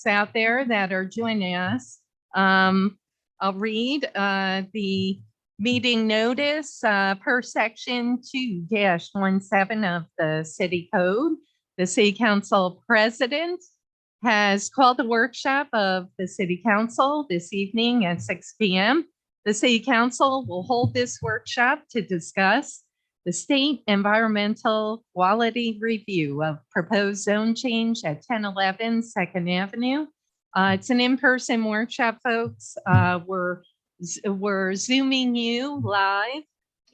folks out there that are joining us. I'll read the meeting notice per section 2-17 of the city code. The city council president has called a workshop of the city council this evening at 6 p.m. The city council will hold this workshop to discuss the state environmental quality review of proposed zone change at 1011 2nd Avenue. It's an in-person workshop, folks. We're Zooming you live,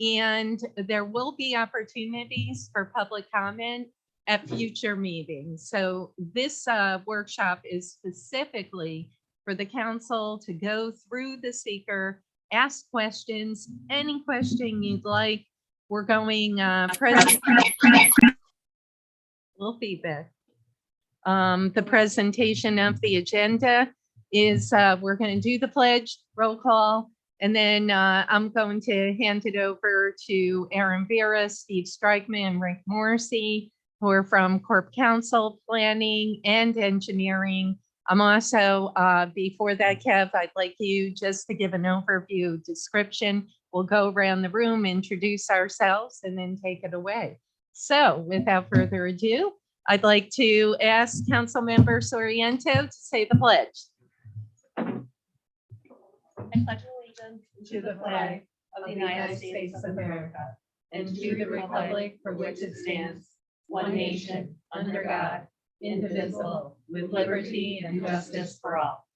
and there will be opportunities for public comment at future meetings. So this workshop is specifically for the council to go through the seeker, ask questions, any question you'd like. We're going little feedback. The presentation of the agenda is we're going to do the pledge, roll call, and then I'm going to hand it over to Aaron Vera, Steve Strikeman, and Rick Morrissey, who are from Corp Council, Planning, and Engineering. I'm also, before that, Kev, I'd like you just to give an overview description. We'll go around the room, introduce ourselves, and then take it away. So without further ado, I'd like to ask Councilmember Soriento to say the pledge. I pledge allegiance To the flag of the United States of America and to the republic for which it stands, one nation, under God, indivisible, with liberty and justice for all.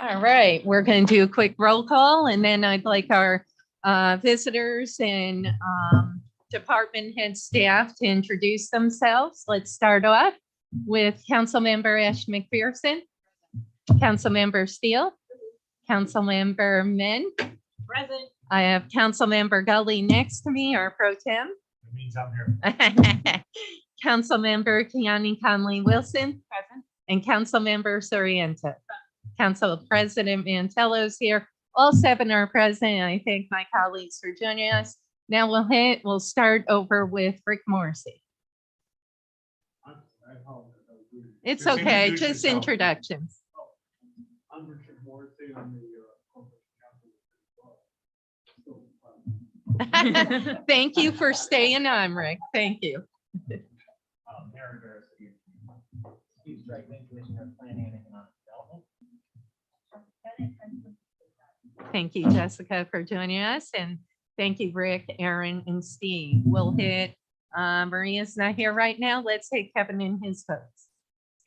All right, we're going to do a quick roll call, and then I'd like our visitors and department head staff to introduce themselves. Let's start off with Councilmember Ash McPherson, Councilmember Steele, Councilmember Min. Present. I have Councilmember Gully next to me, our pro tem. That means I'm here. Councilmember Keani Conley Wilson. Present. And Councilmember Soriento. Council President Mantello's here. All 7 are present. I thank my colleagues for joining us. Now we'll start over with Rick Morrissey. It's Just okay, introduce just yourself. introductions. I'm Richard Morrissey. I'm the corporate counsel. Thank you for staying on, Rick. Thank you. Aaron Vera, Steve Strikeman, Commissioner of Planning and Economic Development. Thank you, Jessica, for joining us. And thank you, Rick, Aaron, and Steve. We'll hit, Maria's not here right now. Let's take Kevin in his votes.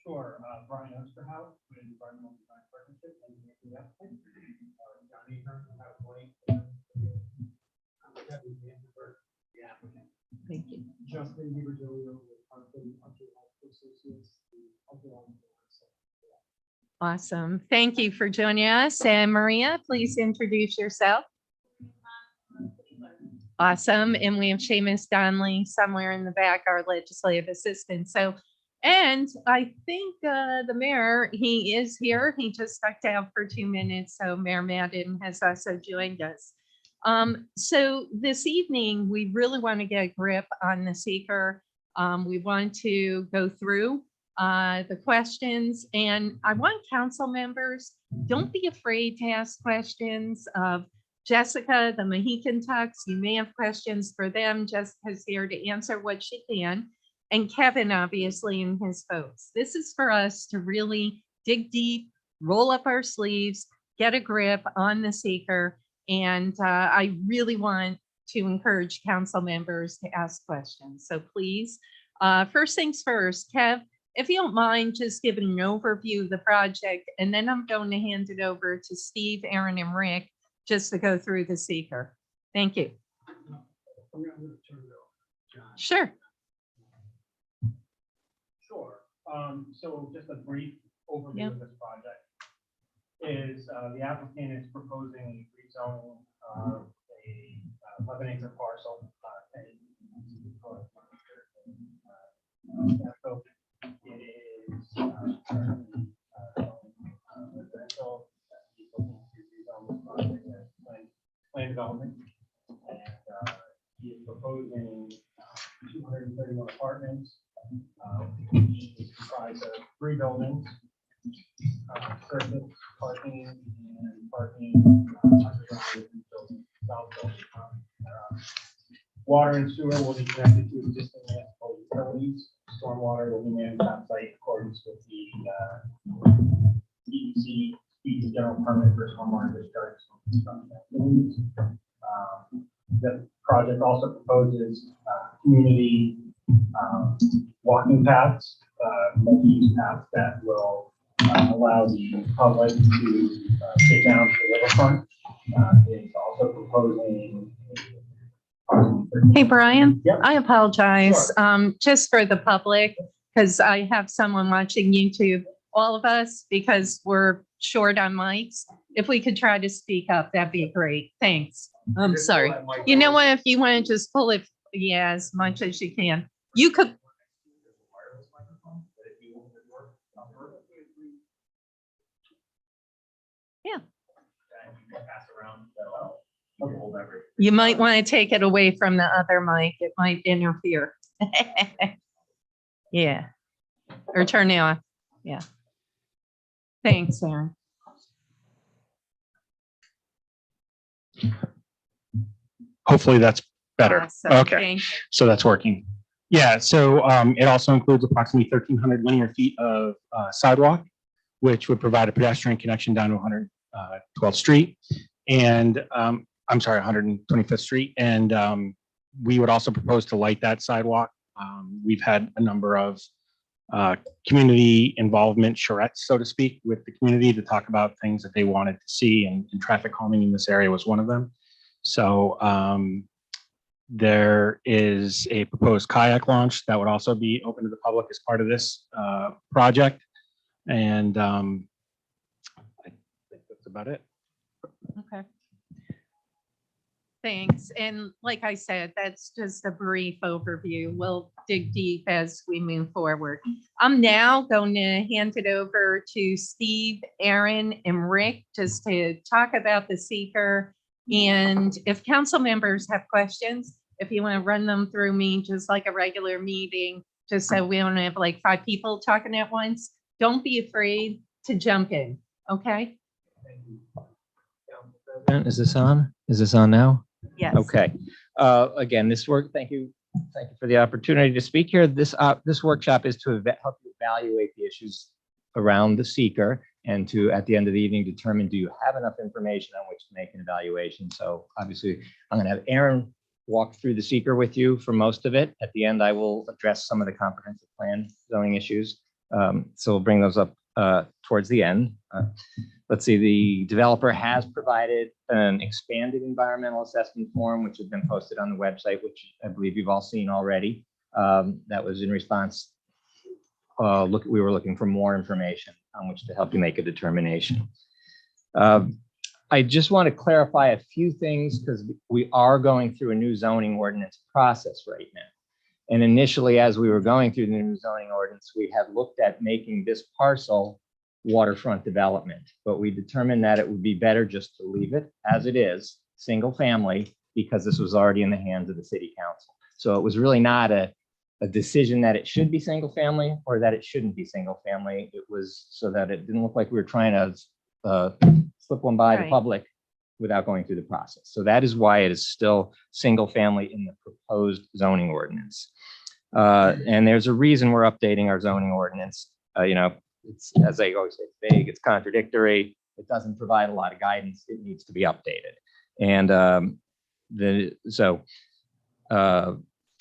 Sure. Brian Osterhout with Environmental Design Partnership and the applicant. Johnny Hearn, the applicant. Thank you. Justin DiVirgilio with Hartford Associates. Awesome. Thank you for joining us. And Maria, please introduce yourself. Awesome. And we have Seamus Donnelly somewhere in the back, our legislative assistant. So, and I think the mayor, he is here. He just stuck out for 2 minutes. So Mayor Madden has also joined us. So this evening, we really want to get a grip on the seeker. We want to go through the questions, and I want council members, don't be afraid to ask questions of Jessica, the Mohican Tux. You may have questions for them. Jessica's here to answer what she can, and Kevin, obviously, and his folks. This is for us to really dig deep, roll up our sleeves, get a grip on the seeker, and I really want to encourage council members to ask questions. So please, first things first, Kev, if you don't mind just giving an overview of the project, and then I'm going to hand it over to Steve, Aaron, and Rick just to go through the seeker. Thank you. I'm going to turn it over to John. Sure. Sure. So just a brief overview of this project is the applicant is proposing rezoning of a 11-acre parcel. It is residential. He's looking to rezone this project as plan development, and he is proposing 231 apartments, which is comprised of 3 buildings. surface parking and parking underground building, south building. Water and sewer will be connected to existing municipal utilities. Stormwater will be managed on site in accordance with the DEC, the general permit for stormwater discharge from construction activities. The project also proposes community walking paths, multi-use paths that will allow the public to get down to the riverfront. It's also proposing. Hey, Brian, Yep. I apologize, Sure. just for the public, because I have someone watching YouTube, all of us, because we're short on mics. If we could try to speak up, that'd be great. Thanks. I'm sorry. You know what, if you want to just pull it, yeah, as much as you can. You could. Yeah. You might want to take it away from the other mic. It might interfere. Yeah. Or turn it off. Yeah. Thanks, Aaron. Hopefully that's better. Awesome. Okay, Thank you. so that's working. Yeah, so it also includes approximately 1,300 linear feet of sidewalk, which would provide a pedestrian connection down to 112th Street. And I'm sorry, 125th Street. And we would also propose to light that sidewalk. We've had a number of community involvement charrettes, so to speak, with the community to talk about things that they wanted to see, and traffic calming in this area was one of them. So there is a proposed kayak launch that would also be open to the public as part of this project. And I think that's about it. Okay. Thanks. And like I said, that's just a brief overview. We'll dig deep as we move forward. I'm now going to hand it over to Steve, Aaron, and Rick just to talk about the seeker. And if council members have questions, if you want to run them through me, just like a regular meeting, just so we don't have like 5 people talking at once, don't be afraid to jump in. Okay? Is this on? Is this on now? Yes. Okay. Again, thank you for the opportunity to speak here. This workshop is to help you evaluate the issues around the seeker, and to, at the end of the evening, determine, do you have enough information on which to make an evaluation? So obviously, I'm going to have Aaron walk through the seeker with you for most of it. At the end, I will address some of the comprehensive plan zoning issues. So we'll bring those up towards the end. Let's see, the developer has provided an expanded environmental assessment form, which has been posted on the website, which I believe you've all seen already. That was in response. We were looking for more information on which to help you make a determination. I just want to clarify a few things, because we are going through a new zoning ordinance process right now. And initially, as we were going through the new zoning ordinance, we had looked at making this parcel waterfront development, but we determined that it would be better just to leave it as it is, single family, because this was already in the hands of the city council. So it was really not a decision that it should be single family or that it shouldn't be single family. It was so that it didn't look like we were trying to slip one by the public without going through the process. So that is why it is still single family in the proposed zoning ordinance. And there's a reason we're updating our zoning ordinance. It's, as I always say, it's vague, it's contradictory, it doesn't provide a lot of guidance, it needs to be updated. And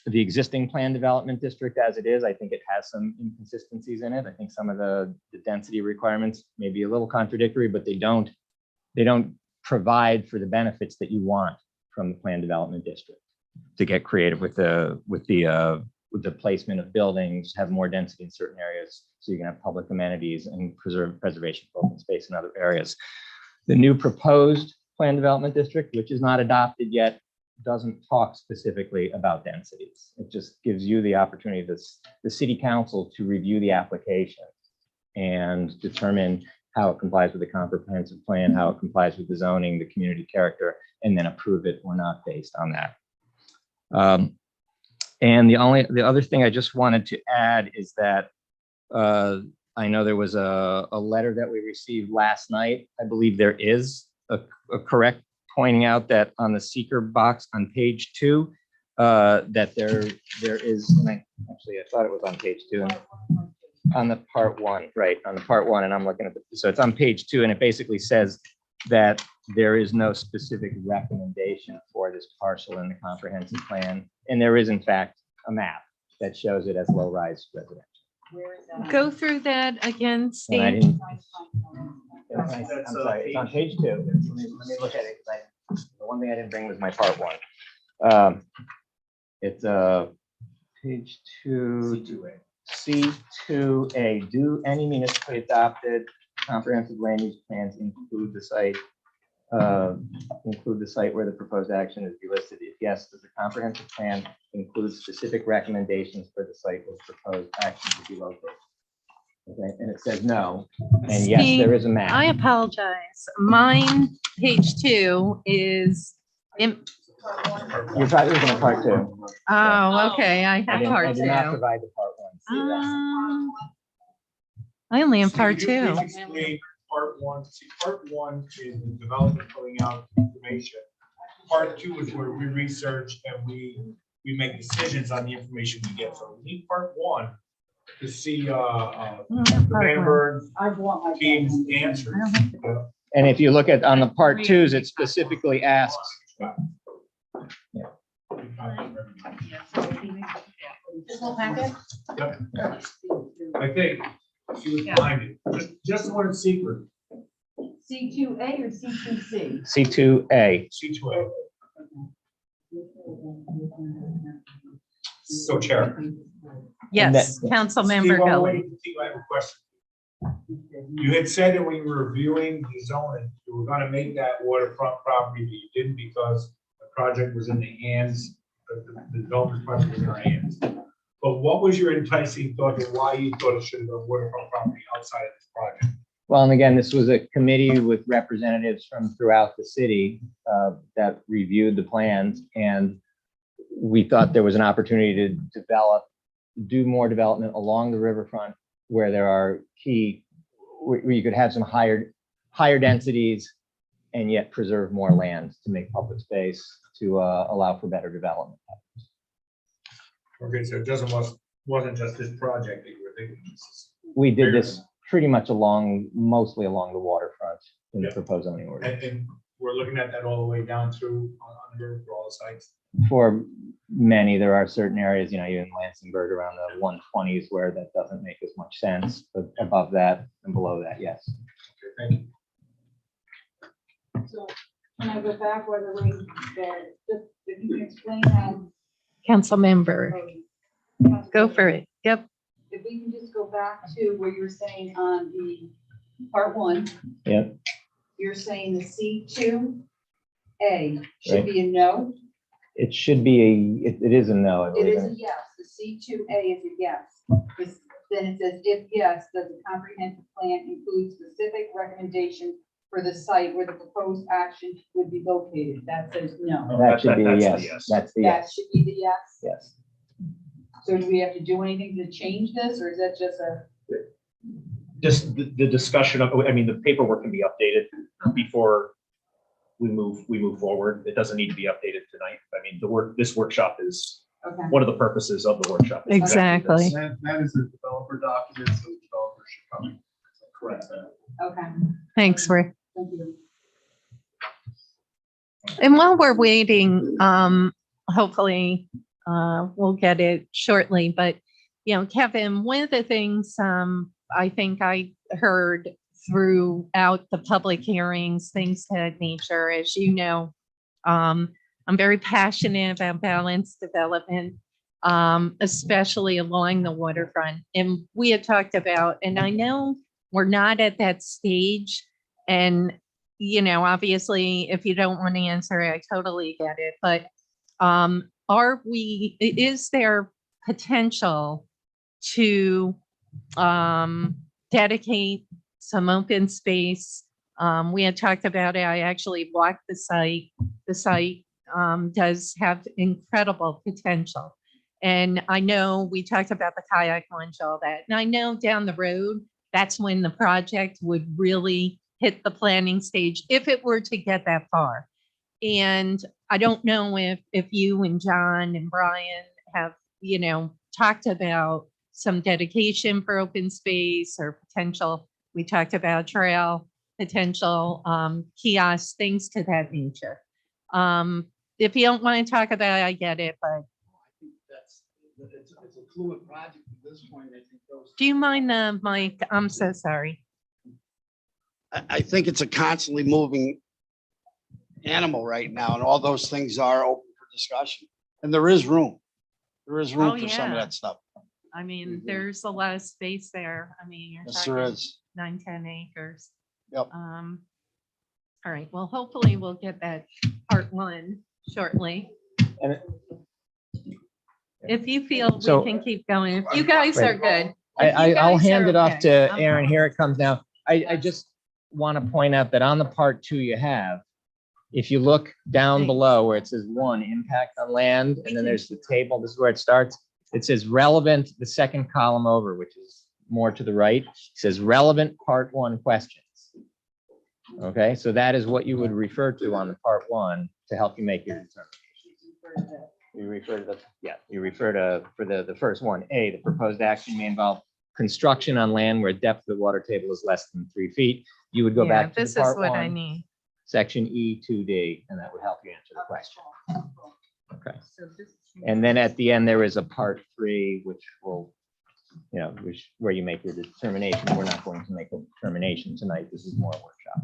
the existing plan development district as it is, I think it has some inconsistencies in it. I think some of the density requirements may be a little contradictory, but they don't provide for the benefits that you want from the plan development district to get creative with the placement of buildings, have more density in certain areas, so you can have public amenities and preservation of open space in other areas. The new proposed plan development district, which is not adopted yet, doesn't talk specifically about densities. It just gives you the opportunity, the city council, to review the application and determine how it complies with the comprehensive plan, how it complies with the zoning, the community character, and then approve it or not based on that. And the other thing I just wanted to add is that I know there was a letter that we received last night. I believe there is a correct pointing out that on the seeker box on page 2, that there is, and actually, I thought it was on page 2. On the part 1, right, on the part 1, and I'm looking at so it's on page 2, and it basically says that there is no specific recommendation for this parcel in the comprehensive plan. And there is in fact a map that shows it as low-rise residential. Go through that again, And I Steve. didn't. That's, I'm sorry, it's on page 2. Let me look at it, because the one thing I didn't bring was my part 1. It's page 2. C2A, do any municipally adopted comprehensive land use plans include the site where the proposed action is be listed? If yes, does the comprehensive plan include specific recommendations for the site where the proposed action to be located? Okay, and it says no, and yes, there is a map. I apologize. Mine, page 2 is, in- You're probably looking at part 2. oh, okay, I I have did part 2. not provide the part 1. See that? I only have So part could you 2. please explain part 1? See, part 1 is the development pulling out information. Part 2 is where we research and we make decisions on the information we get. So we need part 1 to see the Vandenberg team's answers. And if you look at on the part 2s, it specifically asks. This whole packet? Yep. I think she was behind it. Just the one secret. C2A or C2C? C2A. C2A. So Chair. Yes, Council Member Steve, while we're Kelly. waiting for Steve, I have a question. You had said that when you were reviewing the zoning, you were gonna make that waterfront property, but you didn't because the project was in the hands, the developer's project was in our hands. But what was your enticing thought and why you thought it should have been waterfront property outside of this project? Well, and again, this was a committee with representatives from throughout the city that reviewed the plans, and we thought there was an opportunity to do more development along the riverfront where there are where you could have some higher densities and yet preserve more land to make public space to allow for better development. Okay, so it wasn't just this project that you were thinking. We did this pretty much mostly along the waterfront in the Yeah. proposed zoning ordinance. And we're looking at that all the way down through on the river for all the sites. For many, there are certain areas, even Lansingburg around the 120s where that doesn't make as much sense, but above that and below that, yes. Okay, thank you. So can I go back whether just if you can explain how. Council Member, go for it. Yep. If we can just go back to where you were saying on the part 1. Yep. You're saying the C2A should Right. be a no. It should be it is a no. I It believe. is a yes. The C2A is a yes. Then it says, if yes, does the comprehensive plan include specific recommendation for the site where the proposed action would be located? That says no. That should be a That's the yes. yes. That's the That yes. should be the yes. Yes. So do we have to do anything to change this, or is that just a? Just the discussion of, I mean, the paperwork can be updated before we move forward. It doesn't need to be updated tonight. I mean, this workshop is Okay. one of the purposes of the workshop. is Exactly. this. That is a developer document, so the developer should come in. Correct. Okay, Thanks, Rick. thank you. And while we're waiting, hopefully, we'll get it shortly, but, Kevin, one of the things, I think I heard throughout the public hearings, things to that nature, as you know, I'm very passionate about balanced development, especially along the waterfront. And we had talked about, and I know we're not at that stage, and obviously, if you don't want to answer, I totally get it. But is there potential to dedicate some open space? We had talked about it. I actually walked the site. The site does have incredible potential. And I know we talked about the kayak launch, all that. And I know down the road, that's when the project would really hit the planning stage, if it were to get that far. And I don't know if you and John and Brian have, talked about some dedication for open space or potential. We talked about trail, potential kiosks, things to that nature. If you don't want to talk about it, I get it, but I think it's a fluid project at this point. I think those. do you mind the mic? I'm so sorry. I think it's a constantly moving animal right now, and all those things are open for discussion. And there is room. There is room Oh, for some of yeah. that stuff. I mean, there's a lot of space there. I mean, you're Yes, there talking is. 9-10 acres. Yep. All right, well, hopefully we'll get that part one shortly. And it- If you feel So- we can keep going, if you guys are good. I'll hand it off to Aaron. Aaron. Here it comes now. I just want to point out that on the part two you have, if you look down below where it says 1, impact on land, and then there's the table, this is where it starts. It says relevant, the second column over, which is more to the right, says relevant part 1 questions. Okay, so that is what you would refer to on the part 1 to help you make your determination. You refer to for the first one, A, the proposed action may involve construction on land where depth of the water table is less than 3 feet. You would go Yeah, back to this the is part what I 1, need. section E2D, and that would help you answer the question. Okay. So this- And then at the end, there is a part 3, which will, where you make your determination. We're not going to make a determination tonight. This is more a workshop.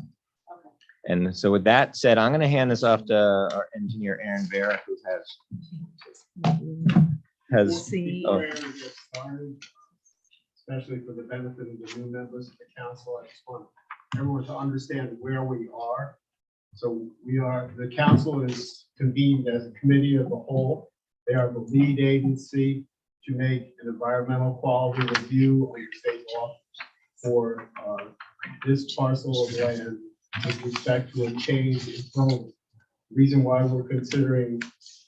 And so with that said, I'm going to hand this off to our engineer, Aaron Vera, who has, See. oh. Especially for the benefit of the new members of the council, I just want everyone to understand where we are. So the council is convened as a committee of the whole. They are the lead agency to make an environmental quality review of your state law for this parcel of land with respect to a change in zone. The reason why we're considering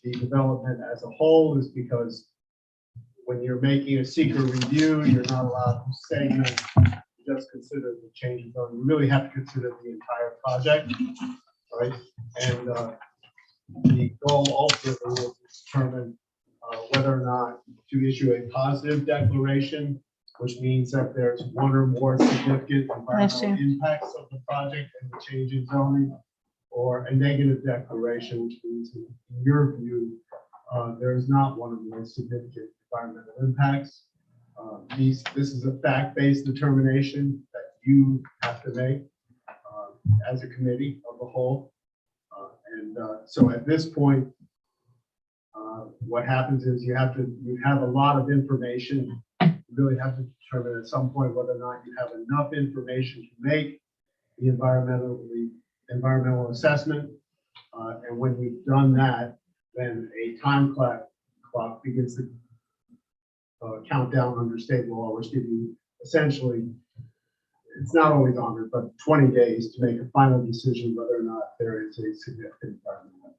the development as a whole is because when you're making a secret review, you're not allowed to segment, just consider the change in zone. You really have to consider the entire project, right? And the goal ultimately will determine whether or not to issue a positive declaration, which means that there's one or more significant environmental impacts of the project and the change in zoning, or a negative declaration, which means in your view, there is not one or more significant environmental impacts. This is a fact-based determination that you have to make as a committee of the whole. So at this point, what happens is you have a lot of information. You really have to determine at some point whether or not you have enough information to make the environmental assessment. And when you've done that, then a time clock begins to count down under state law, which gives you essentially, it's not always 100, but 20 days to make a final decision whether or not there is a significant environmental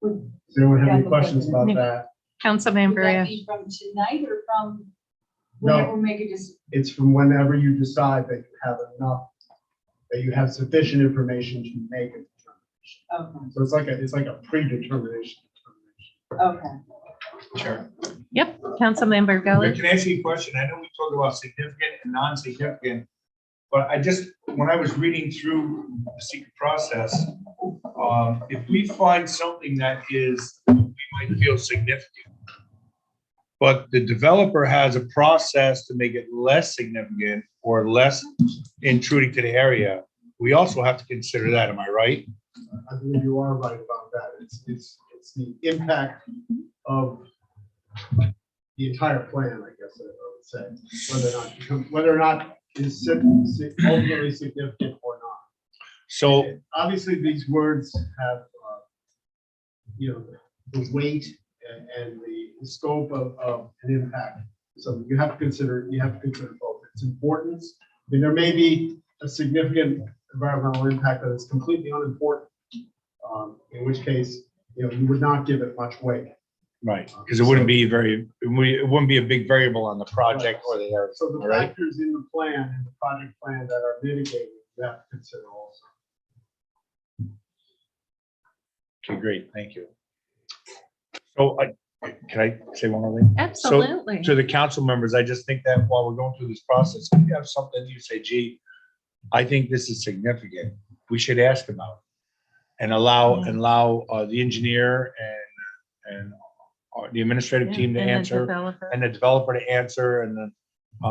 impact. Does anyone have any questions about that? Councilmember, Would that Ash. be from tonight or from No. whenever we make a decision? It's from whenever you decide that you have enough, that you have sufficient information to make a determination. Okay, So it's like a predetermination. okay. Sure. Yep, Councilmember Gully. Can I ask you a question? I know we talked about significant and non-significant, but when I was reading through the secret process, if we find something that we might feel significant, but the developer has a process to make it less significant or less intruding to the area, we also have to consider that. Am I right? I believe you are right about that. It's the impact of the entire plan, I guess I would say, whether or not it's ultimately significant or not. So, Obviously, these words have, the weight and the scope of an impact. So you have to consider both its importance. I mean, there may be a significant environmental impact that is completely unimportant, in which case, you would not give it much weight. Right, because it wouldn't be it wouldn't be a big variable on the project or the area. So the all right? factors in the plan, in the project plan that are mitigating, you have to consider also. Okay, great, thank you. So can I say one other thing? Absolutely. To the council members, I just think that while we're going through this process, if you have something you say, gee, I think this is significant, we should ask about it. And allow the engineer and the administrative Yeah, team to and the answer, developer. and the developer to answer, and the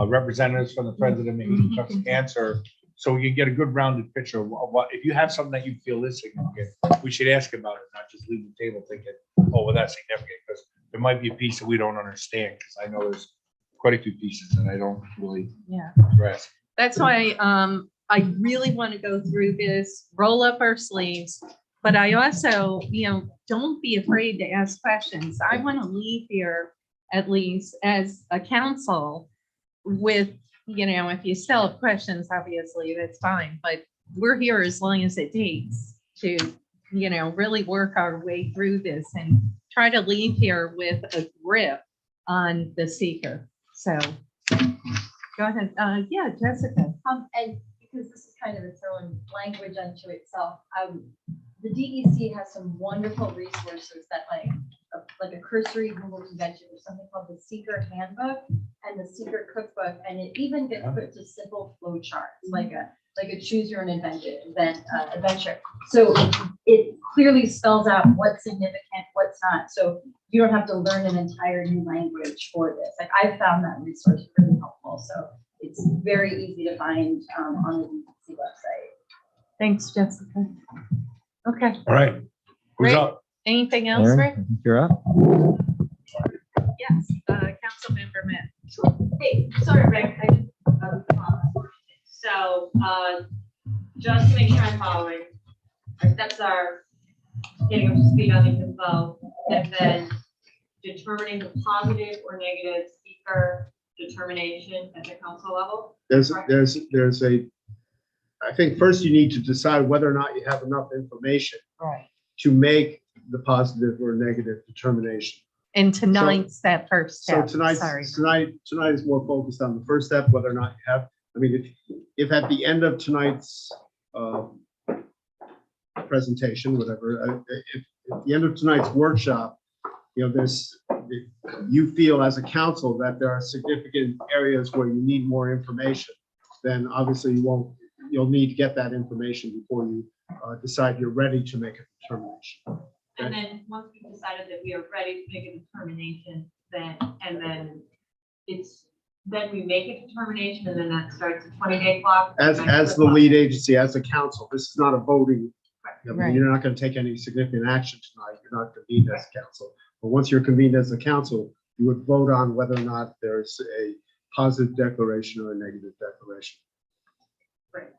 representatives from the Friends of the Mahoning Trucks to answer. So we can get a good rounded picture of what, if you have something that you feel is significant, we should ask about it, not just leave the table thinking, oh, well, that's significant, because there might be a piece that we don't understand, because I know there's quite a few pieces that I don't really Yeah. grasp. That's why I really want to go through this, roll up our sleeves. But I also, don't be afraid to ask questions. I want to leave here, at least as a council, with, if you still have questions, obviously, that's fine. But we're here as long as it takes to, really work our way through this and try to leave here with a grip on the seeker. So go ahead. Yeah, Jessica. And because this is kind of its own language unto itself, the DEC has some wonderful resources that like a cursory Google convention, there's something called the Seeker Handbook and the Seeker Cookbook, and it even gets put to simple flow charts, like a choose your own adventure. So it clearly spells out what's significant, what's not. So you don't have to learn an entire new language for this. Like I found that resource really helpful. So it's very easy to find on the DEC website. Thanks, Jessica. Okay. All right. Who's Rick? up? Anything else, Aaron, Rick? I think you're up. Yes, Council Member Matt. Hey, sorry, Rick, I just, so, just to make sure I'm following, our steps are getting up to speed on the info, and then determining the positive or negative speaker determination at the council level. I think first you need to decide whether or not you have enough information Right. to make the positive or negative determination. And tonight's that first So step. Sorry. tonight is more focused on the first step, whether or not you have, if at the end of tonight's presentation, whatever, if at the end of tonight's workshop, you feel as a council that there are significant areas where you need more information, then obviously you'll need to get that information before you decide you're ready to make a determination. And then once we've decided that we are ready to make a determination, then we make a determination, and then that starts a 20-day clock. As the lead agency, as a council, this is not a voting. Right. You're not going to take any significant action tonight. You're not convened as a council. But once you're convened as a council, you would vote on whether or not there's a positive declaration or a negative declaration. Right.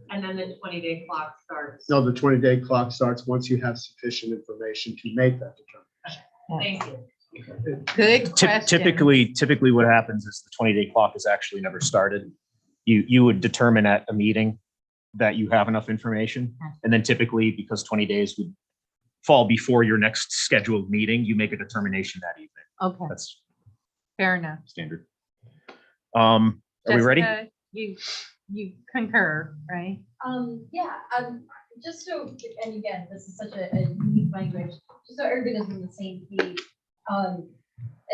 And then the 20-day clock starts. No, the 20-day clock starts once you have sufficient information to make that determination. Thank you. Good question. Typically what happens is the 20-day clock is actually never started. You would determine at a meeting that you have enough information. And then typically, because 20 days would fall before your next scheduled meeting, you make a determination that evening. Okay, That's fair enough. standard. Are we ready? Jessica, you concur, right? Yeah, just so, and again, this is such a unique language, just so everybody is on the same page. And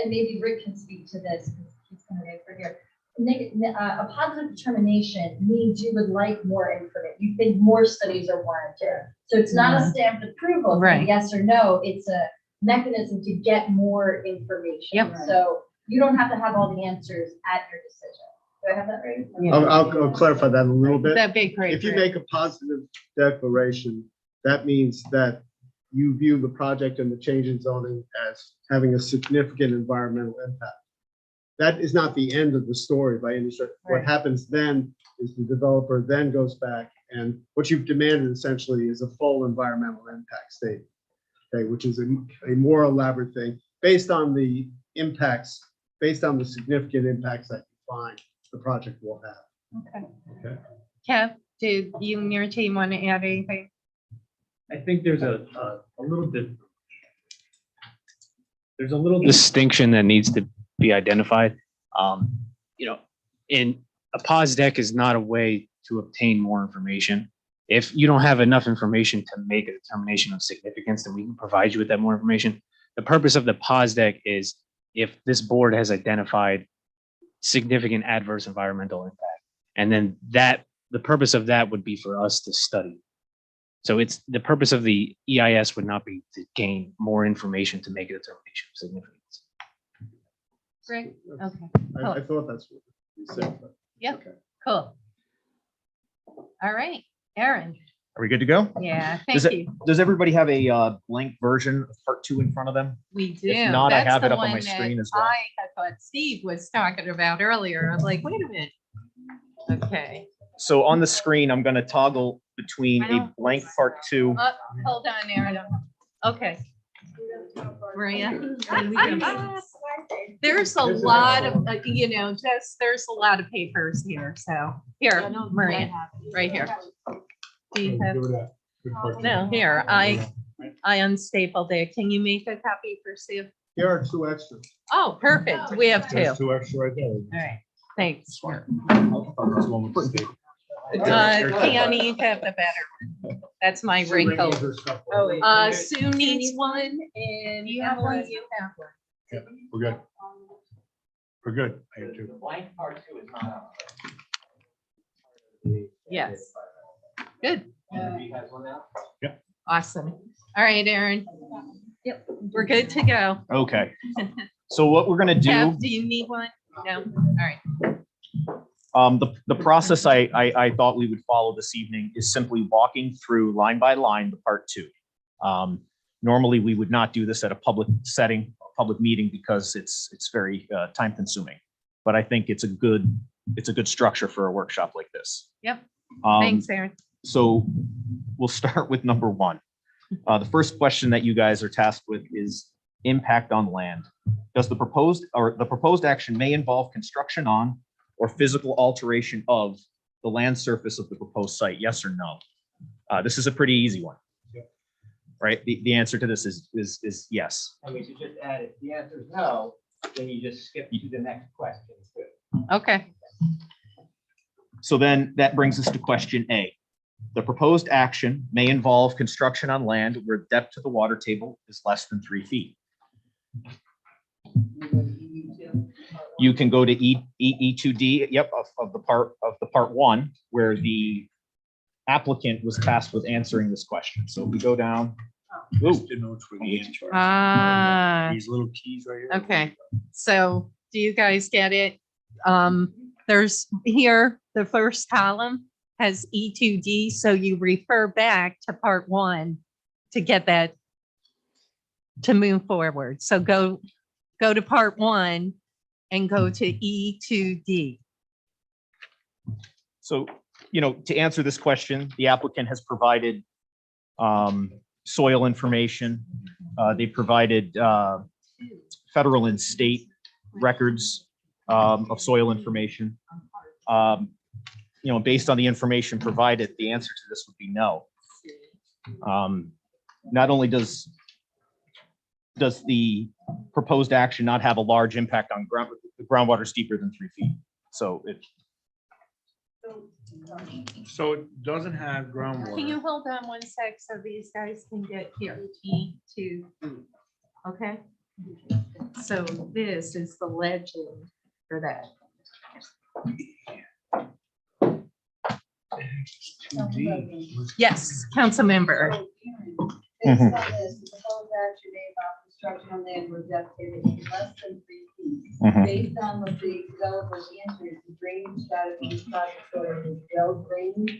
maybe Rick can speak to this, because he's kind of expert here. A positive determination means you would like more information. You think more studies are warranted. So it's not a stamped approval, it's Right. a yes or no. It's a mechanism to get more information. Yep. So you don't have to have all the answers at your decision. Do I have that right? Yeah. I'll clarify that a little bit. That'd be great. If you Rick. make a positive declaration, that means that you view the project and the change in zoning as having a significant environmental impact. That is not the end of the story by any stretch. What Right. happens then is the developer then goes back, and what you've demanded essentially is a full environmental impact statement, okay, which is a more elaborate thing based on the impacts, based on the significant impacts that you find the project will have. Okay. Okay. Kev, do you and your team want to add anything? I think there's a little bit There's a little distinction that needs to be identified. In a pause deck is not a way to obtain more information. If you don't have enough information to make a determination of significance, then we can provide you with that more information. The purpose of the pause deck is if this board has identified significant adverse environmental impact, and then the purpose of that would be for us to study. So it's the purpose of the EIS would not be to gain more information to make a determination of significance. Greg? Okay, I thought that's what you said. but- Yep. okay. cool. All right, Aaron. Are we good to go? Yeah, Does thank it- you. Does everybody have a blank version of part 2 in front of them? We do. not, I That's have it the up on my one that screen as well. I had thought Steve was talking about earlier. I'm like, wait a minute. Okay. So on the screen, I'm going to toggle between I a don't- blank part 2. Hold on, Aaron. Okay. Maria. There's a lot of, there's a lot of papers here. So here, Maria, right here. Do you have? No, here, I unstapled it. Can you make a copy for Steve? Here are 2 extras. Oh, perfect. We have 2. There's 2 extra right there. All right, thanks. That's one with the state. Keanu, you have the better one. That's my wrinkle. Sue needs one and Emily, you have one. We're good. We're good. I have 2. Blank part 2 is not Yes. Good. on. Awesome. All right, Aaron. Yep, we're good to go. Okay. So what we're going to Jeff, do, do you need one? No? All right. the process I thought we would follow this evening is simply walking through line by line the part 2. Normally, we would not do this at a public setting, a public meeting, because it's very time consuming. But I think it's a good structure for a workshop like this. Yep. Um, Thanks, Aaron. So we'll start with number 1. The first question that you guys are tasked with is impact on land. Does the proposed action may involve construction on or physical alteration of the land surface of the proposed site? Yes or no? This is a pretty easy one. Right? The answer to this is yes. And we should just add, if the answer is no, then you just skip to the next question. Okay. So then that brings us to question A. The proposed action may involve construction on land where depth to the water table is less than 3 feet. You can go to E2D, yep, of the part 1, where the applicant was tasked with answering this question. So we go down. Ooh. These little keys right here. Okay. So do you guys get it? There's here, the first column has E2D. So you refer back to part 1 to get that to move forward. So go to part 1 and go to E2D. So, to answer this question, the applicant has provided soil information. They provided federal and state records of soil information. Based on the information provided, the answer to this would be no. Not only does the proposed action not have a large impact on groundwater is deeper than 3 feet. So it doesn't have groundwater. Can you hold on one sec so these guys can get here? E2D. Okay. So this is the legend for that. Yes, council member. Based on this, the proposed action may involve construction on land where depth is less than 3 feet. Based on what the developer's answer is, the drainage status of this project soil is well drained.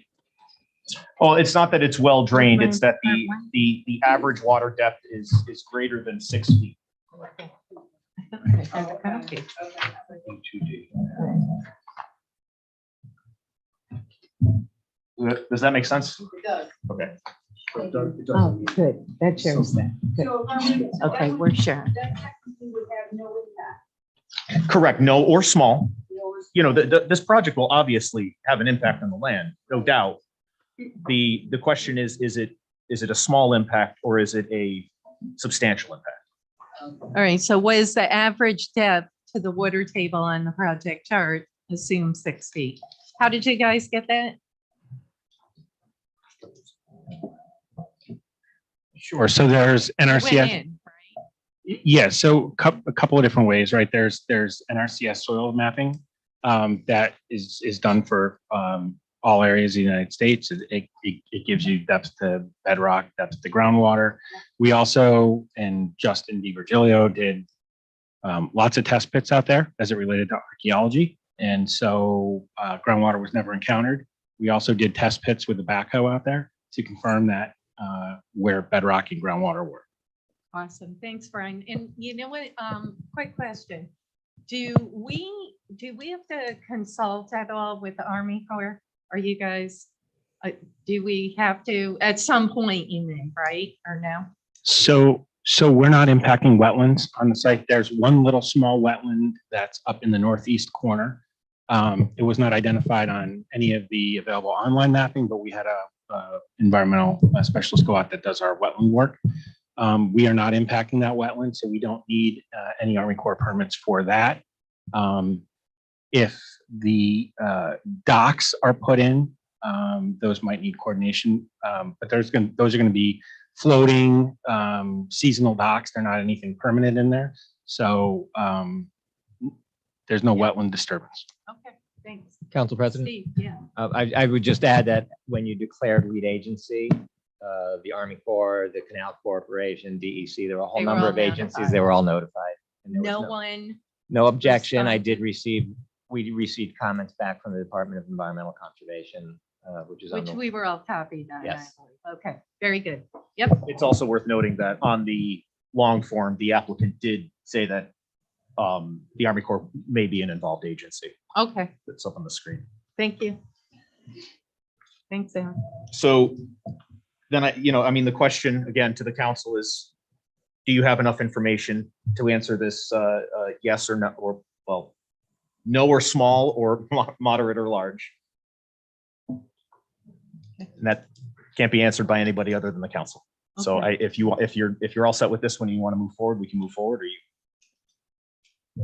well, it's not that it's well drained, it's that the average water depth is greater than 6 feet. Okay. Does that make sense? It does. Okay. It doesn't Oh, mean- good. That shows that. Good. So if I were to- Okay, we're sharing. That technically would have no impact. Correct. No or small. No This project will obviously have an impact on the land, no doubt. The question is it a small impact or is it a substantial impact? All right, so what is the average depth to the water table on the project chart? Assume 6 feet. How did you guys get that? Sure. So there's You went NRCS. in, right? Yeah, so a couple of different ways, right? There's NRCS soil mapping that is done for all areas of the United States. It gives you depth to bedrock, depth to groundwater. We also, and Justin DiVirgilio did lots of test pits out there as it related to archaeology. And so groundwater was never encountered. We also did test pits with the backhoe out there to confirm that where bedrock and groundwater were. Awesome. Thanks, Brian. And you know what? Quick question. Do we have to consult at all with the Army Corps? Are you guys, do we have to at some point, you mean, right? Or no? So we're not impacting wetlands on the site. There's one little small wetland that's up in the northeast corner. It was not identified on any of the available online mapping, but we had a environmental specialist go out that does our wetland work. We are not impacting that wetland, so we don't need any Army Corps permits for that. If the docks are put in, those might need coordination, but those are going to be floating seasonal docks. They're not anything permanent in there, so there's no wetland disturbance. Okay, thanks. Council President, Steve, yeah. I would just add that when you declared lead agency, the Army Corps, the Canal Corporation, DEC, there were a whole They were number all of agencies, notified. they were all notified. And there was No one, no objection. I responded. did receive, we received comments back from the Department of Environmental Conservation, which is on which the. we were all copied on. I Yes. believe. Okay, very good. Yep. It's also worth noting that on the long form, the applicant did say that the Army Corps may be an involved agency. Okay, That's up on the screen. thank you. Thanks, Aaron. So then I mean, the question again to the council is, do you have enough information to answer this yes or no, or well, no or small or moderate or large? And that can't be answered by anybody other than the council. So Okay. if you're all set with this one, you want to move forward, we can move forward, or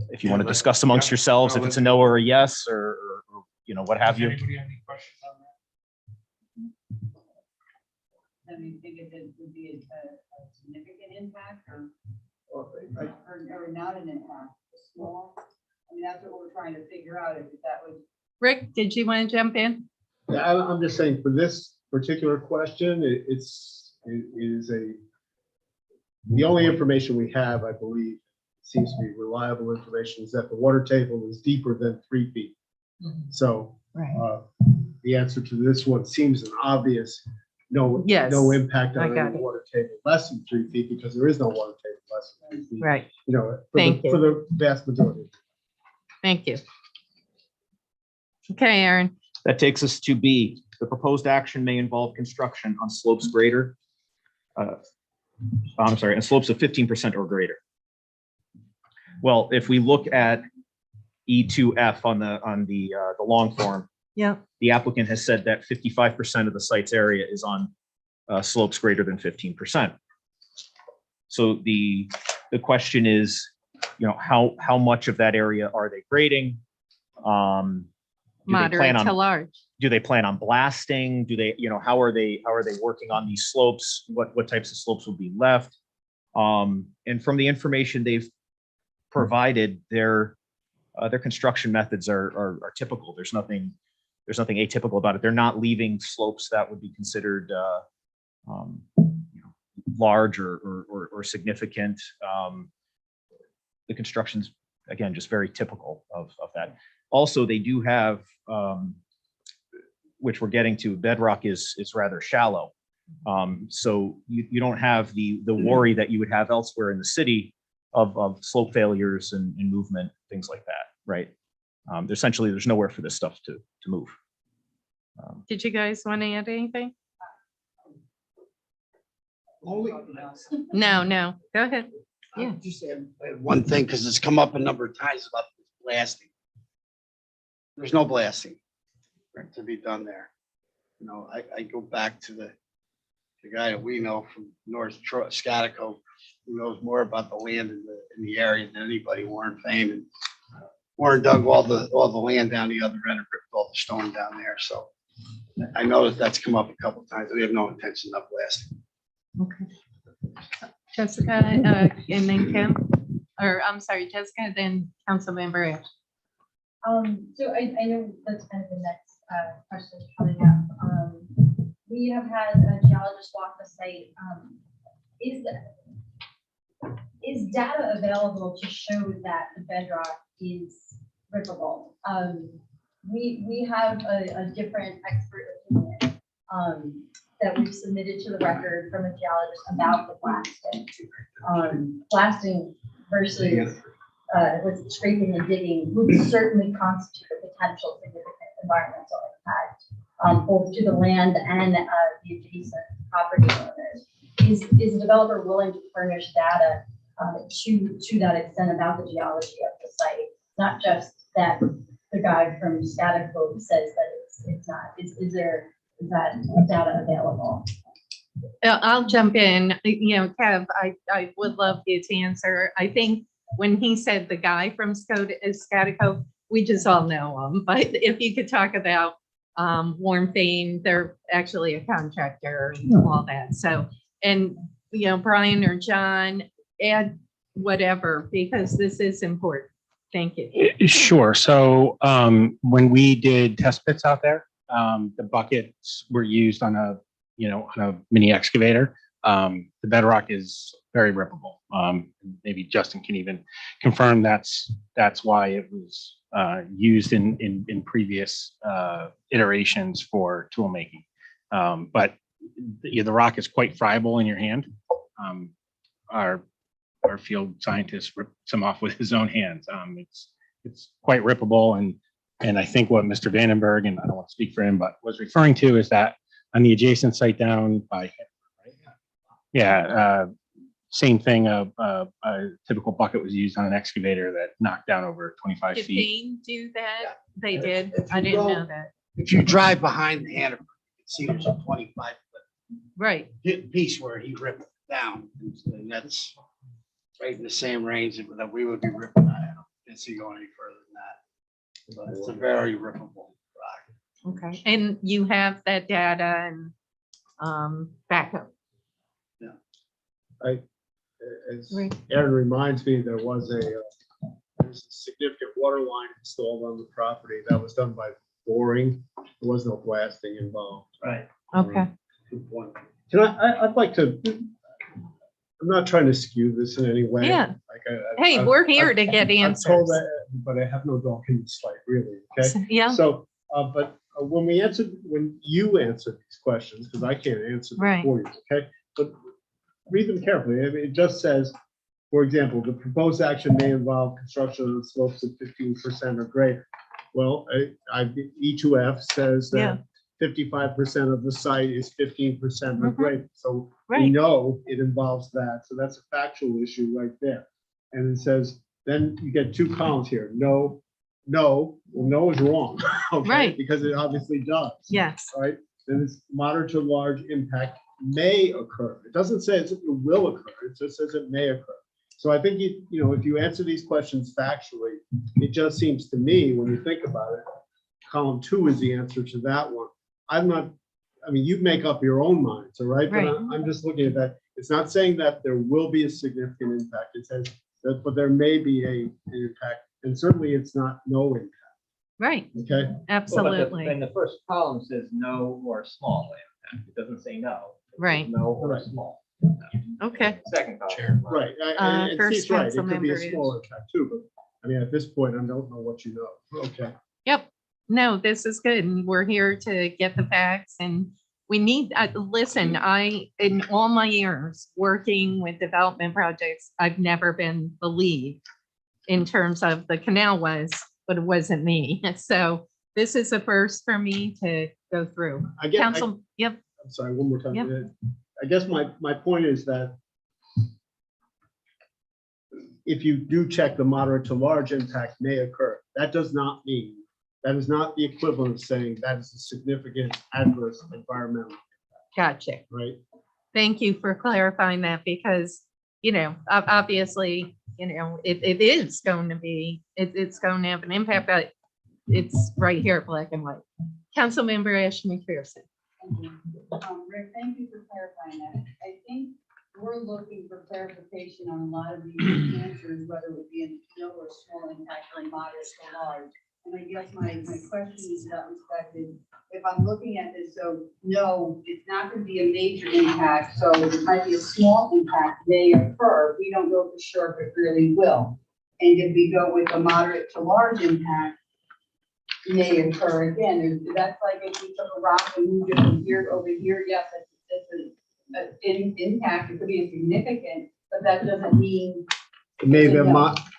if you want to discuss amongst yourselves, if it's a no or a yes, or what have you. Anybody have any questions on that? I mean, think if it would be a significant impact or not an impact, small? I mean, that's what we're trying to figure out, if that was. Rick, did you want to jump in? Yeah, I'm just saying for this particular question, it is the only information we have, I believe, seems to be reliable information, is that the water table is deeper than 3 feet. So the answer to this one seems an obvious, no impact I on got any it. water table less than 3 feet, because there is no water table less than 3 feet. Right. For the vast majority. Thank you. Okay, Aaron. That takes us to B. The proposed action may involve construction on slopes greater. I'm sorry, on slopes of 15% or greater. Well, if we look at E2F on the long form, Yeah. the applicant has said that 55% of the site's area is on slopes greater than 15%. So the question is, how much of that area are they grading? Moderate to large. Do they plan on blasting? Do they, how are they working on these slopes? What types of slopes will be left? And from the information they've provided, their construction methods are typical. There's nothing atypical about it. They're not leaving slopes that would be considered large or significant. The construction's, again, just very typical of that. Also, they do have, which we're getting to, bedrock is rather shallow. So you don't have the worry that you would have elsewhere in the city of slope failures and movement, things like that, right? Essentially, there's nowhere for this stuff to move. Did you guys want to add anything? No. Go ahead. Yeah. Just add one thing, because it's come up a number of times about this blasting. There's no blasting to be done there. I go back to the the guy that we know from North Scottico, who knows more about the land in the area than anybody, Warren Fain. And Warren dug all the land down the other end and ripped all the stone down there. So I know that that's come up a couple of times. We have no intention of blasting. Okay. Jessica, and then Kim, or I'm sorry, Jessica, then Councilmember Ash. So I know that's kind of the next question coming up. We have had a geologist walk the site. Is data available to show that the bedrock is rippable? We have a different expert opinion that we've submitted to the record from a geologist about the blasting. Blasting versus with scraping and digging would certainly constitute a potential significant environmental impact, both to the land and the adjacent property owners. Is the developer willing to furnish data to that extent about the geology of the site? Not just that the guy from Scottico says that it's not. Is that data available? I'll jump in. You know, Kev, I would love you to answer. I think when he said the guy from Scottico, we just all know him. But if you could talk about Warren Fain, they're actually a contractor and all that. So, and you know, Brian or John, add whatever, because this is important. Thank you. Sure. So when we did test pits out there, the buckets were used on a mini excavator. The bedrock is very rippable. Maybe Justin can even confirm that's why it was used in previous iterations for tool making. But the rock is quite friable in your hand. Our field scientist ripped some off with his own hands. It's quite rippable, and I think what Mr. Vandenberg, and I don't want to speak for him, but was referring to is that on the adjacent site down by, same thing. A typical bucket was used on an excavator that knocked down over 25 Did feet. Bain do that? They did. If I you didn't go- know that. If you drive behind the Hannaford, you can see there's a 25-foot Right. piece where he ripped it down. And that's right in the same range that we would be ripping. I don't see going any further than that. But it's a very rippable rock. Okay. And you have that data and backup. As Right. Aaron reminds me, there's a significant water line installed on the property that was done by boring. There was no blasting involved. Right. Okay. Good point. I'd like to, I'm not trying to skew this in any way. Yeah. Hey, I've- we're here I've- to get I'm told answers. that, but I have no dog in this fight, really, okay? Yeah. So, but when you answer these questions, because I can't answer them Right. for you, okay? But read them carefully. I mean, it just says, for example, the proposed action may involve construction on slopes of 15% or greater. Well, E2F says Yeah. that 55% of the site is 15% or Mhm. greater. So we Right. know it involves that. So that's a factual issue right there. And it says, then you get two columns here. No, well, no is wrong. Okay, Right. because it obviously does. Yes. Right? Then it's moderate to large impact may occur. It doesn't say it will occur. It just says it may occur. So I think if you answer these questions factually, it just seems to me, when you think about it, column 2 is the answer to that one. You make up your own minds, all right? Right. But I'm just looking at that. It's not saying that there will be a significant impact. It says that, but there may be an impact, and certainly it's not no impact, Right. okay? Absolutely. And the first column says no or small impact. It doesn't say no. It says Right. No or Right. small. Okay. Second column. Right. And First Steve's right. It council could be a member small impact too, but at this point, I don't know what you know. Okay. Yep. No, this is good. And we're here to get the facts, and we need, listen, in all my years working with development projects, I've never been the lead in terms of the canal was, but it wasn't me. So this is a first for me to go through. Council, yep. I'm sorry, one more time. Yep. I guess my point is that if you do check the moderate to large impact may occur, that is not the equivalent of saying that is a significant adverse environmental, Gotcha. right? Thank you for clarifying that because, obviously, it is going to be, it's going to have an impact, but it's right here, black and white. Councilmember Ash McPherson. Thank you. Rick, thank you for clarifying that. I think we're looking for clarification on a lot of these answers, whether it would be in no or small impact or moderate or large. And I guess my question is that respected, if I'm looking at this, so no, it's not going to be a major impact, so it might be a small impact may occur. We don't know for sure if it really will. And if we go with a moderate to large impact, may occur again. That's like if we took a rock and moved it from here to over here, yes, it's an impact. It could be a significant, but that doesn't mean. Maybe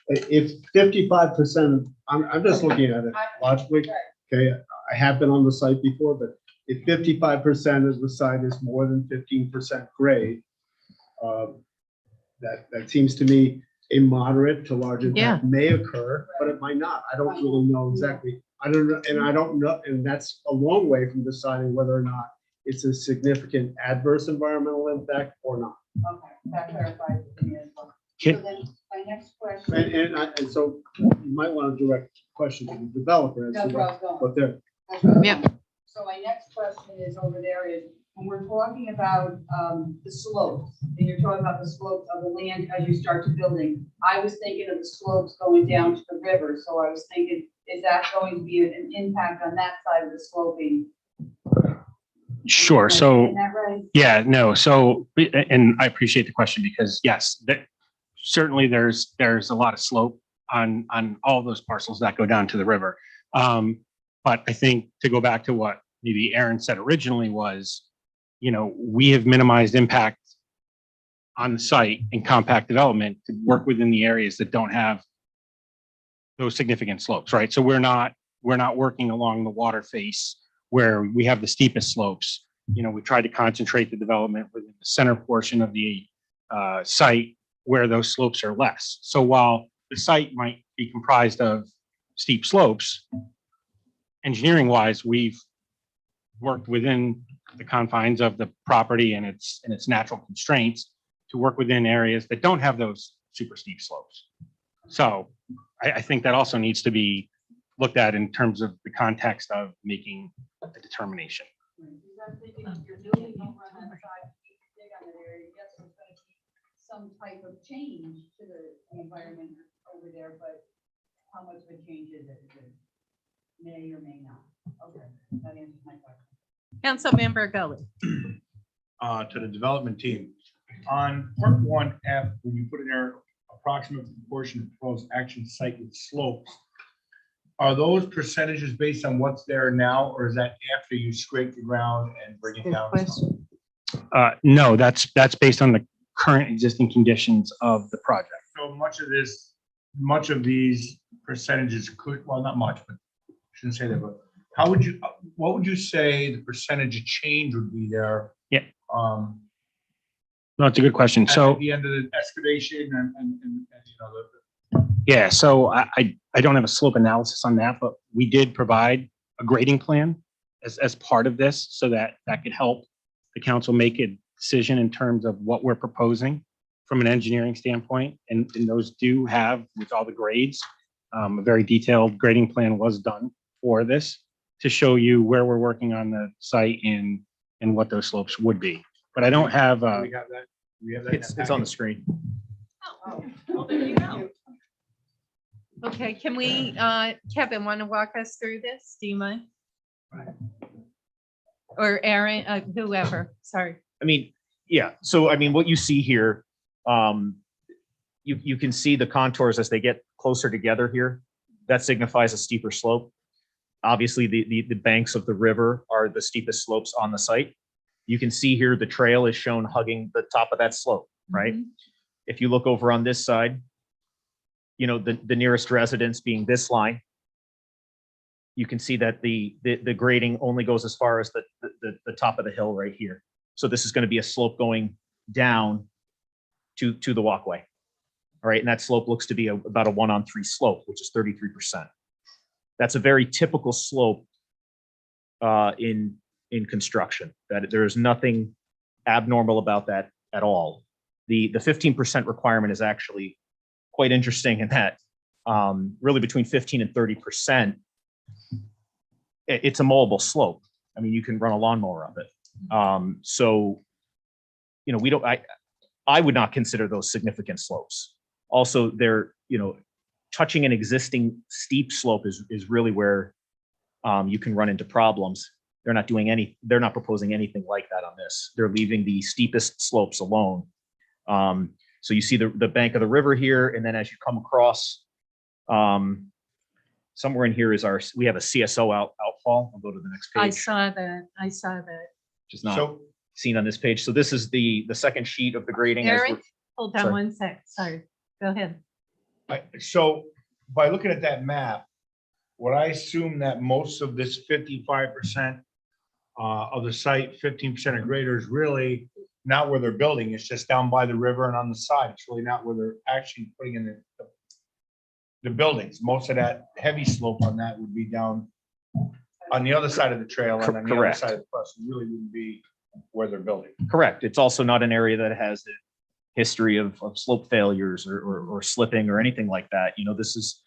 if 55%, I'm just looking at it logically. Okay, I have been on the site before, but if 55% of the site is more than 15% grade, that seems to me a moderate to large impact may occur, but it might not. I don't really know exactly. I don't know, and I don't know, and that's a long way from deciding whether or not it's a significant adverse environmental impact or not. Okay, that clarifies it to me as well. Okay. So then my next question. And so you might want to direct the question to the developer. As That's to where I was going. what they're. Yeah. So my next question is over there is, when we're talking about the slopes, and you're talking about the slopes of the land as you start to building, I was thinking of the slopes going down to the river. So I was thinking, is that going to be an impact on that side of the sloping? Sure. So, Is that right? yeah, no. So, and I appreciate the question because yes, certainly there's a lot of slope on all those parcels that go down to the river. But I think to go back to what maybe Aaron said originally was, we have minimized impact on the site and compact development to work within the areas that don't have those significant slopes, right? So we're not working along the water face where we have the steepest slopes. We tried to concentrate the development within the center portion of the site where those slopes are less. So while the site might be comprised of steep slopes, engineering wise, we've worked within the confines of the property and its natural constraints to work within areas that don't have those super steep slopes. So I think that also needs to be looked at in terms of the context of making a determination. Because I'm thinking if you're building over on that side, you can dig on that area, yes, there's going to be some type of change to the environment over there, but how much of a change is it? Is it may or may not? Okay, that answers my question. Councilmember Gully. To the development team. On part 1F, when you put in there approximate proportion of proposed action site with slopes, are those percentages based on what's there now, or is that after you scrape the ground and bring it down? No, that's based on the current existing conditions of the project. So much of these percentages could, well, not much, but I shouldn't say that, but what would you say the percentage of change would be there? Yeah. No, it's a good question. So at the end of the excavation and yeah, so I don't have a slope analysis on that, but we did provide a grading plan as part of this so that could help the council make a decision in terms of what we're proposing from an engineering standpoint. And those do have, with all the grades, a very detailed grading plan was done for this to show you where we're working on the site and what those slopes would be. But I don't have. we have that. We have that. It's on the screen. Oh, well, there you go. Okay, can we, Kevin, want to walk us through this? Do you mind? Or Aaron, whoever, sorry. I mean, yeah. So, I mean, what you see here, you can see the contours as they get closer together here. That signifies a steeper slope. Obviously, the banks of the river are the steepest slopes on the site. You can see here the trail is shown hugging the top of that slope, right? If you look over on this side, the nearest residence being this line, you can see that the grading only goes as far as the top of the hill right here. So this is going to be a slope going down to the walkway. All right, and that slope looks to be about a 1-on-3 slope, which is 33%. That's a very typical slope in construction. That there is nothing abnormal about that at all. The 15% requirement is actually quite interesting in that really between 15 and 30%, it's a mowable slope. I mean, you can run a lawnmower up it. So, you know, we don't, I would not consider those significant slopes. Also, they're, you know, touching an existing steep slope is really where you can run into problems. They're not proposing anything like that on this. They're leaving the steepest slopes alone. So you see the bank of the river here, and then as you come across, somewhere in here is we have a CSO outfall. I'll go to the next page. I saw that. Which is not So, seen on this page. So this is the second sheet of the grading. as we're- Eric, hold on Sorry. 1 sec. Sorry. Go ahead. so by looking at that map, would I assume that most of this 55% of the site, 15% or greater is really not where they're building, it's just down by the river and on the side. It's really not where they're actually putting in the buildings. Most of that heavy slope on that would be down on the other side of the trail and on the other Correct. side of the bus. It really wouldn't be where they're building. Correct. It's also not an area that has a history of slope failures or slipping or anything like that. You know, this is,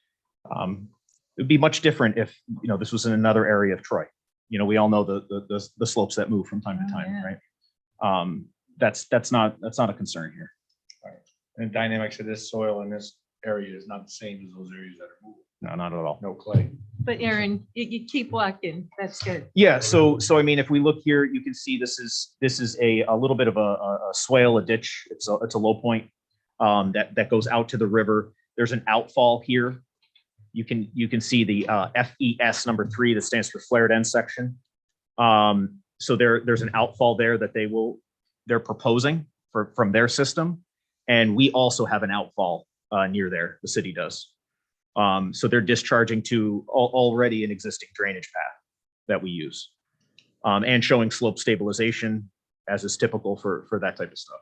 it'd be much different if, you know, this was in another area of Troy. You know, we all know the slopes that move from time to time, yeah. right? That's not a concern here. And the dynamics of this soil in this area is not the same as those areas that are moving. No, not at all. No clay. But Aaron, you keep walking. That's good. Yeah, so I mean, if we look here, you can see this is a little bit of a swale, a ditch. It's a low point that goes out to the river. There's an outfall here. You can see the FES number 3 that stands for flared end section. So there's an outfall there that they're proposing from their system, and we also have an outfall near there. The city does. So they're discharging to already an existing drainage path that we use, and showing slope stabilization as is typical for that type of stuff.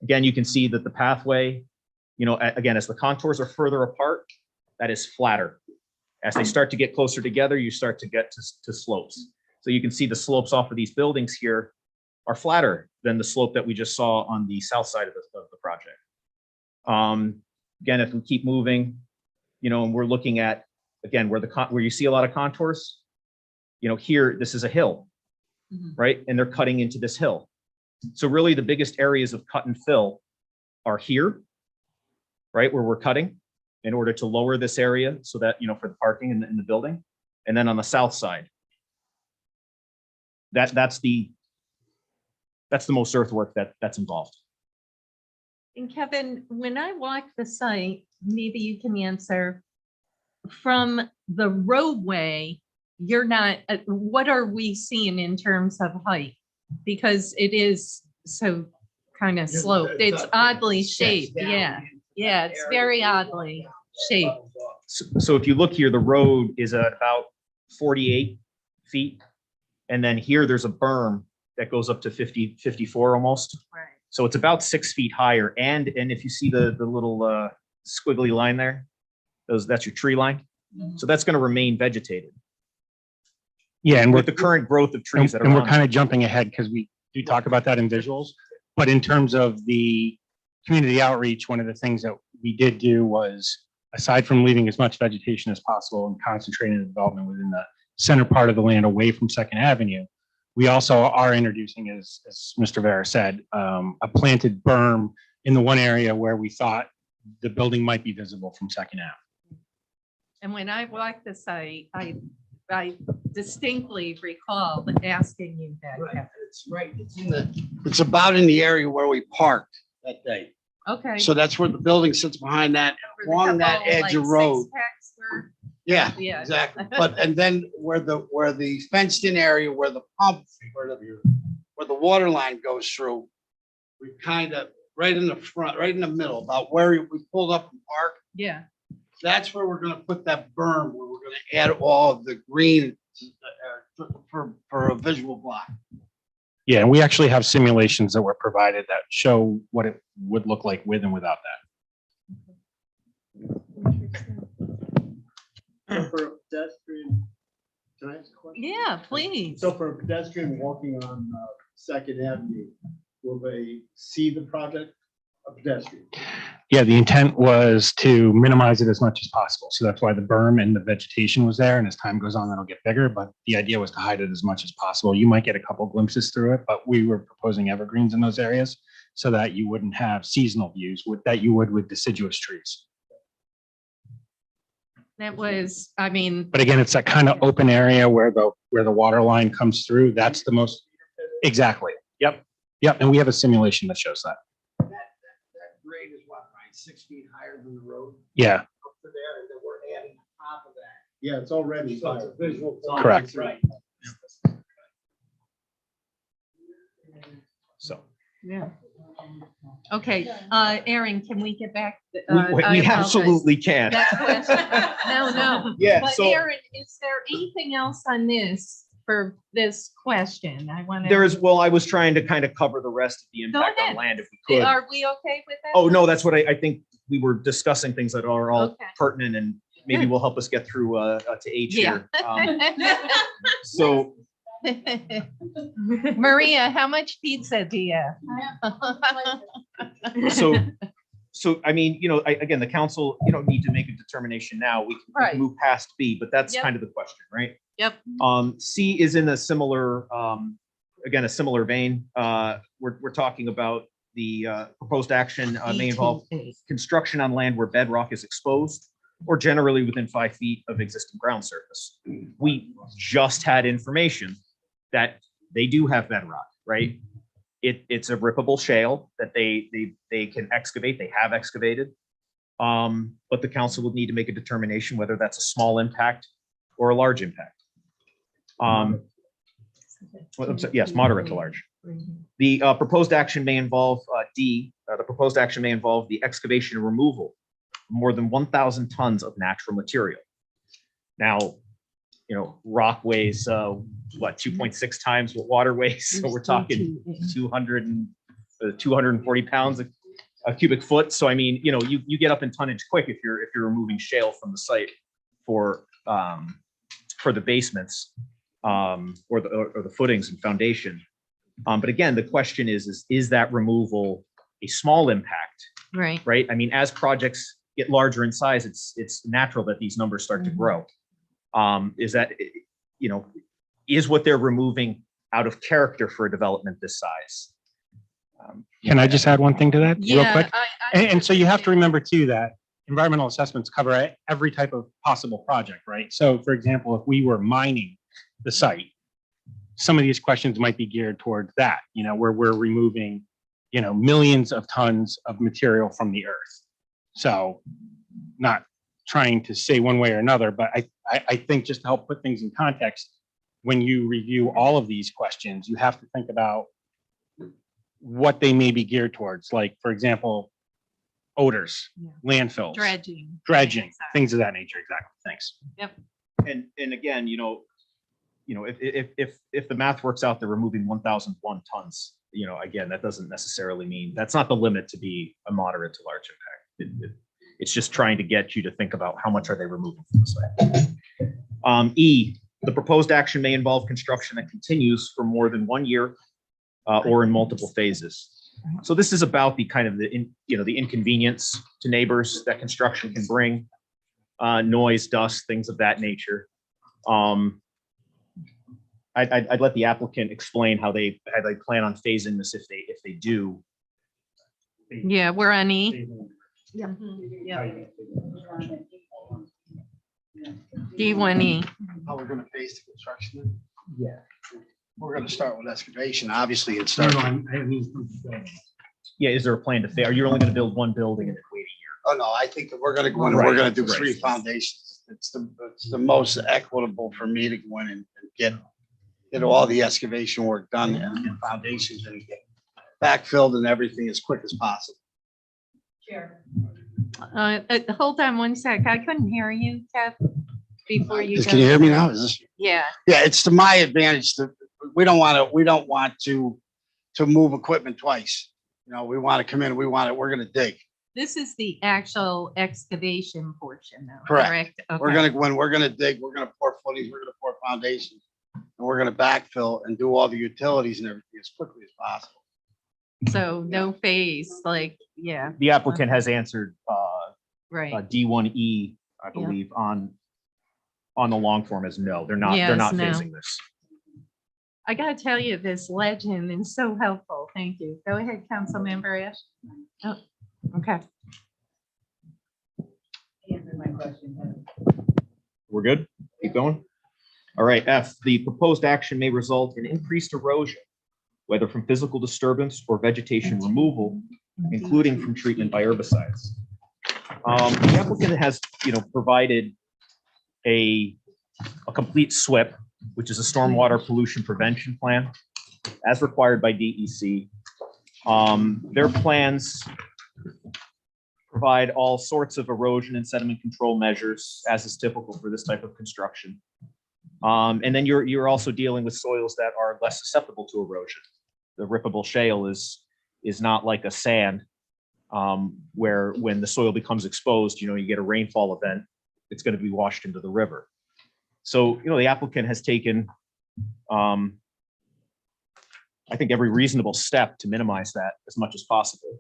Again, you can see that the pathway, you know, again, as the contours are further apart, that is flatter. As they start to get closer together, you start to get to slopes. So you can see the slopes off of these buildings here are flatter than the slope that we just saw on the south side of the project. Again, if we keep moving, you know, and we're looking at, again, where you see a lot of contours, you know, here, this is a hill, right? And they're cutting into this hill. So really the biggest areas of cut and fill are here, right? Where we're cutting in order to lower this area so that, you know, for the parking in the building. And then on the south side, that's the most earthwork that's involved. And Kevin, when I walk the site, maybe you can answer, from the roadway, you're not, what are we seeing in terms of height? Because it is so kind of sloped. It's oddly shaped. Yeah. Yeah, it's very oddly shaped. So if you look here, the road is at about 48 feet. And then here, there's a berm that goes up to 54 almost. Right. So it's about 6 feet higher. And if you see the little squiggly line there, that's your tree line. So that's going to remain vegetated. Yeah, and With the current growth of trees that are and we're on kind it. of jumping ahead because we do talk about that in visuals. But in terms of the community outreach, one of the things that we did do was, aside from leaving as much vegetation as possible and concentrating the development within the center part of the land away from Second Avenue, we also are introducing, as Mr. Vera said, a planted berm in the one area where we thought the building might be visible from Second Ave. And when I walked the site, I distinctly recall asking you that. Right, Kevin. it's right, it's about in the area where we parked that day. Okay. So that's where the building sits behind that, Where the along that couple, edge like, of road. six-packs were. Yeah, Yeah. exactly. But, and then where the fenced in area, where the pump, where the water line goes through, we kind of, right in the front, right in the middle, about where we pulled up and parked. Yeah. That's where we're gonna put that berm, where we're gonna add all of the green for a visual block. Yeah, and we actually have simulations that were provided that show what it would look like with and without that. So for a pedestrian, can I ask a question? Yeah, please. So for a pedestrian walking on Second Avenue, Will they see the project? A pedestrian? Yeah, the intent was to minimize it as much as possible. So that's why the berm and the vegetation was there. And as time goes on, that'll get bigger, but the idea was to hide it as much as possible. You might get a couple glimpses through it, but we were proposing evergreens in those areas so that you wouldn't have seasonal views that you would with deciduous trees. That was, I mean, But again, it's that kind of open area where the water line comes through. That's the most, exactly. Yep. Yep. And we have a simulation that shows that. That grade is what, right, 6 feet higher than the road? Yeah, Up to there, and then we're adding on top of that. Yeah, it's already. So it's a visual. Correct. Right. so. yeah. Okay, Aaron, can we get back? We I apologize. absolutely can. Next question. No, no. Yeah, But so Aaron, is there anything else on this for this question? I want to. there is, well, I was trying to kind of cover the rest of the Go impact on ahead. land if we could. Are we okay with that? Oh, no, that's what I think we were discussing, things that are all Okay. pertinent and maybe will help us get through to H Yeah. here. So Maria, how much pizza do you have? So, I mean, again, the council, you don't need to make a determination now. We can Right. move past B, but that's Yep. kind of the question, right? Yep. C is in a similar, again, a similar vein. We're talking about the proposed action may involve construction on land where bedrock is exposed or generally within 5 feet of existing ground surface. We just had information that they do have bedrock, right? It's a rippable shale that they can excavate, they have excavated. But the council would need to make a determination whether that's a small impact or a large impact. Well, I'm sorry, yes, moderate to large. The proposed action may involve D, the proposed action may involve the excavation and removal of more than 1,000 tons of natural material. Now, rock weighs, 2.6 times what water weighs. So we're talking 240 pounds a cubic foot. So I mean, you get up in tonnage quick if you're removing shale from the site for the basements or the footings and foundation. But again, the question is that removal a small impact, Right. right? I mean, as projects get larger in size, it's natural that these numbers start to grow. Is that, is what they're removing out of character for a development this size? Can I just add one thing to that real Yeah. quick? And so you have to remember too, that environmental assessments cover every type of possible project, right? So for example, if we were mining the site, some of these questions might be geared towards that, where we're removing, millions of tons of material from the earth. So not trying to say one way or another, but I think just to help put things in context, when you review all of these questions, you have to think about what they may be geared towards. Like, for example, odors, Yeah. landfills, Dredging. dredging, things of that nature. Exactly. Thanks. And again, if the math works out, they're removing 1,001 tons. Again, that doesn't necessarily mean that's not the limit to be a moderate to large impact. It's just trying to get you to think about how much are they removing from the site. E, the proposed action may involve construction that continues for more than 1 year or in multiple phases. So this is about the kind of the inconvenience to neighbors that construction can bring, noise, dust, things of that nature. I'd let the applicant explain how they plan on phasing this if they do. Yeah, we're on E. Yeah. D1E. How we're gonna phase the construction? Yeah. We're gonna start with excavation, obviously, and start. Yeah, is there a plan to, are you only going to build one building and then wait a year? Oh, no, I think that we're gonna go in and Right, we're gonna do right. 3 foundations. It's the most equitable for me to go in and get all the excavation work done and foundations and get backfilled and everything as quick as possible. Chair. Hold on one sec. I couldn't hear you, Kev, before you. Can you hear me now? Is this? Yeah. Yeah, it's to my advantage that we don't want to move equipment twice. We want to come in, we're gonna dig. This is the actual excavation portion though, Correct. correct? We're Okay. we're gonna dig, we're gonna pour footings, we're gonna pour foundations, and we're gonna backfill and do all the utilities and everything as quickly as possible. So no phase, like, yeah, The applicant has answered right. D1E, I Yeah. believe, on the long form as no. They're not Yes, no. phasing this. I gotta tell you, this legend is so helpful. Thank you. Go ahead, Councilmember Ash. Oh, okay. Answered my question. We're good? Keep going. All right, F, the proposed action may result in increased erosion, whether from physical disturbance or vegetation removal, including from treatment by herbicides. The applicant has, provided a complete SWIP, which is a stormwater pollution prevention plan, as required by DEC. Their plans provide all sorts of erosion and sediment control measures, as is typical for this type of construction. And then you're also dealing with soils that are less susceptible to erosion. The rippable shale is not like a sand, where when the soil becomes exposed, you get a rainfall event, it's going to be washed into the river. So, the applicant has taken, I think, every reasonable step to minimize that as much as possible.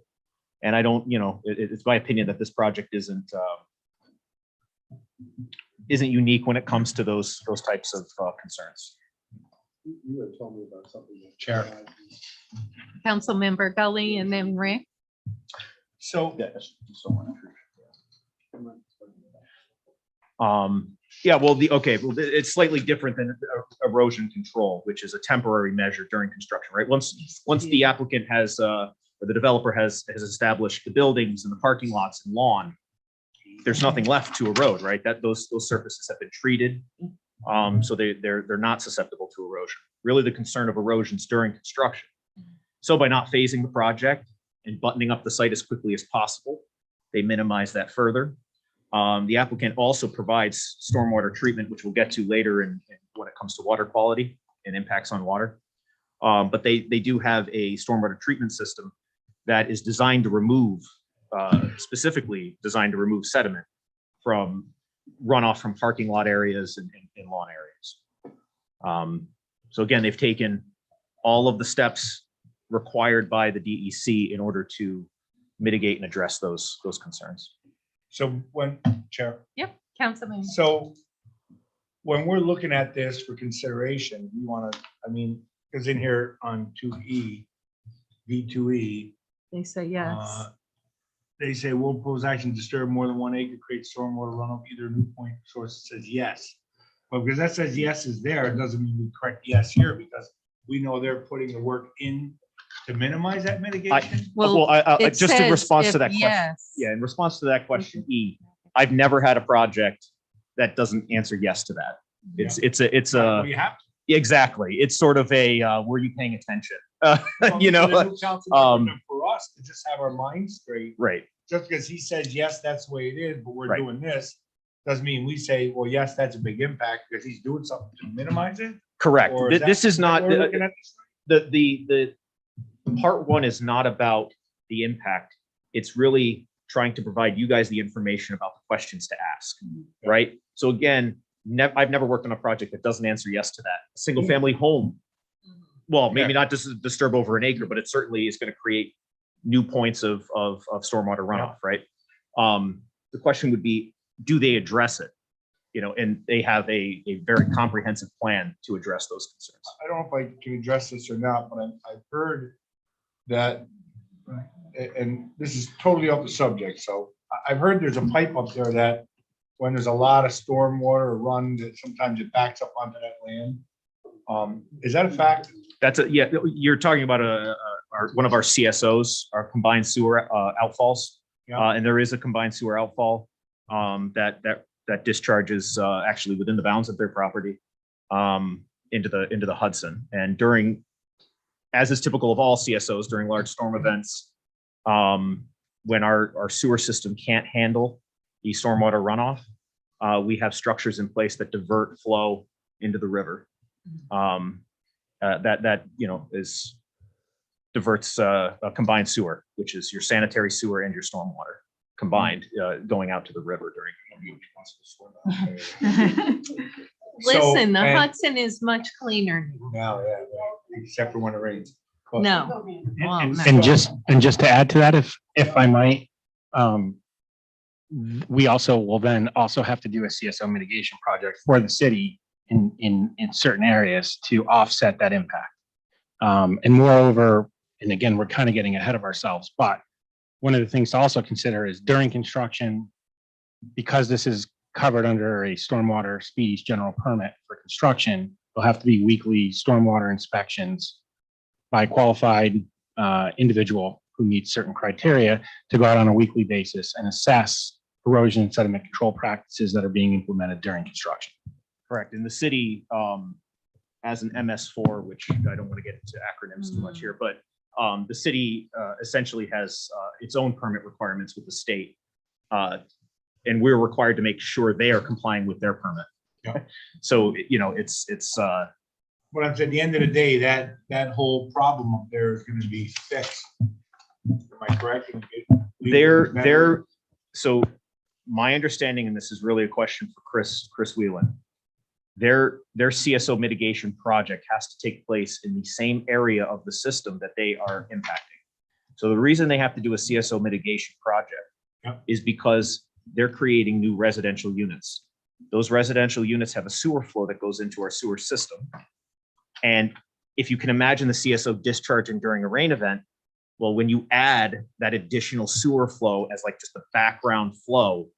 And I don't, it's my opinion that this project isn't unique when it comes to those types of concerns. You had told me about something. Chair. Councilmember Gully and then Rick. So, Yeah, well, it's slightly different than erosion control, which is a temporary measure during construction, right? Once the applicant has, or the developer has established the buildings and the parking lots and lawn, there's nothing left to erode, right? That those surfaces have been treated, so they're not susceptible to erosion. Really, the concern of erosions during construction. So by not phasing the project and buttoning up the site as quickly as possible, they minimize that further. The applicant also provides stormwater treatment, which we'll get to later when it comes to water quality and impacts on water. But they do have a stormwater treatment system that is designed to remove, specifically designed to remove sediment from runoff from parking lot areas and lawn areas. So again, they've taken all of the steps required by the DEC in order to mitigate and address those concerns. so Chair, Yep, Councilmember. so when we're looking at this for consideration, we want to, because in here on 2E, V2E, They say yes. they say will propose action disturb more than 1 acre, create stormwater runoff, either new point source says yes. But because that says yes is there, it doesn't mean we correct yes here, because we know they're putting the work in to minimize that mitigation. It Just in says response to if that question. yes. Yeah, in response to that question, E, I've never had a project that doesn't answer yes to that. It's Well, you have to. exactly. It's sort of a, were you paying attention? For us to just have our minds straight, Right. just because he says, yes, that's the way it is, but we're Right. doing this, doesn't mean we say, well, yes, that's a big impact because he's doing something to minimize it. Correct. Or is This that- is not, that we're looking at this? the part one is not about the impact. It's really trying to provide you guys the information about the questions to ask, right? So again, I've never worked on a project that doesn't answer yes to that. A single family home, well, maybe not just disturb over an acre, but it certainly is going to create new points of stormwater runoff, right? The question would be, do they address it? And they have a very comprehensive plan to address those concerns. I don't know if I can address this or not, but I've heard that, and this is totally off the subject, so I've heard there's a pipe up there that when there's a lot of stormwater run, that sometimes it backs up onto that land. Is that a fact? Yeah, you're talking about one of our CSOs, our combined sewer outfalls. Yeah. And there is a combined sewer outfall that discharges actually within the bounds of their property into the Hudson. And as is typical of all CSOs during large storm events, when our sewer system can't handle the stormwater runoff, we have structures in place that divert flow into the river. That diverts a combined sewer, which is your sanitary sewer and your stormwater combined, going out to the river during. Listen, the and- Hudson is much cleaner now. Yeah, except for when it rains. No. Well, no. And just to add to that, if I might, we also will then also have to do a CSO mitigation project for the city in certain areas to offset that impact. And moreover, and again, we're kind of getting ahead of ourselves, but one of the things to also consider is during construction, because this is covered under a stormwater species general permit for construction, there'll have to be weekly stormwater inspections by a qualified individual who meets certain criteria to go out on a weekly basis and assess erosion and sediment control practices that are being implemented during construction. Correct. In the city, as an MS4, which I don't want to get into acronyms too much here, but the city essentially has its own permit requirements with the state. And we're required to make sure they are complying with their permit. Yeah. So, you know, it's But I'm saying, at the end of the day, that whole problem up there is gonna be fixed. Am I correct? So my understanding, and this is really a question for Chris Whelan, their CSO mitigation project has to take place in the same area of the system that they are impacting. So the reason they have to do a CSO mitigation project is because they're creating new residential units. Those residential units have a sewer flow that goes into our sewer system. And if you can imagine the CSO discharging during a rain event, well, when you add that additional sewer flow as like just a background flow,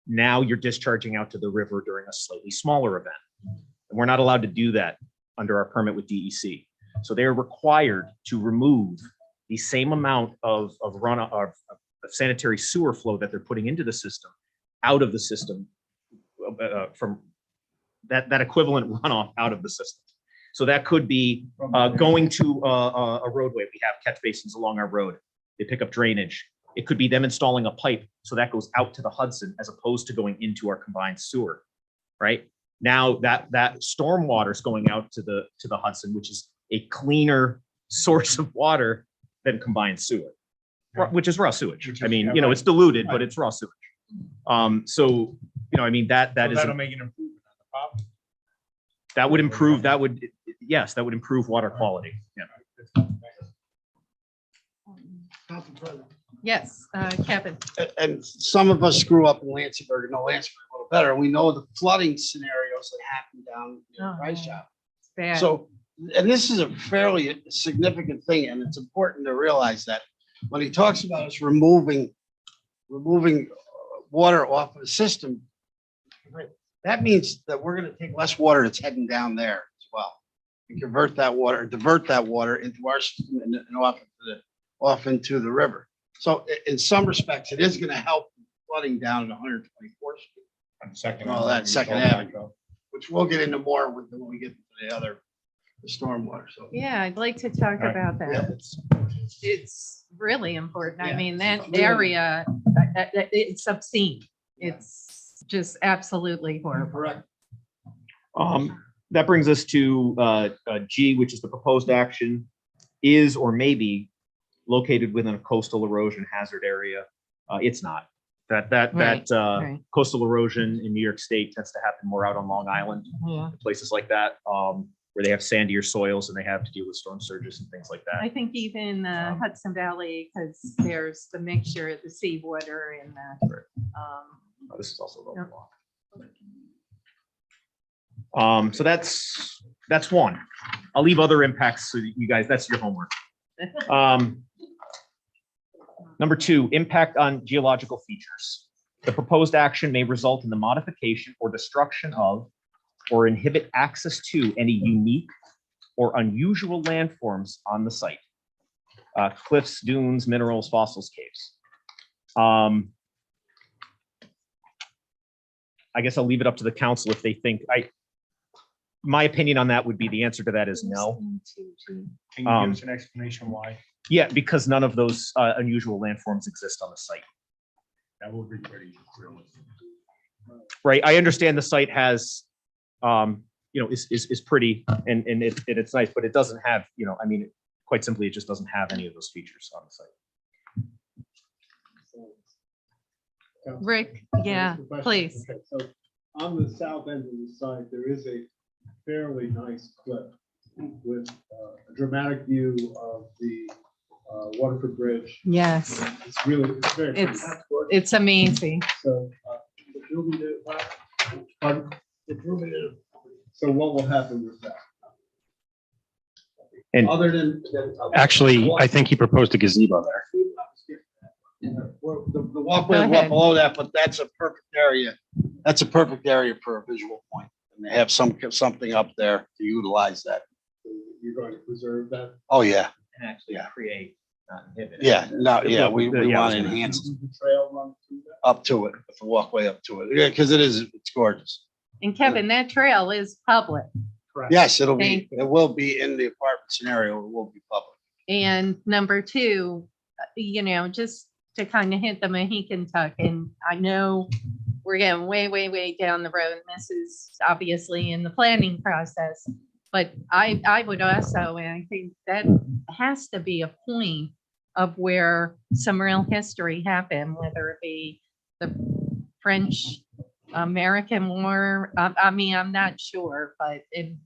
now you're discharging out to the river during a slightly smaller event. And we're not allowed to do that under our permit with DEC. So they're required to remove the same amount of runoff of sanitary sewer flow that they're putting into the system out of the system from that equivalent runoff out of the system. So that could be going to a roadway. We have catch basins along our road. They pick up drainage. It could be them installing a pipe so that goes out to the Hudson as opposed to going into our combined sewer, right? Now that stormwater is going out to the Hudson, which is a cleaner source of water than combined sewer, which is raw sewage. I mean, you know, it's diluted, but it's raw sewage. So, you know, I mean, that is, That'll make an improvement on the problem. that would improve, yes, that would improve water quality. Yeah. Council President. Yes, Kevin. And some of us screw up in Lansingburg and know Lansingburg a little better. We know the flooding scenarios that happen down in the Price Shop. It's bad. So, and this is a fairly significant thing, and it's important to realize that when he talks about us removing water off of the system, that means that we're going to take less water that's heading down there as well, and divert that water into our system and off into the river. So in some respects, it is going to help flooding down at 124th Street. On Second. All that Second Avenue, which we'll get into more with when we get to the stormwater. So Yeah, I'd like to talk about yeah, that. It's really important. I Yeah, mean, that it's really- area, it's obscene. It's just absolutely horrible. correct. That brings us to G, which is the proposed action is or may be located within a coastal erosion hazard area. It's not. Right. Coastal erosion in New York State tends to happen more out on Long Island, Yeah. places like that, where they have sandier soils and they have to deal with storm surges and things like that. I think even Hudson Valley, because there's the mixture of the seawater and the, This is also Yep. local. So that's one. I'll leave other impacts so that you guys, that's your homework. Number two, impact on geological features. The proposed action may result in the modification or destruction of or inhibit access to any unique or unusual landforms on the site. Cliffs, dunes, minerals, fossils, caves. I guess I'll leave it up to the council if they think my opinion on that would be the answer to that is no. Can you give us an explanation why? Yeah, because none of those unusual landforms exist on the site. That would be pretty realistic. Right, I understand the site has, is pretty and it's nice, but it doesn't have, I mean, quite simply, it just doesn't have any of those features on the site. Rick, yeah, please. Okay, so on the south end of the site, there is a fairly nice cliff. with a dramatic view of the Waterford Bridge. Yes, It's really, it's very pretty. It's- it's amazing. So, pardon? So what will happen with that? And- Other than. Actually, I think he proposed a gazebo there. Well, the walkway Go will ahead. below that, but that's a perfect area. That's a perfect area for a visual point. And they have something up there to utilize that. You're going to preserve that? Oh, yeah. And actually create, not inhibit. Yeah, no, yeah, we Yeah, I want was to gonna- enhance The trail run through that? up to it, the walkway up to it. Yeah, because it's gorgeous. And Kevin, that trail is public. Correct. Yes, Thank it will be in the apartment scenario. It will be public. And number two, just to kind of hit the Mohican Tuck, and I know we're getting way, way, way down the road. And this is obviously in the planning process. But I would also, and I think that has to be a point of where some real history happened, whether it be the French American War. I mean, I'm not sure, but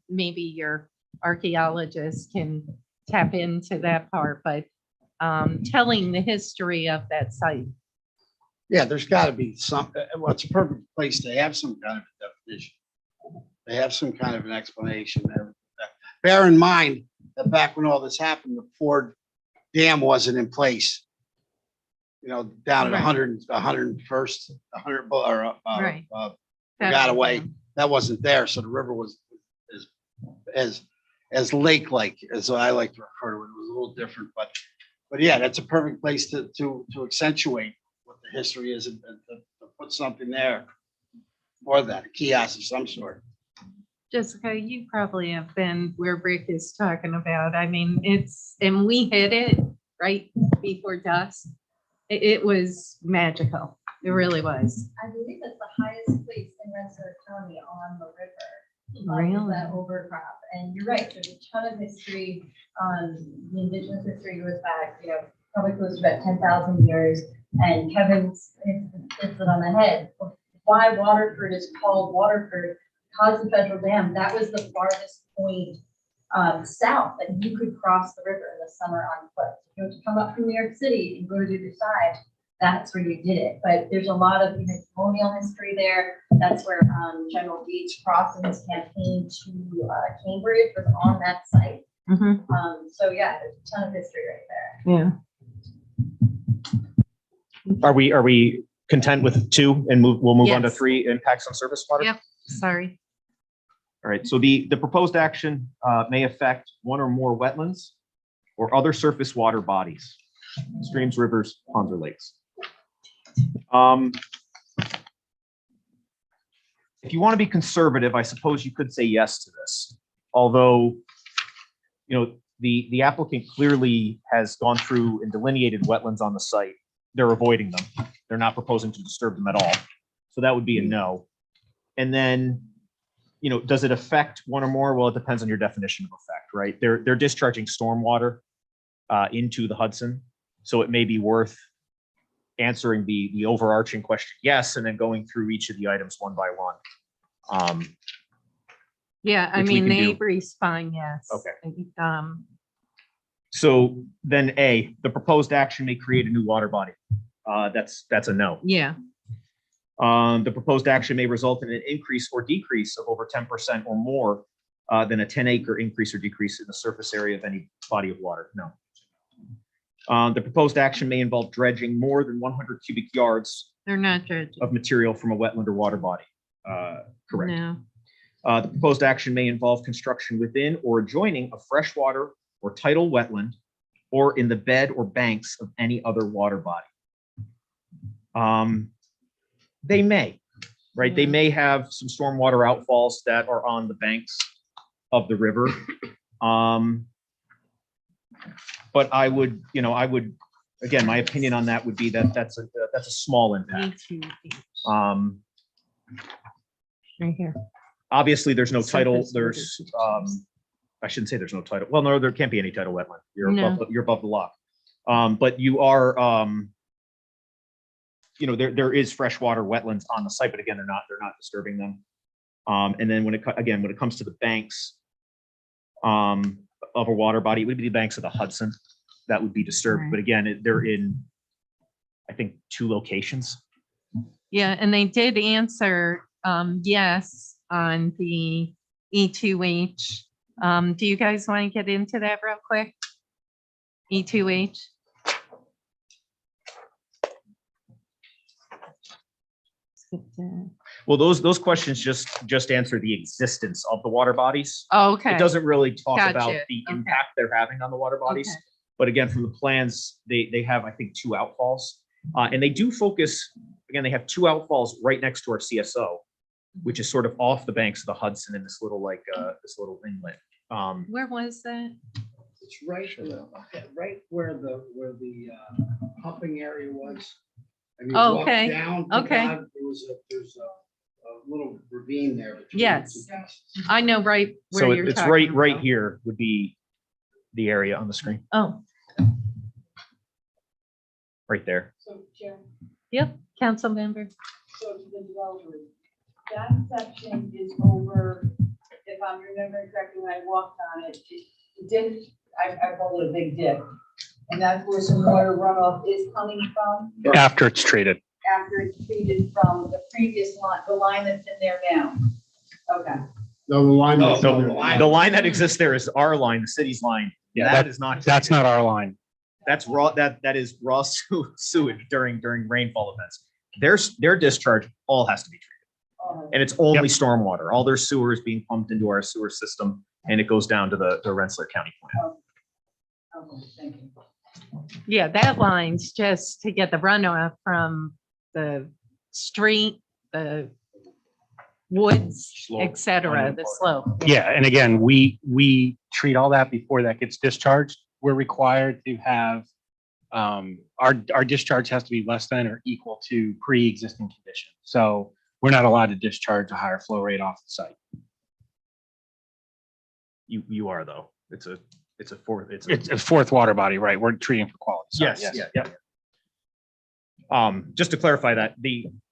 maybe your archaeologists can tap into that part, but telling the history of that site. Yeah, there's got to be some, well, it's a perfect place to have some kind of a definition. They have some kind of an explanation there. Bear in mind that back when all this happened, the Ford Dam wasn't in place. Down at Right. 101st, 100, or Right. got away. That wasn't there, so the river was as lake-like, as I like to refer to it. It was a little different, but yeah, that's a perfect place to accentuate what the history is and to put something there for that, a kiosk of some sort. Jessica, you probably have been where Rick is talking about. I mean, and we hit it right before dusk. It was magical. It really was. I believe it's the highest place in Rensselaer County on the river. Really? That overcrop. And you're right, there's a ton of history. The indigenous history goes back, probably close to about 10,000 years. And Kevin's hits it on the head. Why Waterford is called Waterford, because the federal dam, that was the farthest point south that you could cross the river in the summer on foot. To come up from New York City and go to the other side, that's where you did it. But there's a lot of colonial history there. That's where General Gates crossing his campaign to Cambridge was on that site. Mhm. So yeah, there's a ton of history right there. Yeah. Are we content with 2 and we'll move on to Yes. 3, impacts on surface water? Yep. Sorry. All right, so the proposed action may affect one or more wetlands or other surface water bodies, streams, rivers, ponds, or lakes. If you want to be conservative, I suppose you could say yes to this. Although, the applicant clearly has gone through and delineated wetlands on the site. They're avoiding them. They're not proposing to disturb them at all. So that would be a no. And then, does it affect one or more? Well, it depends on your definition of effect, right? They're discharging stormwater into the Hudson. So it may be worth answering the overarching question, yes, and then going through each of the items one by one. Yeah, I Which we mean, can do. Avery's fine, yes. Okay. So, then A, the proposed action may create a new water body. That's a no. yeah, The proposed action may result in an increase or decrease of over 10% or more than a 10-acre increase or decrease in the surface area of any body of water. No. The proposed action may involve dredging more than 100 cubic yards they're not judging. of material from a wetland or water body. Correct. No. The proposed action may involve construction within or adjoining a freshwater or tidal wetland or in the bed or banks of any other water body. They may, right? They Yeah. may have some stormwater outfalls that are on the banks of the river. But I would, again, my opinion on that would be that that's a small Me impact. too. Right here. Obviously, there's no title, Surface there's, water. I shouldn't say there's no title. Well, no, there can't be any title wetland. You're No. you're above the law. But you are, there is freshwater wetlands on the site, but again, they're not disturbing them. And then when it comes to the banks, of a water body. It would be the banks of the Hudson that would be disturbed. Right. But again, they're in, I think, 2 locations. Yeah, and they did answer, yes, on the E2H. Do you guys want to get into that real quick? E2H? Skip that. Well, those questions just answer the existence of the water bodies. Oh, okay. It doesn't really talk Gotcha. about the Okay. impact they're having on the water bodies. Okay. But again, from the plans, they have, I think, 2 outfalls. And they do focus, again, they have 2 outfalls right next to our CSO, which is sort of off the banks of the Hudson in this little this little inlet. Where was that? It's right, right where the pumping area was. And you Oh, walk okay. down to Okay. God, there's a little ravine there. between the Yes. two houses. I know right where So you're it's talking right about. here would be the area on the screen, Oh, right there. So, Chair, yep, council member. so to the developers, that section is over, if I'm remembering correctly, when I walked on it, it did, I call it a big dip. And that's where some water runoff is coming from, After it's treated. after it's treated from the previous line, the line that's in there now. Okay. No, the line. No, that's no, in the there. line. The line that exists there is our line, the city's line. Yeah, That is not. That's not our line. That's raw, that is raw sewage during rainfall events. Their discharge all has to be treated. And it's only stormwater. All their sewer is being pumped into our sewer system and it goes down to the Rensselaer County plant. Okay, thank you. Yeah, that line's just to get the runoff from the street, the woods, Slope, et cetera, uneven the part. slope. Yeah, and again, we treat all that before that gets discharged. We're required to have, our discharge has to be less than or equal to pre-existing conditions. So we're not allowed to discharge a higher flow rate off the site. You are though. It's a fourth. It's a 4th water body, right? We're treating for quality. Sorry, Yes, yeah. Just to clarify that,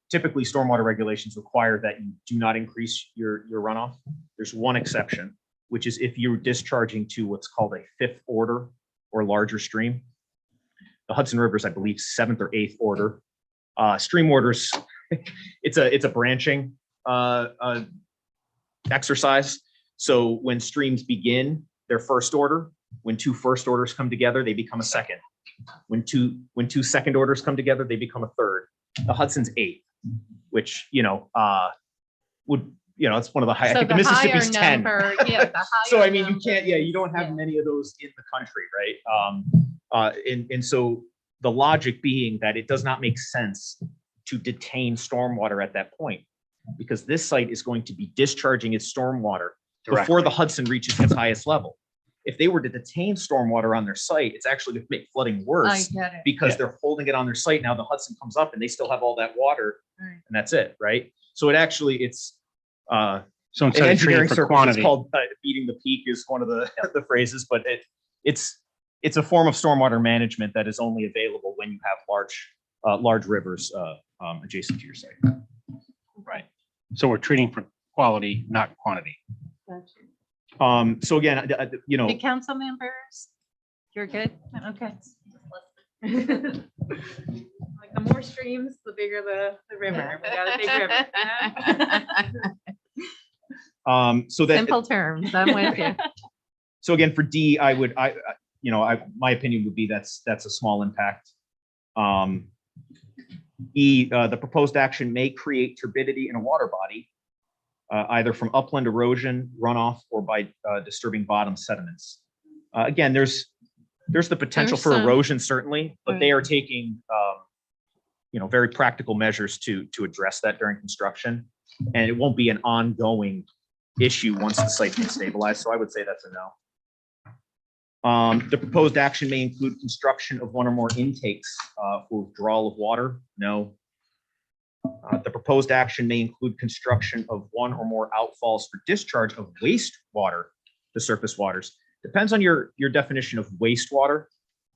typically stormwater regulations require that you do not increase your runoff. There's one exception, which is if you're discharging to what's called a 5th order or larger stream. The Hudson River is, I believe, 7th or 8th order. Stream orders, it's a branching exercise. So when streams begin their 1st order, when 2 first orders come together, they become a 2nd. When two 2nd orders come together, they become a 3rd. The Hudson's 8th, which, would, it's one of the high, I So think the the higher Mississippi's 10. number, yeah, the So higher I mean, you number can't, you don't have yeah. many of those in the country, right? And so the logic being that it does not make sense to detain stormwater at that point, because this site is going to be discharging its stormwater before the Hudson reaches its highest level. If they were to detain stormwater on their site, it's actually going to make flooding I worse get it. because they're holding it on their site. Now the Hudson comes up and they still have all that water Right. and that's it, right? So it's So in instead of treating engineering for circles, quantity. it's called beating the peak is one of the phrases, but it's a form of stormwater management that is only available when you have large rivers adjacent to your site. Right. So we're treating for quality, not quantity. Gotcha. So again, The council members, you're good? Okay. Like the more streams, the bigger the river. We got a big river. so that Simple terms, I'm with you. so again for D, my opinion would be that's a small impact. E, the proposed action may create turbidity in a water body, either from upland erosion, runoff, or by disturbing bottom sediments. Again, there's the potential There's for some- erosion, certainly, but they are taking very practical measures to address that during construction, and it won't be an ongoing issue once the site gets stabilized. So I would say that's a no. The proposed action may include construction of one or more intakes for withdrawal of water. No. The proposed action may include construction of one or more outfalls for discharge of wastewater to surface waters. Depends on your definition of wastewater.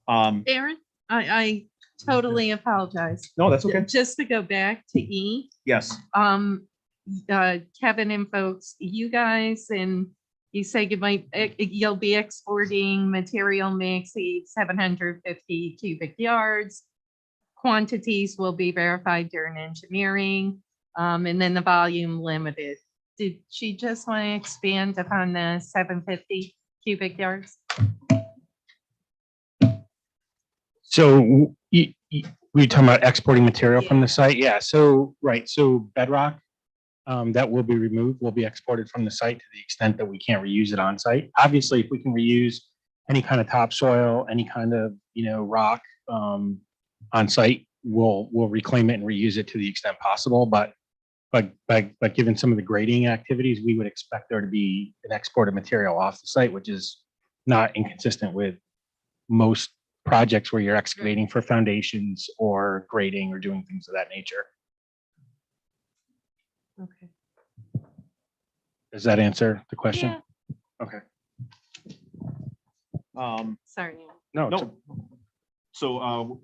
Aaron, I totally apologize. No, that's okay. Just to go back to E, Yes. Kevin and folks, you guys and You say you'll be exporting material may exceed 750 cubic yards. Quantities will be verified during engineering, and then the volume limited. Did she just want to expand upon the 750 cubic yards? So we talking about exporting material from the site? Yeah, so, right, so bedrock that will be removed, will be exported from the site to the extent that we can't reuse it on site. Obviously, if we can reuse any kind of topsoil, any kind of, rock on site, we'll reclaim it and reuse it to the extent possible. But given some of the grading activities, we would expect there to be an export of material off the site, which is not inconsistent with most projects where you're excavating for foundations or grading or doing things of that nature. Okay. Does that answer the question? Yeah. Okay. Sorry. No, it's No. So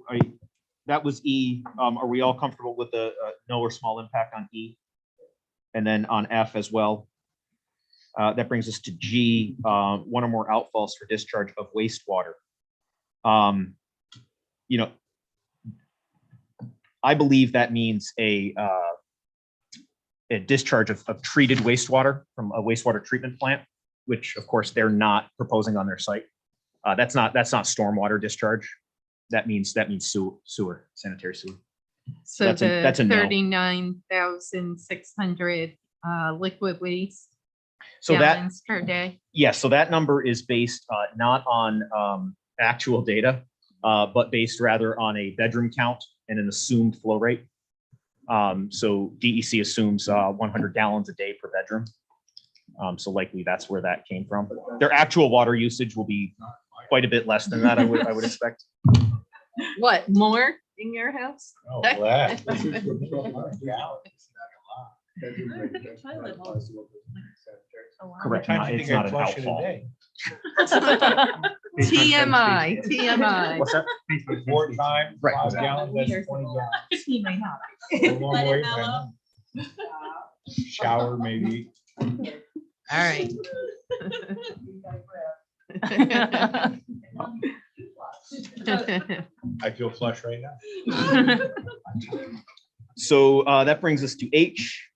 that was E. Are we all comfortable with the no or small impact on E? And then on F as well. That brings us to G, one or more outfalls for discharge of wastewater. I believe that means a discharge of treated wastewater from a wastewater treatment plant, which of course they're not proposing on their site. That's not stormwater discharge. That means sewer, sanitary sewer. So That's a no. 39,600 liquid waste So that, gallons per day. yes, so that number is based not on actual data, but based rather on a bedroom count and an assumed flow rate. So DEC assumes 100 gallons a day per bedroom. So likely that's where that came from. Their actual water usage will be quite a bit less than that, I would expect. What, more in your house? Oh, less. Correct. Times you It's think I not an flush in a outfall. day? TMI, TMI. What's that? 4 times, Right. 5 gallons, that's 20 gallons. He may not. A long way from that. Shower maybe. All right. I feel flush right now. So that brings us to H.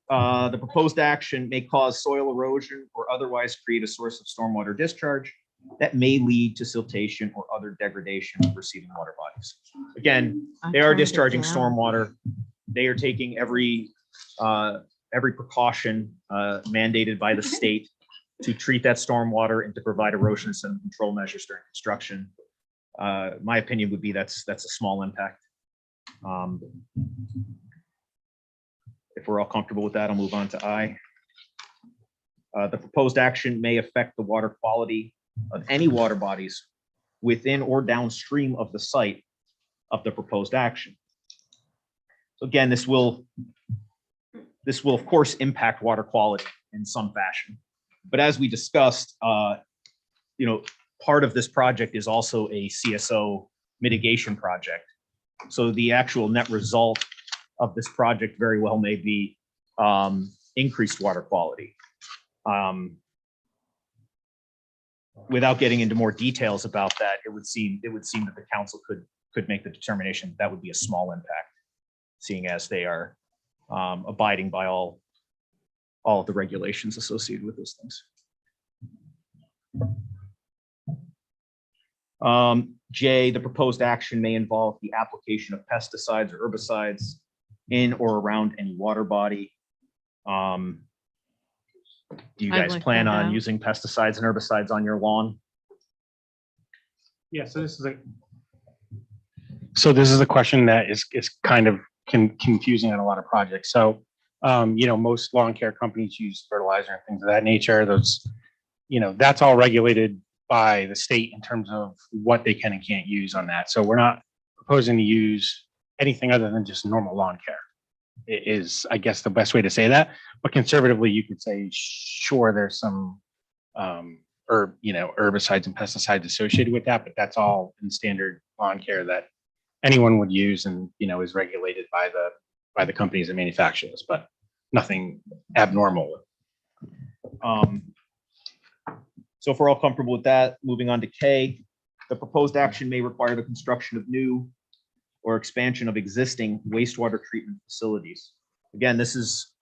The proposed action may cause soil erosion or otherwise create a source of stormwater discharge that may lead to siltation or other degradation of receiving water bodies. Again, they are discharging stormwater. They are taking every precaution mandated by the state to treat that stormwater and to provide erosion and sediment control measures during construction. My opinion would be that's a small impact. If we're all comfortable with that, I'll move on to I. The proposed action may affect the water quality of any water bodies within or downstream of the site of the proposed action. So again, this will of course impact water quality in some fashion. But as we discussed, part of this project is also a CSO mitigation project. So the actual net result of this project very well may be increased water quality. Without getting into more details about that, it would seem that the council could make the determination that would be a small impact, seeing as they are abiding by all of the regulations associated with those things. J, the proposed action may involve the application of pesticides or herbicides in or around any water body. Do you I'd guys like plan that on out. using pesticides and herbicides on your lawn? Yeah, so this is a question that is kind of confusing on a lot of projects. So, most lawn care companies use fertilizer and things of that nature. Those, that's all regulated by the state in terms of what they can and can't use on that. So we're not proposing to use anything other than just normal lawn care. It is, I guess, the best way to say that. But conservatively, you could say, sure, there's some herbicides and pesticides associated with that, but that's all in standard lawn care that anyone would use and, is regulated by the companies that manufacture this, but nothing abnormal. So if we're all comfortable with that, moving on to K, the proposed action may require the construction of new or expansion of existing wastewater treatment facilities. Again, this is,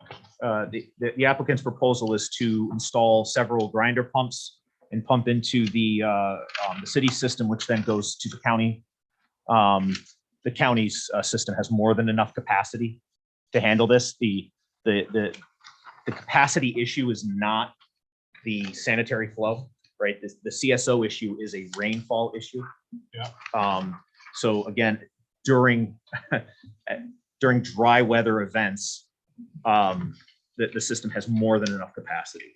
the applicant's proposal is to install several grinder pumps and pump into the city system, which then goes to the county. The county's system has more than enough capacity to handle this. The capacity issue is not the sanitary flow, right? The CSO issue is a rainfall issue. Yeah. So again, during dry weather events, the system has more than enough capacity.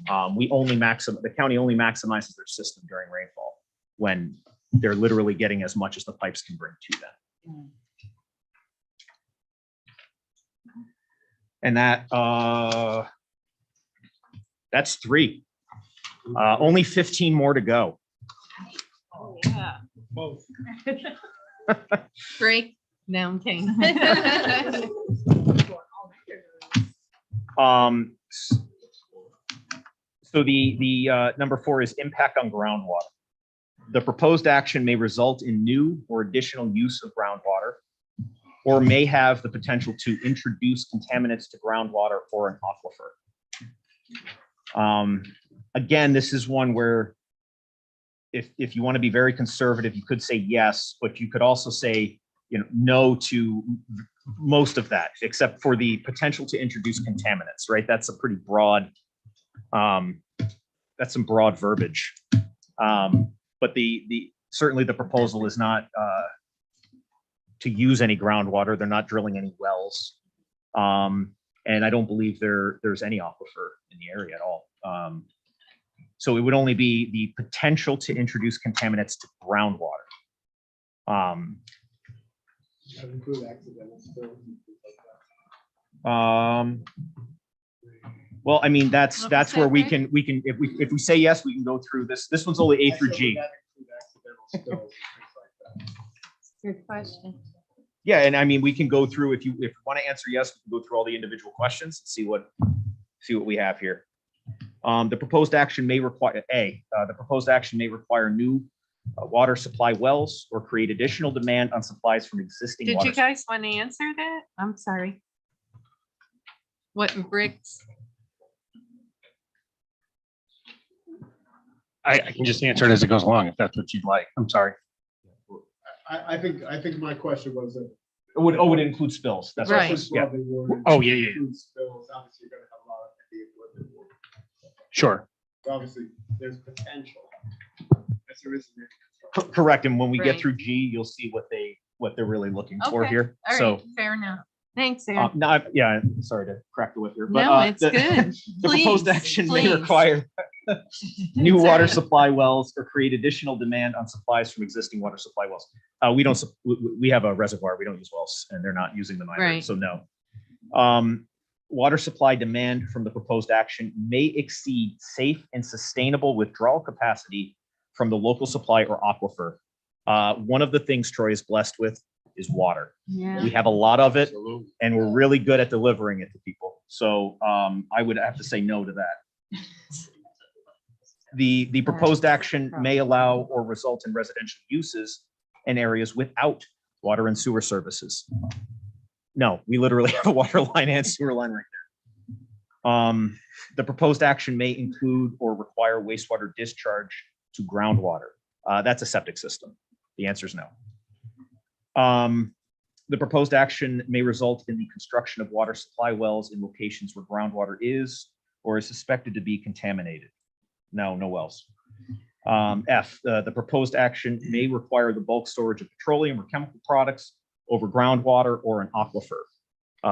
The county only maximizes their system during rainfall when they're literally getting as much as the pipes can bring to them. And that's 3. Only 15 more to go. Oh, yeah. Both. Break. No, I'm kidding. So the number 4 is impact on groundwater. The proposed action may result in new or additional use of groundwater, or may have the potential to introduce contaminants to groundwater or an aquifer. Again, this is one where if you want to be very conservative, you could say yes, but you could also say, no to most of that, except for the potential to introduce contaminants, right? That's a pretty broad, that's some broad verbiage. But certainly the proposal is not to use any groundwater. They're not drilling any wells. And I don't believe there's any aquifer in the area at all. So it would only be the potential to introduce contaminants to groundwater. That include accidental spills and things like that. Well, I mean, that's What was where that, we Rick? can if we say yes, we can go through this. This one's only A through G. That include accidental spills and things like that. Good question. Yeah, and I mean, we can go through, if you want to answer yes, we can go through all the individual questions and see what we have here. The proposed action may require the proposed action may require new water supply wells or create additional demand on supplies from existing Did water. you guys want to answer that? I'm sorry. What bricks? I can just answer it as it goes along, if that's what you'd like. I'm sorry. I think my question was that. It would include spills. That's Right. what, yeah. Oh, yeah, yeah, yeah. Include spills, obviously you're gonna have a lot of heavy equipment. Sure. So obviously, there's potential. Yes, there is. Correct. And when we get Right. through G, you'll see what they're really looking for Okay. here. All So, right, fair enough. Thanks, Aaron. yeah, sorry to crack the whip here, but No, it's the, good. the proposed Please, action may please. require new It's all water right. supply wells or create additional demand on supplies from existing water supply wells. We have a reservoir. We don't use wells, and they're not using them either. Right. So no. Water supply demand from the proposed action may exceed safe and sustainable withdrawal capacity from the local supply or aquifer. One of the things Troy is blessed with is water. Yeah. We have a lot of it, and we're really good at delivering it to people. So I would have to say no to that. The proposed action may allow or result in residential uses in areas without water and sewer services. No, we literally have a water line and sewer line right there. The proposed action may include or require wastewater discharge to groundwater. That's a septic system. The answer is no. The proposed action may result in the construction of water supply wells in locations where groundwater is or is suspected to be contaminated. No wells. F, the proposed action may require the bulk storage of petroleum or chemical products over groundwater or an aquifer.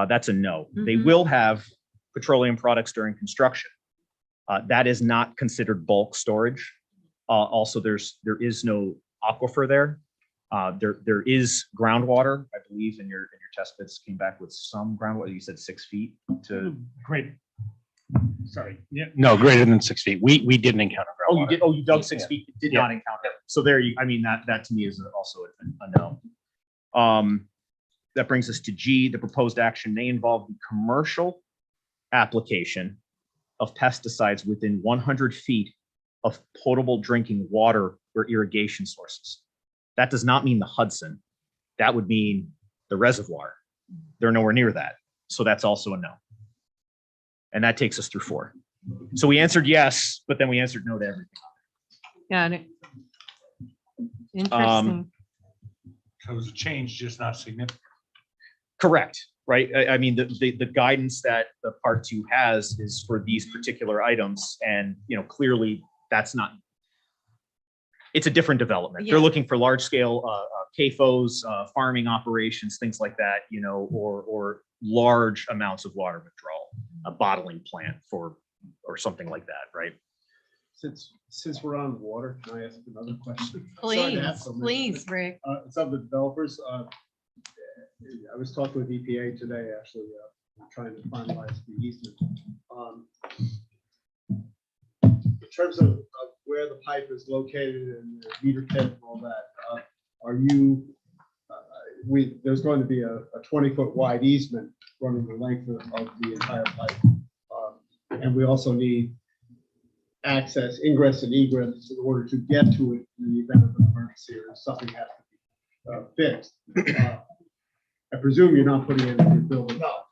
That's a no. They Mhm. will have petroleum products during construction. That is not considered bulk storage. Also, there is no aquifer there. There is groundwater, I believe, in your test bits came back with some groundwater. You said 6 feet to. Great. Sorry. Yeah. No, greater than 6 feet. We didn't encounter Oh, you groundwater. did. Oh, you dug 6 Yeah. feet. Did Yeah. not encounter. So there you. I mean that to me is also a no. That brings us to G. The proposed action may involve the commercial application of pesticides within 100 feet of potable drinking water or irrigation sources. That does not mean the Hudson. That would mean the reservoir. They're nowhere near that. So that's also a no. And that takes us through 4. So we answered yes, but then we answered no to everything. Got it. Interesting. So it was a change, just not significant. Correct, right? I mean, the guidance that the part 2 has is for these particular items, and clearly that's not. It's a different development. They're Yeah. looking for large scale CAFOs, farming operations, things like that, or large amounts of water withdrawal, a bottling plant or something like that, right? Since we're on water, can I ask another question? Sorry Please, to have so many. please, Rick. Some of the developers, I was talking with EPA today, actually, trying to finalize the easement. In terms of where the pipe is located and the meter pit and all that, are you, there's going to be a 20-foot wide easement running the length of the entire pipe. And we also need access, ingress and egress in order to get to it in the event of an emergency or if something has to be fixed. I presume you're not putting in a new building. No.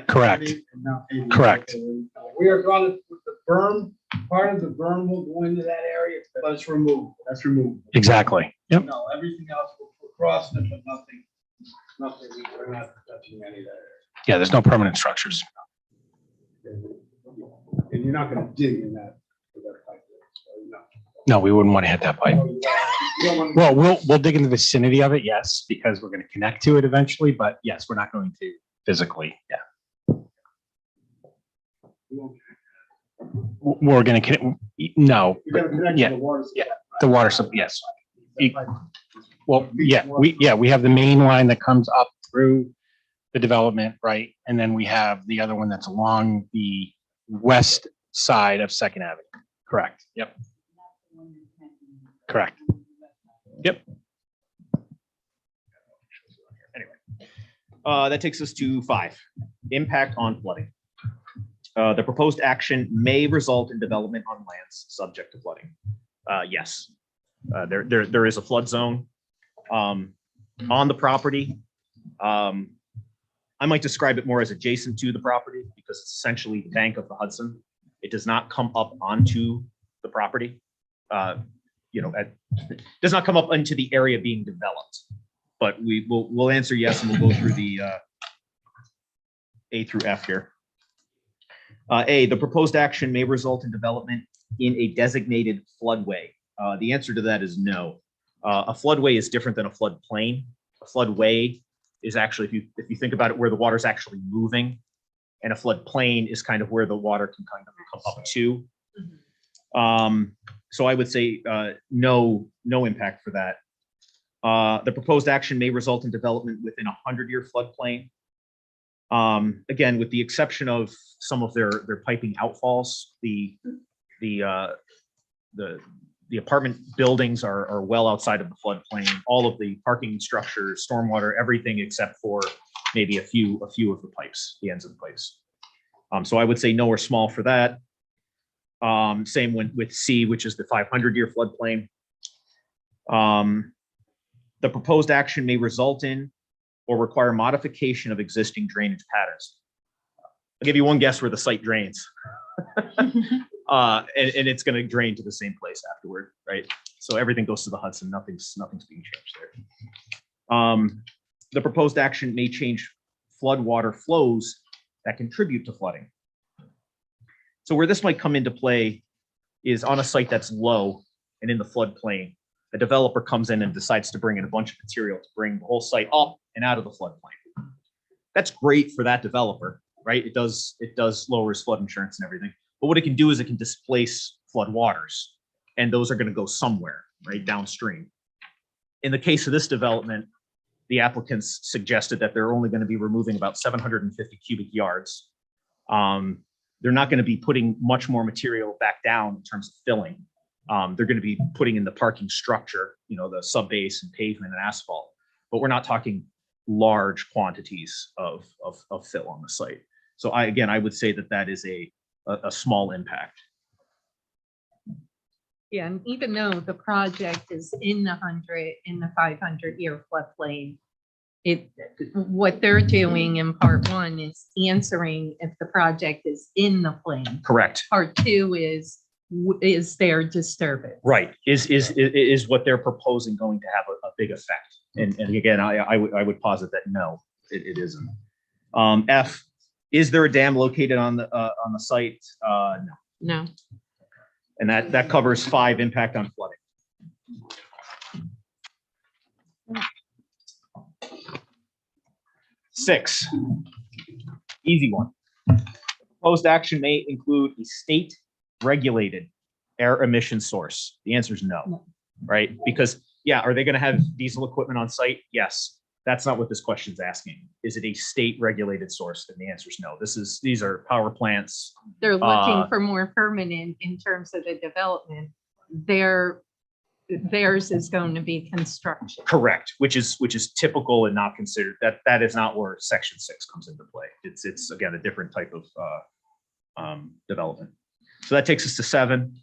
Correct. Correct. We are going to, with the berm, part of the berm will go into that area, but it's removed. That's removed. Exactly. Yep. No, everything else we're crossing it, but nothing, we're not touching any of that area. Yeah, there's no permanent structures. And you're not going to dig in that. Pipe. No. No, we wouldn't want to hit that pipe. You don't want to- Well, we'll dig in the vicinity of it, yes, because we're going to connect to it eventually, but yes, we're not going to physically, yeah. We're going to, no, You're going to connect yeah, to the water. yeah, the water, yes. Well, yeah, we have the main line that comes up through the development, right? And then we have the other one that's along the west side of Second Avenue. Correct. Yep. Correct. Yep. Anyway, that takes us to 5, impact on flooding. The proposed action may result in development on lands subject to flooding. Yes, there is a flood zone on the property. I might describe it more as adjacent to the property because it's essentially the bank of the Hudson. It does not come up onto the property. It does not come up into the area being developed. But we'll answer yes, and we'll go through the A through F here. A, the proposed action may result in development in a designated floodway. The answer to that is no. A floodway is different than a floodplain. A floodway is actually, if you think about it, where the water is actually moving, and a floodplain is kind of where the water can kind of come up to. So I would say no impact for that. The proposed action may result in development within a 100-year floodplain. Again, with the exception of some of their piping outfalls, the apartment buildings are well outside of the floodplain. All of the parking structures, stormwater, everything except for maybe a few of the pipes, the ends of the pipes. So I would say no or small for that. Same with C, which is the 500-year floodplain. The proposed action may result in or require modification of existing drainage patterns. I'll give you one guess where the site drains. And it's going to drain to the same place afterward, right? So everything goes to the Hudson. Nothing's being changed there. The proposed action may change floodwater flows that contribute to flooding. So where this might come into play is on a site that's low and in the floodplain. A developer comes in and decides to bring in a bunch of material to bring the whole site up and out of the floodplain. That's great for that developer, right? It does lower his flood insurance and everything. But what it can do is it can displace flood waters, and those are going to go somewhere, right, downstream. In the case of this development, the applicants suggested that they're only going to be removing about 750 cubic yards. They're not going to be putting much more material back down in terms of filling. They're going to be putting in the parking structure, the subbase and pavement and asphalt. But we're not talking large quantities of fill on the site. So I would say that is a small impact. Yeah, and even though the project is in the 500-year floodplain, what they're doing in part one is answering if the project is in the plain. Correct. Part two is there disturbance? Right. Is what they're proposing going to have a big effect? And again, I would posit that no, it isn't. F, is there a dam located on the site? No. No. And that covers 5, impact on flooding. Six, easy one. Proposed action may include a state regulated air emission source. The answer is no, right? Because yeah, are they going to have diesel equipment on site? Yes. That's not what this question is asking. Is it a state regulated source? And the answer is no. These are power plants. They're looking for more permanent in terms of the development. Theirs is going to be construction. Correct, which is typical and not considered. That is not where Section 6 comes into play. It's again a different type of development. So that takes us to 7,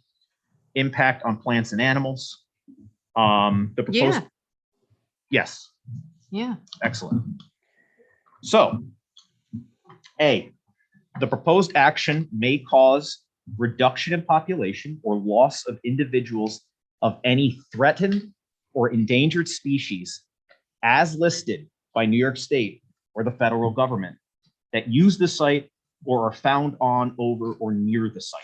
impact on plants and animals. The proposed, yes, Yeah. excellent. So, A, the proposed action may cause reduction in population or loss of individuals of any threatened or endangered species as listed by New York State or the federal government that use the site or are found on, over, or near the site.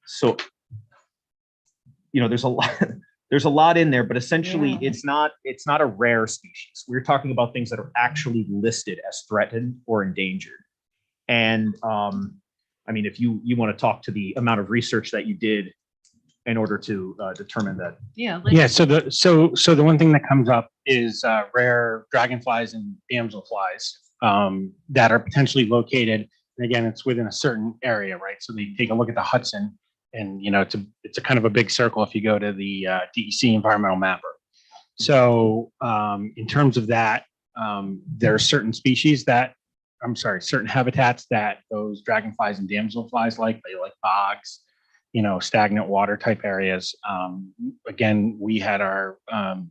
So, there's a lot in there, but essentially it's not a rare species. We're talking about things that are actually listed as threatened or endangered. And I mean, if you want to talk to the amount of research that you did in order to determine that. Yeah. So the one thing that comes up is rare dragonflies and damselflies that are potentially located. And again, it's within a certain area, right? So they take a look at the Hudson, and it's a kind of a big circle if you go to the DEC environmental mapper. So in terms of that, there are certain certain habitats that those dragonflies and damselflies they like bogs, stagnant water type areas. Again, we had our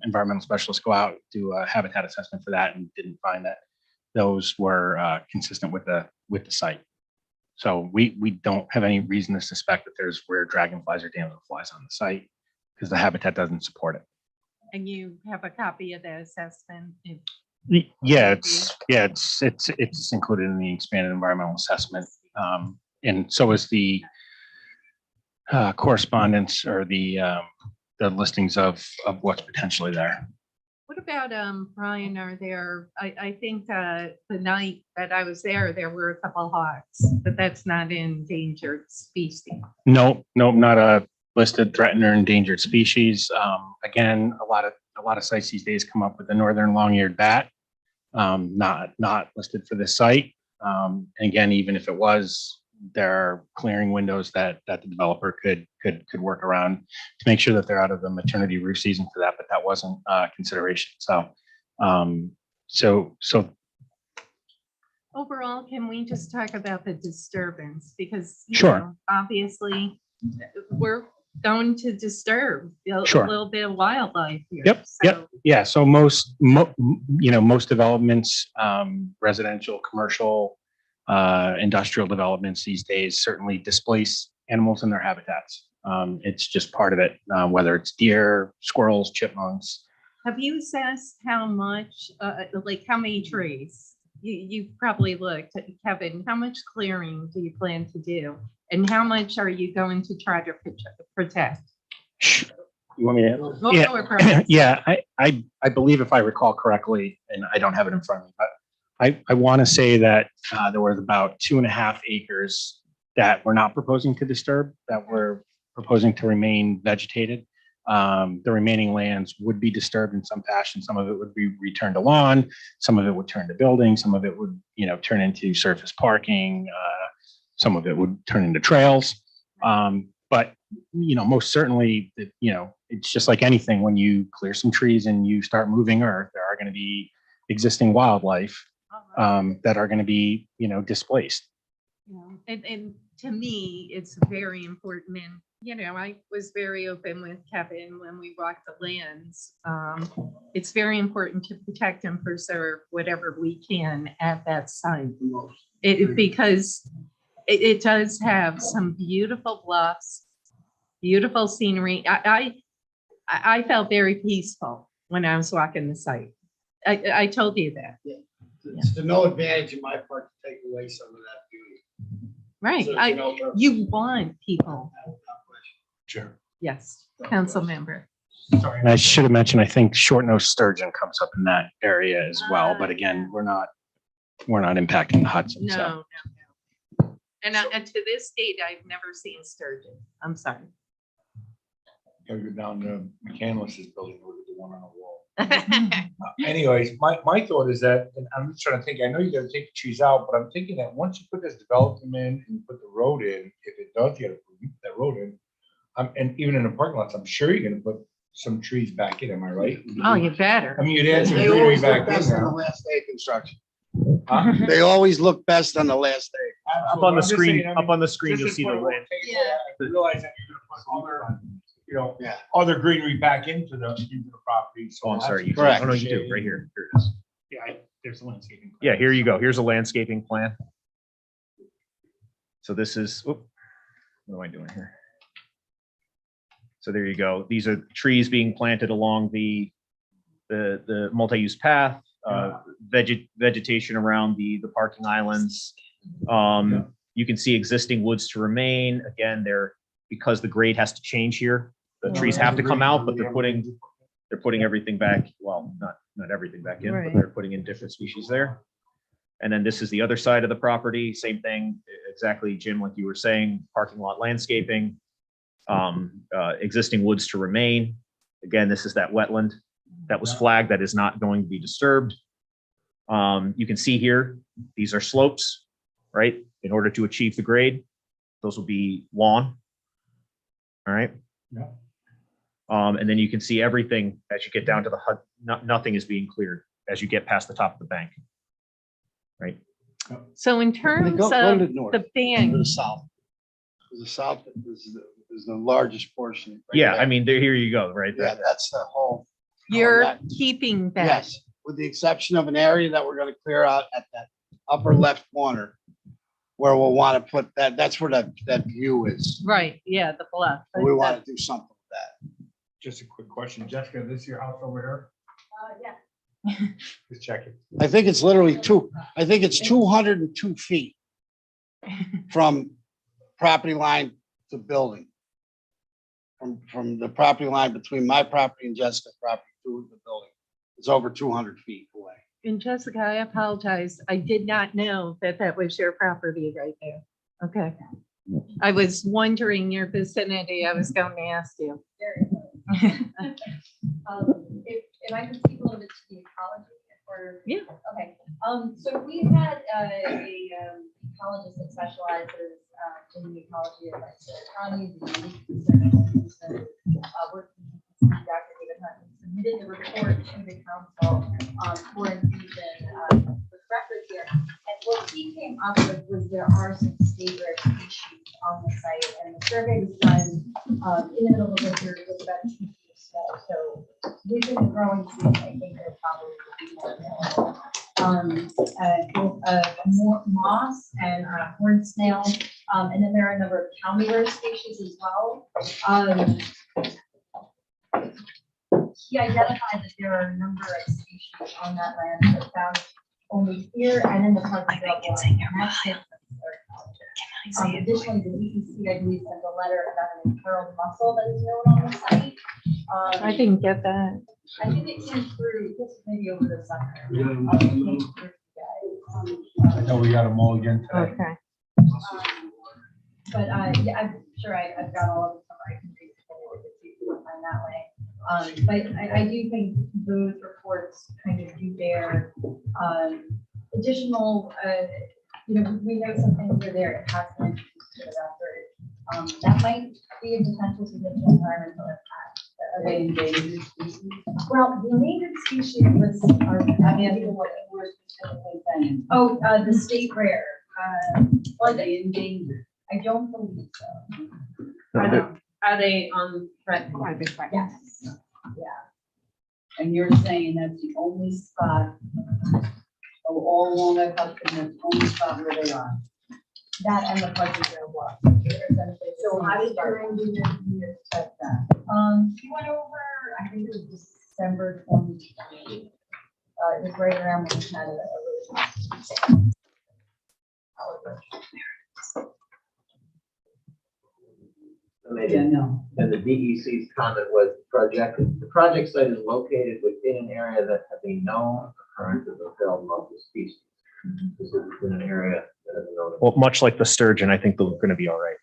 environmental specialists go out, do a habitat assessment for that, and didn't find that those were consistent with the site. So we don't have any reason to suspect that there's rare dragonflies or damselflies on the site because the habitat doesn't support it. And you have a copy of the assessment? Yeah, it's included in the expanded environmental assessment. And so is the correspondence or the listings of what's potentially there. What about, Brian, are there, I think the night that I was there were a couple hawks, but that's not an endangered species. No, not a listed threatened or endangered species. Again, a lot of sites these days come up with the northern long-eared bat, not listed for this site. And again, even if it was, there are clearing windows that the developer could work around to make sure that they're out of the maternity roof season for that, but that wasn't consideration. So Overall, can we just talk about the disturbance? Because Sure. Obviously we're going to disturb a Sure. little bit of wildlife here. Yep. So, Yeah. So most developments, residential, commercial, industrial developments these days certainly displace animals in their habitats. It's just part of it, whether it's deer, squirrels, chipmunks. have you assessed how much, how many trees? You've probably looked, Kevin, how much clearing do you plan to do? And how much are you going to try to protect? You want me to? Well, Yeah. or perhaps- Yeah, I believe if I recall correctly, and I don't have it in front of me, but I want to say that there was about 2.5 acres that we're not proposing to disturb, that we're proposing to remain vegetated. The remaining lands would be disturbed in some fashion. Some of it would be returned to lawn, some of it would turn to building, some of it would, turn into surface parking, some of it would turn into trails. But most certainly, it's just like anything. When you clear some trees and you start moving earth, there are going to be existing wildlife that are going to be, displaced. And to me, it's very important. And, I was very open with Kevin when we walked the lands. It's very important to protect and preserve whatever we can at that site. Because it does have some beautiful bluffs, beautiful scenery. I felt very peaceful when I was walking the site. I told you that. It's to no advantage in my part to take away some of that beauty. Right. So, You want people. Sure. Yes, council member. Sorry, and I should have mentioned, I think short-nosed sturgeon comes up in that area as well, but again, we're not impacting the Hudson, so. No. And to this date, I've never seen sturgeon. I'm sorry. Gotta go down to McCandless's building, look at the one on the wall. Anyways, my thought is that, and I'm just trying to think, I know you gotta take the trees out, but I'm thinking that once you put this development in and you put the road in, if it does get approved, that road in, and even in the parking lots, I'm sure you're gonna put some trees back in, am I right? Oh, you better. I mean, you'd add some They greenery always look back in best on the there. last day of construction. Huh? They always look best on the last day. Up on the I'm just screen, saying, I up mean, on the screen, just you'll as see the point of land. taking that, I realize that you're gonna put other, Yeah. other greenery back into the property. So Oh, I'm sorry. You Correct. Oh, no, you do, right here. Here it is. Yeah, there's a landscaping. Yeah, here you go. Here's a landscaping plan. So this is, oop, what am I doing here? So there you go. These are trees being planted along the multi-use path, vegetation around the parking islands. You can see existing woods to remain. Again, because the grade has to change here. The trees have to come out, but they're putting everything back. Well, not everything back in, but Right. they're putting in different species there. And then this is the other side of the property. Same thing, exactly, Jim, like you were saying, parking lot landscaping, existing woods to remain. Again, this is that wetland that was flagged that is not going to be disturbed. You can see here, these are slopes, right? In order to achieve the grade, those will be lawn. All right. Yeah. And then you can see everything as you get down to the hut, nothing is being cleared as you get past the top of the bank. Right. So in terms Go of to the north. the To bank, the south. The south is the largest portion. right Yeah, there. I mean, here you go, right? Yeah, that's the whole. you're that- keeping that. Yes, with the exception of an area that we're gonna clear out at that upper left corner. Where we'll want to put that, that's where that view is. Right, yeah, the bluff. We want to do something with that. Just a quick question, Jessica, this is your house over Yeah. here? Just checking. I think it's literally 202 feet from property line to building. From the property line between my property and Jessica's property to the building. It's over 200 feet away. And Jessica, I apologize. I did not know that was your property right there. Okay. I was wondering your vicinity. I was going to ask you. If I could speak a little bit to the ecology or. Yeah. Okay, so we've had a ecologist that specializes in the ecology of like the county, the unique concerns, working with Dr. David Hunt, submitted the report to the council for infusion with records here. And what he came up with was there are some state rare species on the site, and the survey was done in the middle of winter with about 2 feet of snow. So with the growing season, I think there probably would be more available. More moss and horned snail, and then there are a number of county rare species as well. He identified that there are a number of species on that land that are found only here and in the park. I think it's in your file. Additionally, the DEC, I believe, sent a letter about an imperiled mussel that is known on the site. I didn't get that. I think it came through, this is maybe over the summer. Yeah. It came through you guys. I know we got them all again today. Okay. But yeah, I'm sure I've got all of them somewhere I can read if you can find that way. But I do think those reports kind of do bear additional, we know something over there, it has been introduced to the record. That might be a potential significant environmental impact. Are they endangered species? Well, the endangered species was, I mean, what we're specifically saying. oh, the state rare. Well, Are they endangered? I don't believe so. Are they on threat? Yes. And you're saying that's the only spot, all along that Hudson, that's the only spot where they are? That and the Pleasant Trail Walk. So how did your engineer check that? He went over, I think it was December 2020. It was right around when we had a Yeah, no. And the DEC's comment was the project site is located within an area that has a known occurrence of the failed multiple species. This is within an area that is known. Well, much like the sturgeon, I think they're going to be all right.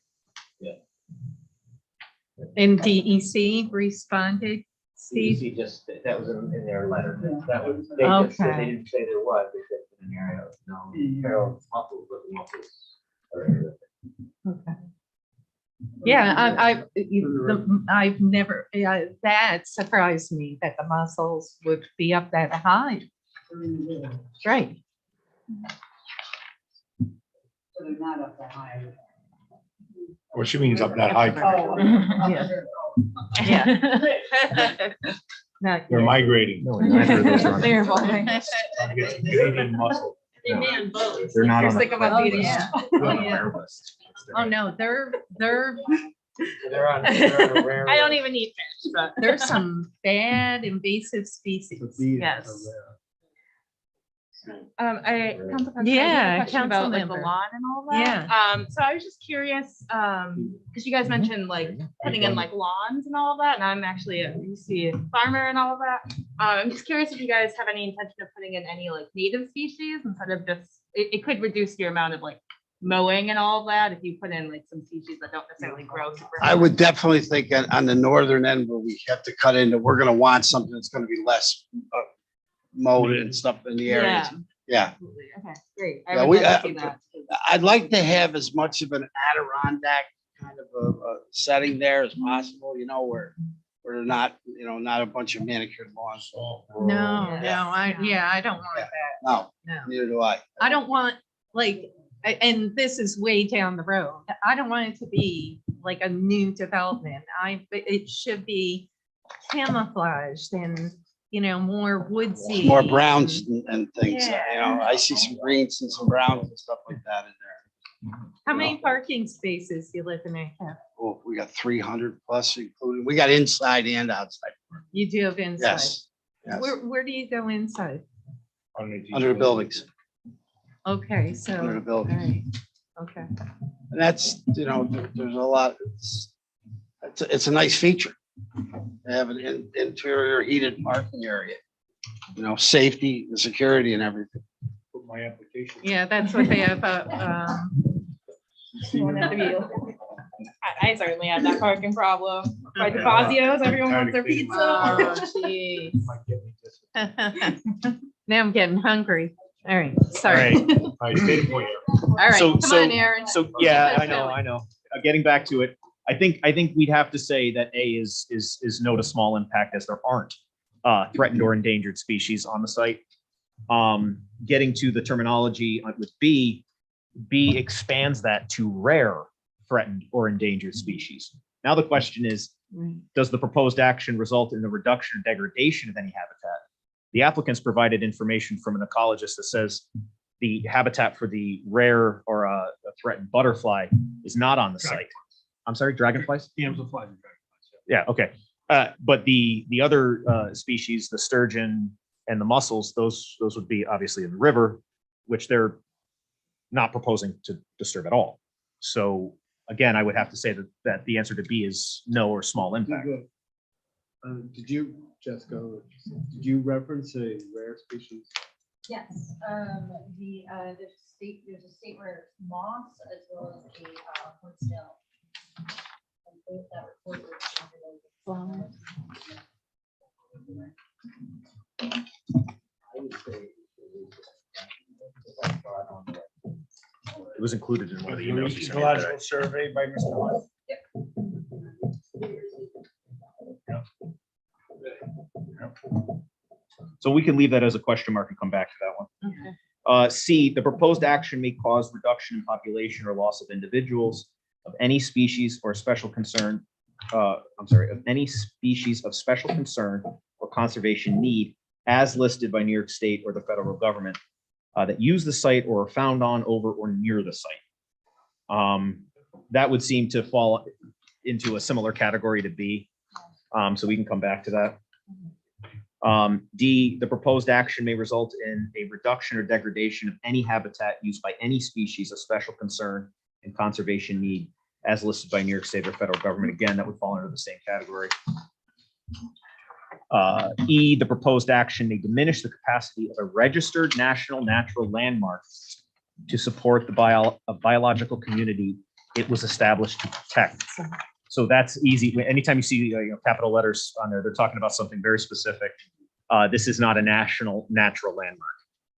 And DEC responded, Steve? DEC just, that was in their letter. Yeah. That was, they just said, Okay. they didn't say there was, they said in an area of known failed mussels, but the mussels are. Okay. Yeah, I've never, that surprised me that the mussels would be up that high. Right. So they're not up that high. What she means up that high. Yeah. Not They're yet. migrating. No, neither of those are on. They're Trying to get some Canadian muscle. They man boats. They're not on Just the think about threat eating list. it. They're on Oh, the yeah. rare list. Oh, no, they're, They're on a rare. I don't even eat fish, but. there's some bad invasive species. Yes. Council President, I Yeah, have a question about like the Councilmember. lawn and all that. So I was just curious, because you guys mentioned like putting in like lawns and all of that, and I'm actually a UC farmer and all of that. I'm just curious if you guys have any intention of putting in any like native species instead of just, it could reduce your amount of like mowing and all of that if you put in like some species that don't necessarily grow super. I would definitely think on the northern end where we have to cut into, we're gonna want something that's gonna be less mowed and stuff in the areas. Yeah, Absolutely. Okay, great. Yeah, I would we, love to see that. I'd like to have as much of an Adirondack kind of a setting there as possible, you know, where they're not, you know, not a bunch of manicured lawns. No, Yeah. no, I don't want that. No, No. neither do I. I don't want, like, and this is way down the road. I don't want it to be like a new development. It should be camouflaged and, you know, more woodsy. More browns and things, you Yeah. know, I see some greens and some browns and stuff like that in there. How many parking spaces do you live in there? Oh, we got 300 plus including, we got inside and outside. You do have inside. Yes. Yes. Where do you go inside? Under the buildings, Okay, so, under the all buildings. right, okay. And that's, you know, there's a lot, it's a nice feature. They have an interior heated parking area, you know, safety and security and everything. Put my application. Yeah, that's what they have, You want it to be- I certainly have that parking problem. By the Fazios, everyone wants their pizza. oh, geez. Might get me this. Now I'm getting hungry. All right, All sorry. right. All right, stay the point. All right, So- come so- on, Aaron. So, yeah, I know. Getting back to it, I think we'd have to say that A is no to small impact as there aren't threatened or endangered species on the site. Getting to the terminology with B expands that to rare, threatened or endangered species. Now the question is, does the proposed action result in the reduction or degradation of any habitat? The applicants provided information from an ecologist that says the habitat for the rare or a threatened butterfly is not on the site. I'm sorry, dragonflies? Amplified. Yeah, okay. But the other species, the sturgeon and the mussels, those would be obviously in the river, which they're not proposing to disturb at all. So again, I would have to say that the answer to B is no or small impact. Did you, Jessica, did you reference a rare species? Yes, there's a state rare moss as well as a hornstail. And both that report were It was included in one of the The emails you sent me today. ecological survey by Mr. Hunt. So we can leave that as a question mark and come back to that one. C, the proposed action may cause reduction in population or loss of individuals of any species or special concern, of any species of special concern or conservation need as listed by New York State or the federal government that use the site or are found on, over, or near the site. That would seem to fall into a similar category to B. So we can come back to that. D, the proposed action may result in a reduction or degradation of any habitat used by any species of special concern and conservation need as listed by New York State or federal government. Again, that would fall under the same category. E, the proposed action may diminish the capacity of a registered national natural landmark to support the biological community it was established to protect. So that's easy. Anytime you see capital letters on there, they're talking about something very specific. This is not a national natural landmark.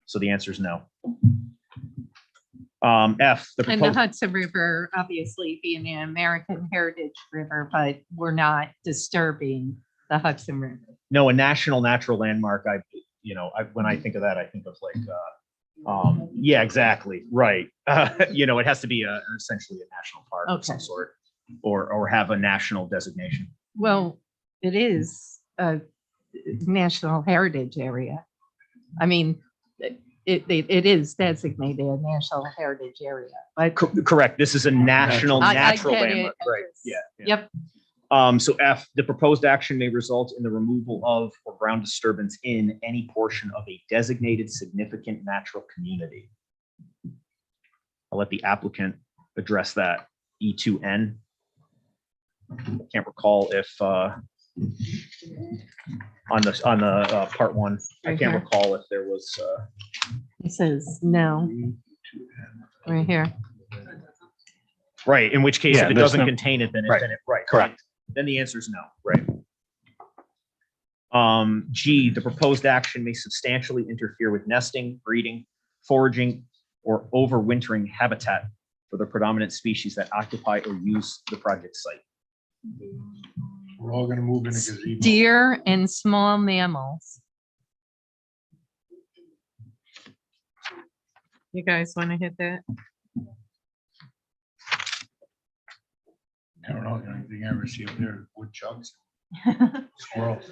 So the answer is no. F, the And the proposed, Hudson River, obviously being an American heritage river, but we're not disturbing the Hudson River. no, a national natural landmark. When I think of that, I think of like, yeah, exactly. Right. It has to be essentially a national park of some Okay. sort or have a national designation. Well, it is a national heritage area. I mean, it is designated a national heritage area, but Correct. This is a national I natural get it. landmark. Right. Yeah. Yep. So F, the proposed action may result in the removal of or ground disturbance in any portion of a designated significant natural community. I'll let the applicant address that. E2N. I can't recall if on the part one, I Right can't here. recall if there was It says no, right here. right. In which case, Yeah, if it there's doesn't no- contain it, then Right. right. Correct. Then the answer is no, right? G, the proposed action may substantially interfere with nesting, breeding, foraging, or overwintering habitat for the predominant species that occupy or use the project site. We're all gonna move in a gazebo. Deer and small mammals. You guys want to hit that? I don't know, the only thing I ever see up there, woodchucks, squirrels.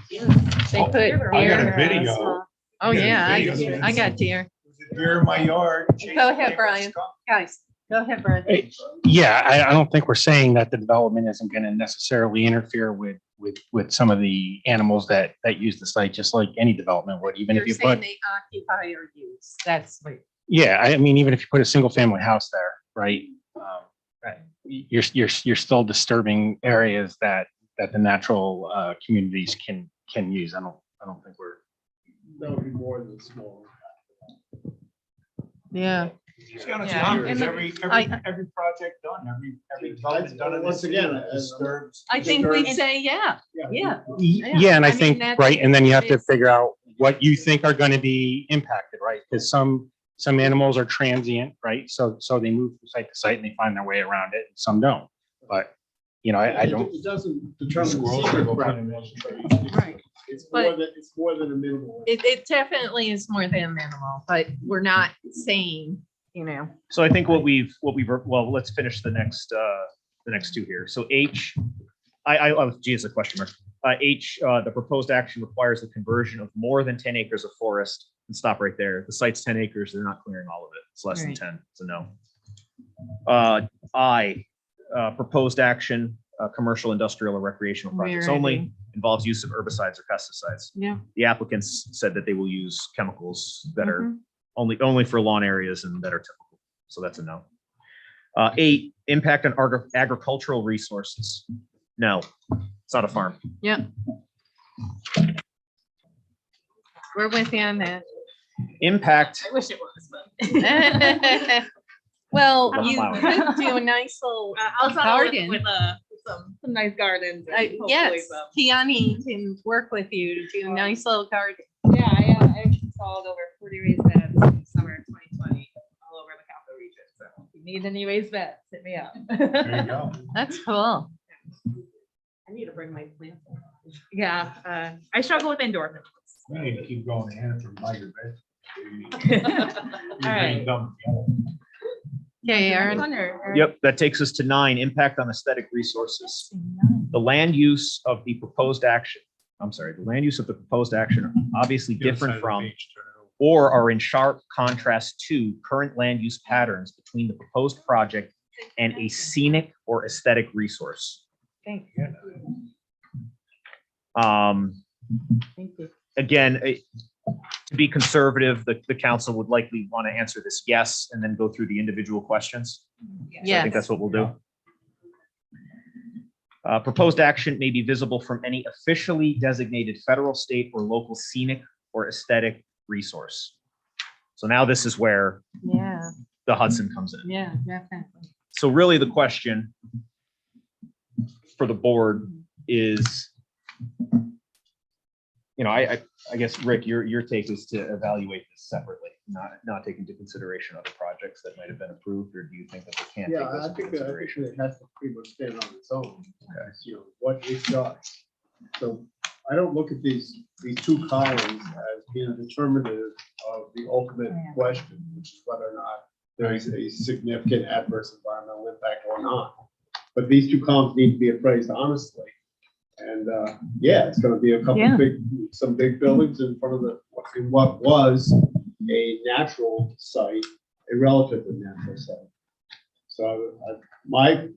Yeah. They put I got deer. a video. Oh, I got a yeah, video. I got deer. There's a deer in my yard. Go ahead, Brian. Guys, go ahead, Brian. Yeah, I don't think we're saying that the development isn't going to necessarily interfere with some of the animals that use the site, just like any development would, even You're if you saying put, they occupy or use. That's what. yeah, I mean, even if you put a single family house there, right? Right. You're still disturbing areas that the natural communities can use. I don't think we're. That would be more than small. Yeah. See, on Yeah, is and every project done, every development done in Once this again, city disturbs. I think we'd disturbs- say, yeah, yeah. Yeah, and I I mean, think, that's- right, and then you have to it's- figure out what you think are going to be impacted, right? Because some animals are transient, right? So they move from site to site and they find their way around it, and some don't. But, I don't, It doesn't determine. the Squirrels secret go crop. find them. Right. It's But- more than a minimal. It definitely is more than minimal, but we're not saying, So I think well, let's finish the next two here. So H, G is a question mark. H, the proposed action requires the conversion of more than 10 acres of forest, and stop right there. The site's 10 acres, they're not clearing all of it. It's less than Right. 10, so no. I, proposed action, commercial, industrial, or recreational projects Where are only, involves use of herbicides or pesticides. Yeah. The applicants said that they will use chemicals that are Mhm. only for lawn areas and that are typical. So that's a no. 8, impact on agricultural resources. No, it's not a farm. Yeah. We're with you on that. Impact, I wish it was, but. Well, Well, you wow. could do a nice little I'll try to garden. work with some nice gardens. and hopefully Yes, some- Kiani can work with you to do a nice little garden. Yeah, I installed over 40 raised beds in summer of 2020 all over the capital region. So if you need any raised beds, hit me up. There you go. That's cool. I need to bring my plants. Yeah, I struggle with endorphins. You need to keep going, Hannaford, by your bed. All right. Okay, Aaron. Yep, that takes us to 9, impact on aesthetic resources. The land use of the proposed action, the land use of the proposed action are obviously different from or are in sharp contrast to current land use patterns between the proposed project and a scenic or aesthetic resource. Thank you. Thank you. Again, to be conservative, the council would likely want to answer this yes, and then go through the individual questions. So I think that's what we'll do. Proposed action may be visible from any officially designated federal, state, or local scenic or aesthetic resource. So now this is where Yeah, the Hudson comes in. yeah, definitely. So really the question for the board is, I guess, Rick, your take is to evaluate this separately, not take into consideration other projects that might have been approved, or do you think that they can't Yeah, take this I into think consideration? it has to pretty much stand on its own. Okay. You know, what it does. So I don't look at these two columns as being determinative of the ultimate question, which is whether or not there is a significant adverse environmental impact or not. But these two columns need to be appraised honestly. And yeah, it's gonna be a couple Yeah. some big buildings in front of what was a natural site, a relatively natural site. So my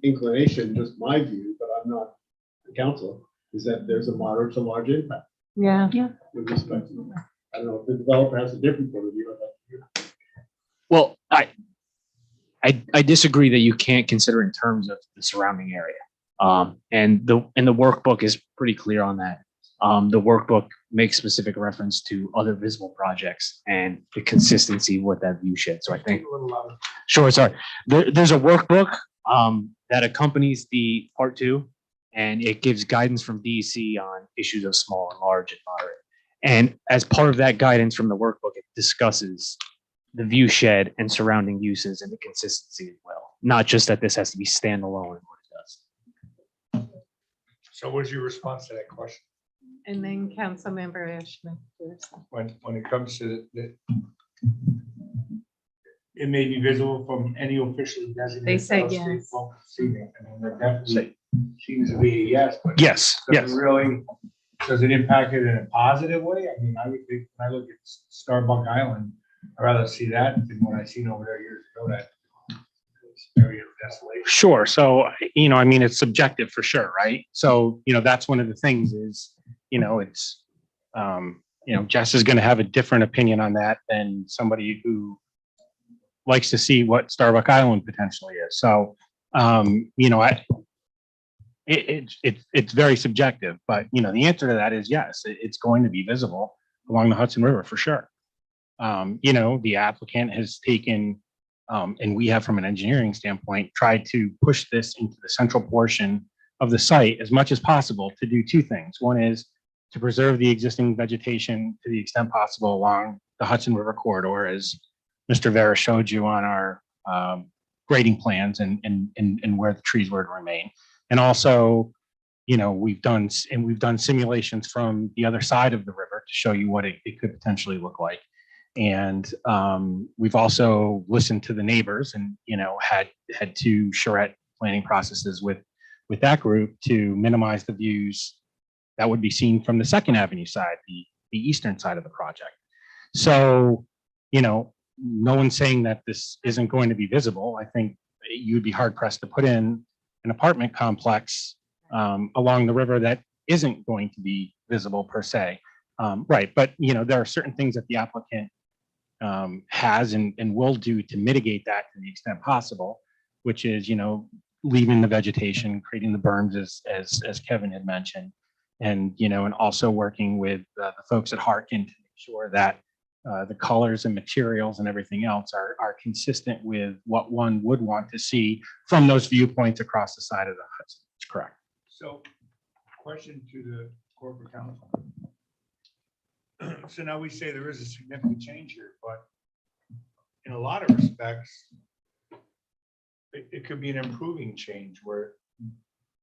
inclination, just my view, but I'm not the council, is that there's a moderate to large impact Yeah. with respect to that. I don't know if the developer has a different point of view. Well, I disagree that you can't consider in terms of the surrounding area. And the workbook is pretty clear on that. The workbook makes specific reference to other visible projects and the consistency with that view shed. So I think, sure, sorry. There's a workbook that accompanies the part 2, and it gives guidance from DEC on issues of small and large and moderate. And as part of that guidance from the workbook, it discusses the view shed and surrounding uses and the consistency as well. Not just that this has to be standalone in what it does. So what's your response to that question? And then Councilmember Ashman. When it comes to it may be visible from any officially designated. They say federal, state, yes. local, scenic. I mean, that definitely seems to be a yes, but Yes, does it really, does it impact it in a positive way? I mean, I would think, when I look at Starbuck Island, I'd rather see that than what I seen over there years ago, that area of desolation. Sure. So, I mean, it's subjective for sure, right? So, that's one of the things is, it's, Jess is going to have a different opinion on that than somebody who likes to see what Starbuck Island potentially is. So, it's very subjective, but, the answer to that is yes, it's going to be visible along the Hudson River for sure. The applicant has taken, and we have from an engineering standpoint, tried to push this into the central portion of the site as much as possible to do two things. One is to preserve the existing vegetation to the extent possible along the Hudson River corridor, as Mr. Vera showed you on our grading plans and where the trees were to remain. And also, we've done simulations from the other side of the river to show you what it could potentially look like. And we've also listened to the neighbors and, had two charrette planning processes with that group to minimize the views that would be seen from the Second Avenue side, the eastern side of the project. So, no one's saying that this isn't going to be visible. I think you'd be hard pressed to put in an apartment complex along the river that isn't going to be visible per se. Right. But, there are certain things that the applicant has and will do to mitigate that to the extent possible, which is, leaving the vegetation, creating the berms as Kevin had mentioned, and, and also working with the folks at Harkin to make sure that the colors and materials and everything else are consistent with what one would want to see from those viewpoints across the side of the Hudson. That's correct. So, question to the corporate counsel. So now we say there is a significant change here, but in a lot of respects, it could be an improving change where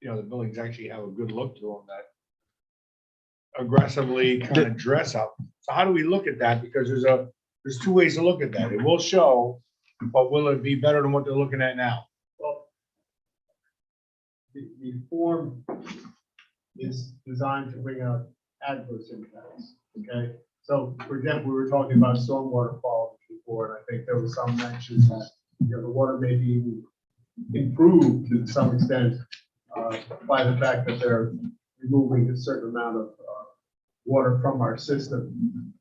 you know, the buildings actually have a good look to them that aggressively kind of dress up. So how do we look at that? Because there's two ways to look at that. It will show, but will it be better than what they're looking at now? Well, the form is designed to bring out adverse impacts, okay? So, for example, we were talking about stormwater quality before, and I think there was some mention that, you know, the water may be improved to some extent by the fact that they're removing a certain amount of water from our system.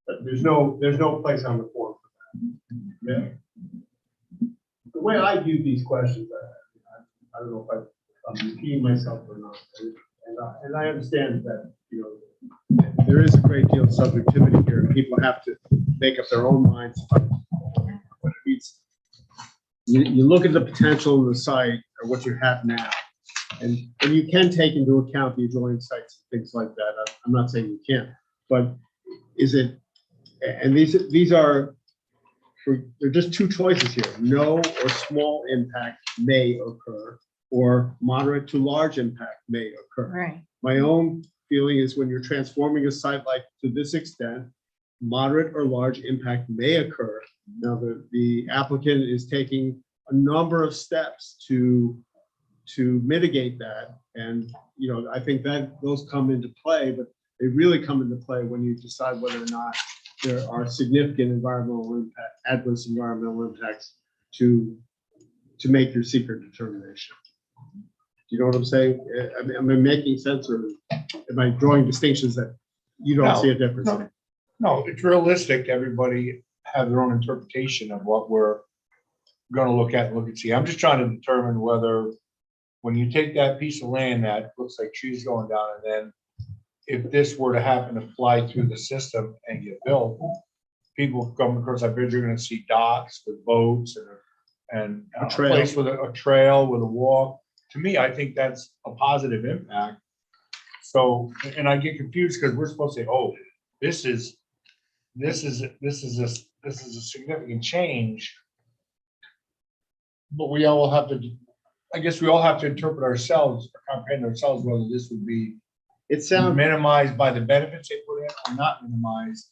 But there's no place on the form for that. Yeah. The way I view these questions, I don't know if I'm repeating myself or not, and I understand that, you know, there is a great deal of subjectivity here, and people have to make up their own minds about what it means. You look at the potential of the site or what you have now, and you can take into account the adjoining sites and things like that. I'm not saying you can't, but is it, and these are, they're just two choices here. No or small impact may occur, or moderate to large impact may occur. Right. My own feeling is when you're transforming a site like to this extent, moderate or large impact may occur. Now, the applicant is taking a number of steps to mitigate that. And, you know, I think that those come into play, but they really come into play when you decide whether or not there are significant environmental impact, adverse environmental impacts to make your secret determination. Do you know what I'm saying? Am I making sense, or am I drawing distinctions that you don't see a difference in? No, it's realistic. Everybody have their own interpretation of what we're gonna look at and look and see. I'm just trying to determine whether, when you take that piece of land that looks like trees going down, and then if this were to happen to fly through the system and get built, people come across that bridge, you're gonna see docks with boats and A a trail. place with a trail with a walk. To me, I think that's a positive impact. So, and I get confused because we're supposed to say, oh, this is a significant change. But we all have to, I guess we all have to interpret ourselves, or comprehend ourselves, whether this would be It sounds, minimized by the benefits they put in or not minimized,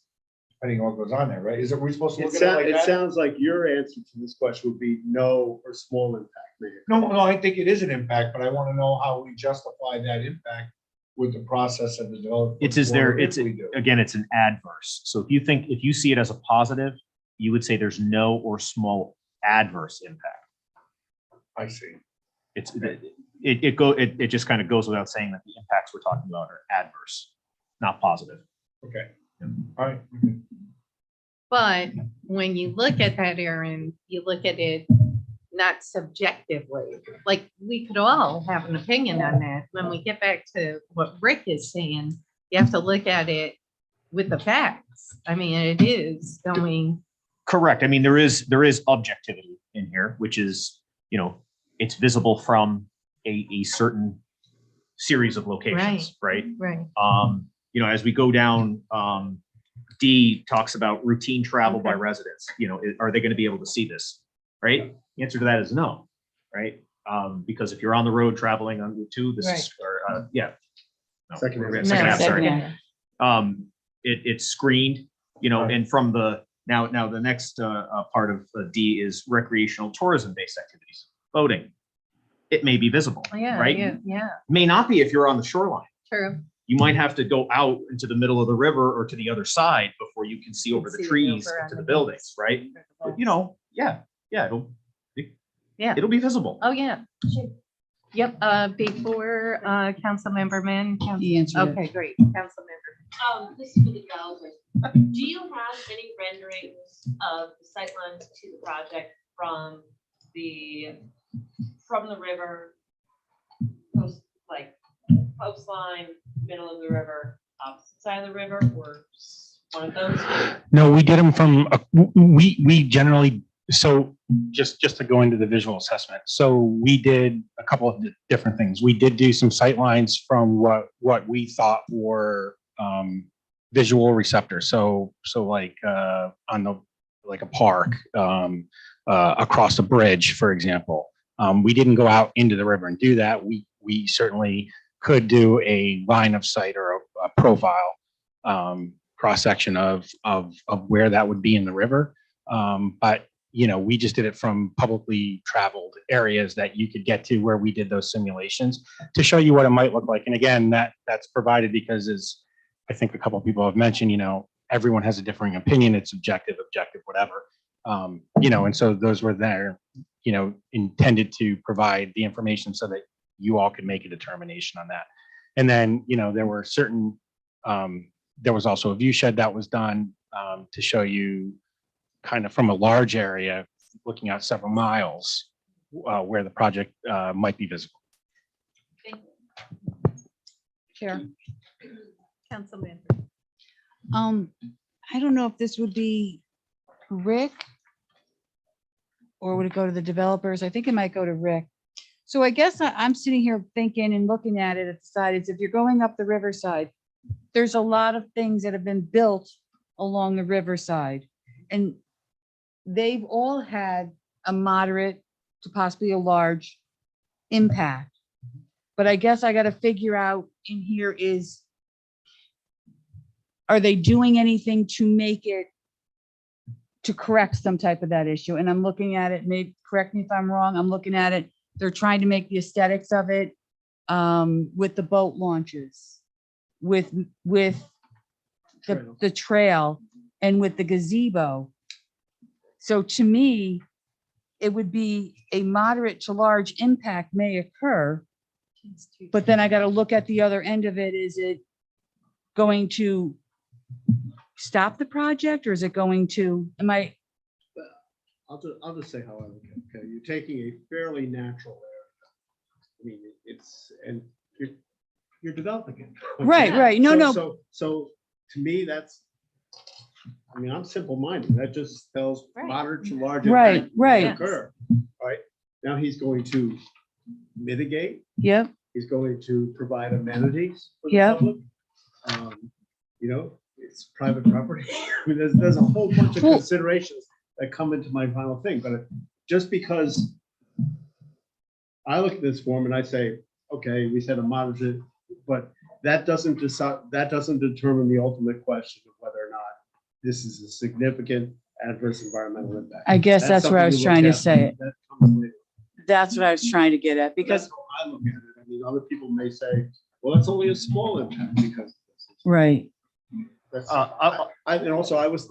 depending on what goes on there, right? Is it, we supposed to look at it like it that? sounds like your answer to this question would be no or small impact. Maybe. No, I think it is an impact, but I want to know how we justify that impact with the process of the development. It's is there, If it's, we do. again, it's an adverse. So if you see it as a positive, you would say there's no or small adverse impact. I see. It just kind of goes without saying that the impacts we're talking about are adverse, not positive. Okay. All right. But when you look at that, Aaron, you look at it not subjectively. Like, we could all have an opinion on that. When we get back to what Rick is saying, you have to look at it with the facts. I mean, it is going. Correct. I mean, there is objectivity in here, which is, you know, it's visible from a certain series of locations, right? Right. You know, as we go down, D talks about routine travel by Okay. residents. You know, are they going to be able to see this? Right? The answer to that is no, right? Because if you're on the road traveling on Route 2, this is, or, yeah. No, Secondary. second half, sorry. Secondary. It's screened, you know, and from the, now the next part of D is recreational tourism-based activities, boating. It may be visible, Yeah, right? yeah, May not be if you're on the shoreline. true. You might have to go out into the middle of the river or to the other side before you can see You over can the see trees over on into the the buildings, right? But, you know, yeah, Yeah. it'll be visible. Oh, yeah. Yep, before, Councilmember Mann. He answered it. Okay, great. Councilmember. This is for the developers. Do you have any renderings of the sightlines to the project from the river? Like coastline, middle of the river, opposite side of the river, or one of those? No, we did them from, we generally, so just to go into the visual assessment. So we did a couple of different things. We did do some sight lines from what we thought were visual receptors. So like on the, like a park, across a bridge, for example. We didn't go out into the river and do that. We certainly could do a line of sight or a profile cross-section of where that would be in the river. But, you know, we just did it from publicly traveled areas that you could get to where we did those simulations to show you what it might look like. And again, that's provided because, as I think a couple of people have mentioned, you know, everyone has a differing opinion. It's objective, whatever. You know, and so those were there, you know, intended to provide the information so that you all could make a determination on that. And then, you know, there were certain, there was also a view shed that was done to show you kind of from a large area, looking out several miles, where the project might be visible. Chair. Councilman. I don't know if this would be Rick or would it go to the developers? I think it might go to Rick. So I guess I'm sitting here thinking and looking at it at the side, is if you're going up the riverside, there's a lot of things that have been built along the riverside, and they've all had a moderate to possibly a large impact. But I guess I got to figure out in here is, are they doing anything to make it, to correct some type of that issue? And I'm looking at it, maybe correct me if I'm wrong, I'm looking at it, they're trying to make the aesthetics of it with the boat launches, with the trail and with the gazebo. So to me, it would be a moderate to large impact may occur, but then I got to look at the other end of it. Is it going to stop the project, or is it going to, I'll just say how I look at it. Okay, you're taking a fairly natural area. I mean, and you're developing it. Okay? Right. No. So to me, I mean, I'm simple-minded. That just tells Right. moderate to large. Right, impact right. will occur. Right. Now he's going to mitigate. Yep, He's going to provide amenities for the Yep. public. You know, it's private property. I mean, there's a whole bunch of Well- considerations that come into my final thing, but just because I look at this form and I say, okay, we said a moderate, but that doesn't determine the ultimate question of whether or not this is a significant adverse environmental impact. I guess that's where I was something trying to look at say it. that comes later. That's what I was trying to get at, Because because, how I look at it. I mean, other people may say, well, it's only a small impact because of this. right. That's, and also I was,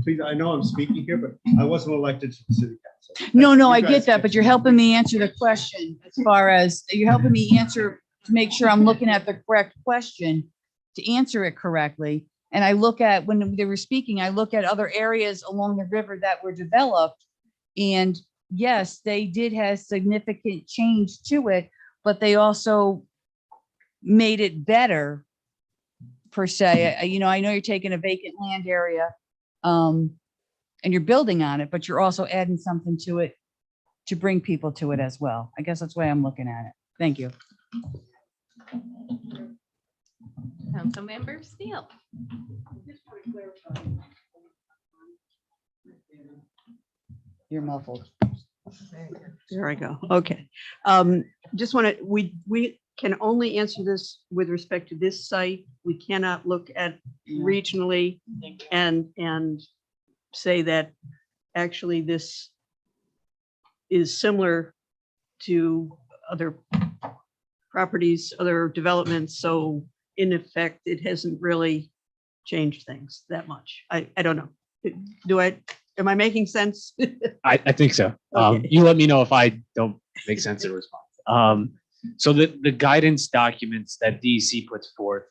please, I know I'm speaking here, but I wasn't elected to the city council. No, You I guys get that, can- but you're helping me answer the question as far as, you're helping me answer, to make sure I'm looking at the correct question, to answer it correctly. And I look at, when they were speaking, I look at other areas along the river that were developed. And yes, they did have significant change to it, but they also made it better per se. You know, I know you're taking a vacant land area and you're building on it, but you're also adding something to it to bring people to it as well. I guess that's the way I'm looking at it. Thank you. Councilmember Steele. You're muffled. There I go. Okay. Just want to, we can only answer this with respect to this site. We cannot look at regionally and say that actually this is similar to other properties, other developments. So in effect, it hasn't really changed things that much. I don't know. Am I making sense? I think so. Okay. You let me know if I don't make sense in response. So the guidance documents that DEC puts forth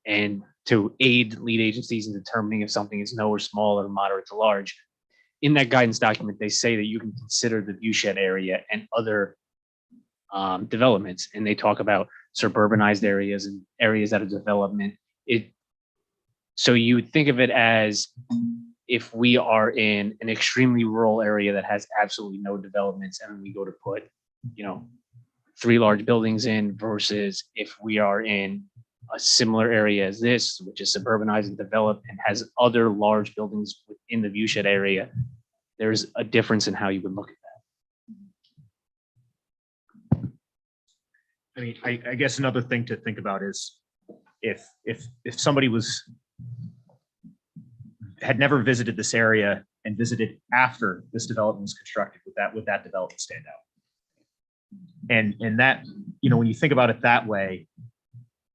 and to aid lead agencies in determining if something is no or small or moderate to large, in that guidance document, they say that you can consider the viewshed area and other developments. And they talk about suburbanized areas and areas that are development. So you would think of it as if we are in an extremely rural area that has absolutely no developments and we go to put, 3 large buildings in versus if we are in a similar area as this, which is suburbanized and developed and has other large buildings within the viewshed area, there's a difference in how you would look at that. I mean, I guess another thing to think about is if somebody had never visited this area and visited after this development was constructed, would that development stand out? And that, when you think about it that way,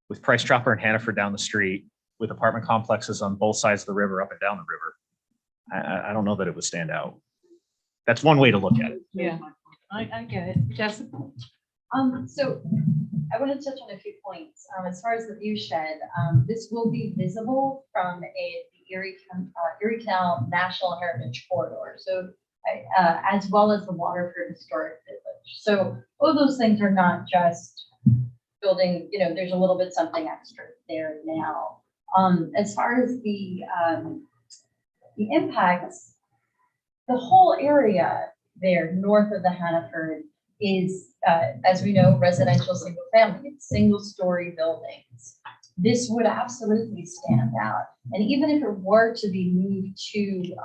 with Price Chopper and Hannaford down the street, with apartment complexes on both sides of the river, up and down the river, I don't know that it would stand out. That's one way to look at it. Yeah, I get it. Jessica? So I want to touch on a few points. As far as the view shed, this will be visible from the Erie Canal National Heritage Corridor. So as well as the Waterford Historic Village. So all those things are not just building, there's a little bit something extra there now. As far as the impacts, the whole area there north of the Hannaford is, as we know, residential single family. It's single story buildings. This would absolutely stand out. And even if it were to be moved to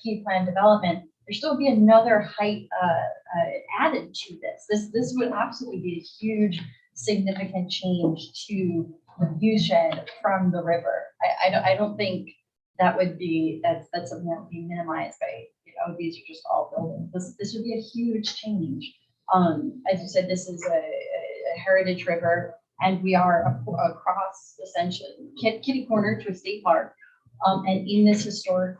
key plan development, there still be another height added to this. This would absolutely be a huge, significant change to the view shed from the river. I don't think that would be, that's something that would be minimized by, these are just all buildings. This would be a huge change. As you said, this is a heritage river, and we are across essentially kitty corner to a state park, and in this historic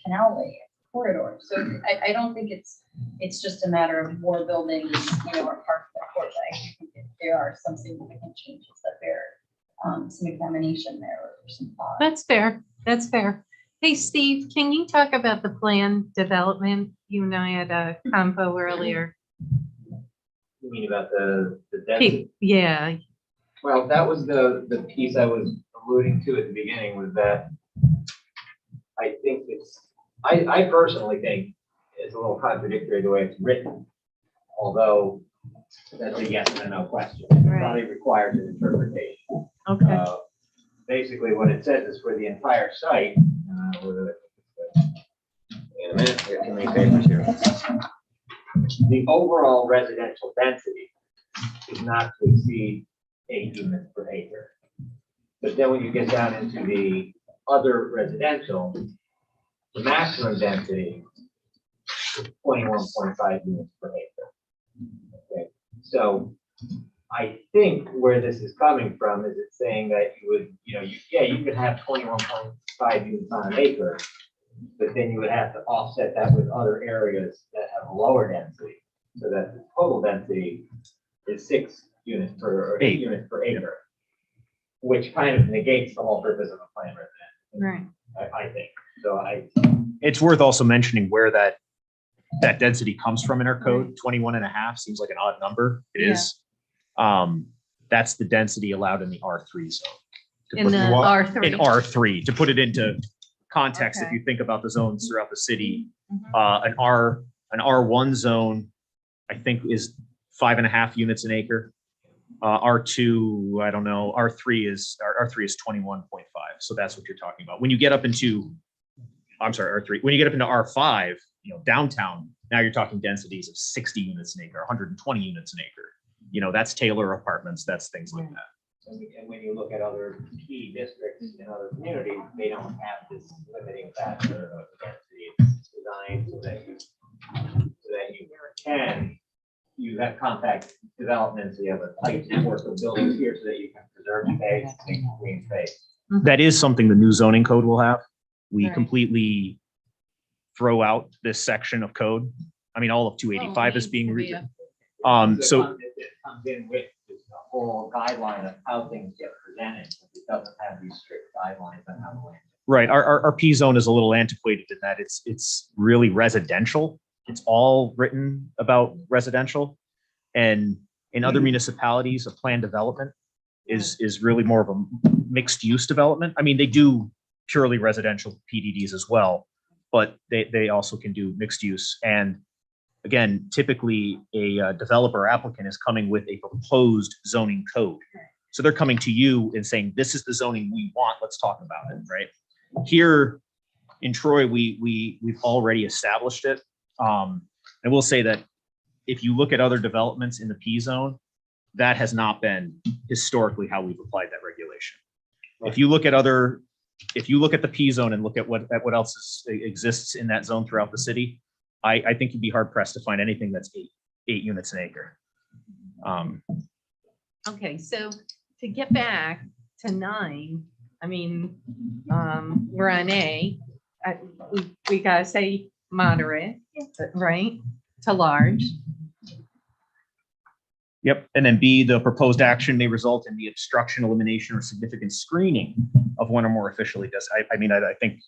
canalway corridor. So I don't think it's just a matter of more buildings, or park court. I think there are some significant changes that bear some examination there or some thought. That's fair. That's fair. Hey, Steve, can you talk about the plan development? You and I had a combo earlier. You mean about the density? Yeah. Well, that was the piece I was alluding to at the beginning, was that I think I personally think it's a little contradictory the way it's written, although that's a yes and a no question. It probably requires an interpretation. Okay. Basically, what it says is for the entire site, in a minute, I got too many papers here. The overall residential density is not to exceed 8 units per acre. But then when you get down into the other residential, the maximum density is 21.5 units per acre. Okay, so I think where this is coming from is it's saying that you would, you could have 21.5 units on an acre, but then you would have to offset that with other areas that have a lower density, so that the total density is 6 units per, or 8 units per acre, which kind of negates the whole purpose of a planned residential. Right. I think. So It's worth also mentioning where that density comes from in our code. 21.5 seems like an odd number. It is. That's the density allowed in the R3 zone. In the R3. In R3, to put it into context, if you think about the zones throughout the city, an R1 zone, I think, is 5.5 units an acre. R2, I don't know. R3 is 21.5. So that's what you're talking about. When you get up into, I'm sorry, R3. When you get up into R5, downtown, now you're talking densities of 60 units an acre, 120 units an acre. That's Taylor apartments. That's things like that. And when you look at other key districts in other communities, they don't have this limiting factor of density. It's designed so that you have compact developments, you have a tight network of buildings here so that you can preserve space, make green space. That is something the new zoning code will have. We Right. completely throw out this section of code. I mean, all of 285 is being Yeah. so It comes in with just a whole guideline of how things get presented. It doesn't have these strict guidelines on how to land. right. Our P zone is a little antiquated in that it's really residential. It's all written about residential, and in other municipalities, a planned development is really more of a mixed use development. I mean, they do purely residential PDDs as well, but they also can do mixed use. And again, typically a developer applicant is coming with a proposed zoning code. So they're coming to you and saying, this is the zoning we want, let's talk about it, right? Here in Troy, we've already established it. I will say that if you look at other developments in the P zone, that has not been historically how we've applied that regulation. If you look at the P zone and look at what else exists in that zone throughout the city, I think you'd be hard pressed to find anything that's eight units an acre. Okay, so to get back to 9, I mean, we're on A. We gotta say moderate, right, to large. Yep, and then B, the proposed action may result in the obstruction, elimination, or significant screening of one or more officially does. I mean, I think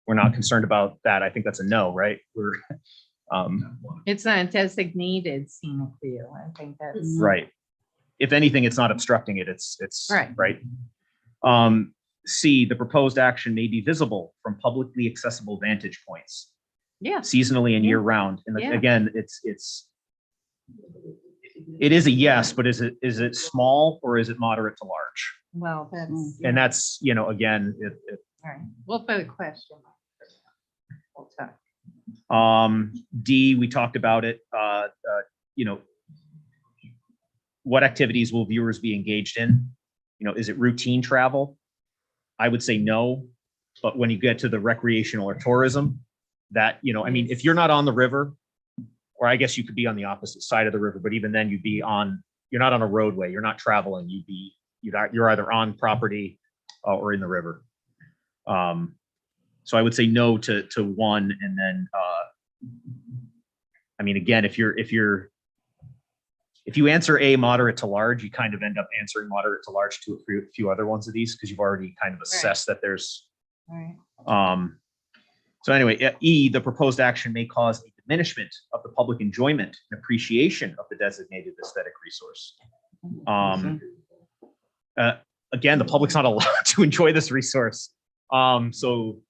we're not concerned about that. I think that's a no, right? It's not designated scenic view. I think that's Right. If anything, it's not obstructing it. It's Right. C, the proposed action may be visible from publicly accessible vantage points, yeah. seasonally and Yeah. year round. And Yeah. again, it is a yes, but is it small or is it moderate to large? Well, that's And that's, again, all right. We'll put a question. We'll talk. D, we talked about it, what activities will viewers be engaged in? Is it routine travel? I would say no, but when you get to the recreational or tourism, that, I mean, if you're not on the river, or I guess you could be on the opposite side of the river, but even then you're not on a roadway, you're not traveling, you're either on property or in the river. So I would say no to 1, and then, I mean, again, if you answer A, moderate to large, you kind of end up answering moderate to large to a few other ones of these, because you've already kind of assessed that there's. Right. So anyway, E, the proposed action may cause a diminishment of the public enjoyment and appreciation of the designated aesthetic resource. Again, the public's not allowed to enjoy this resource. So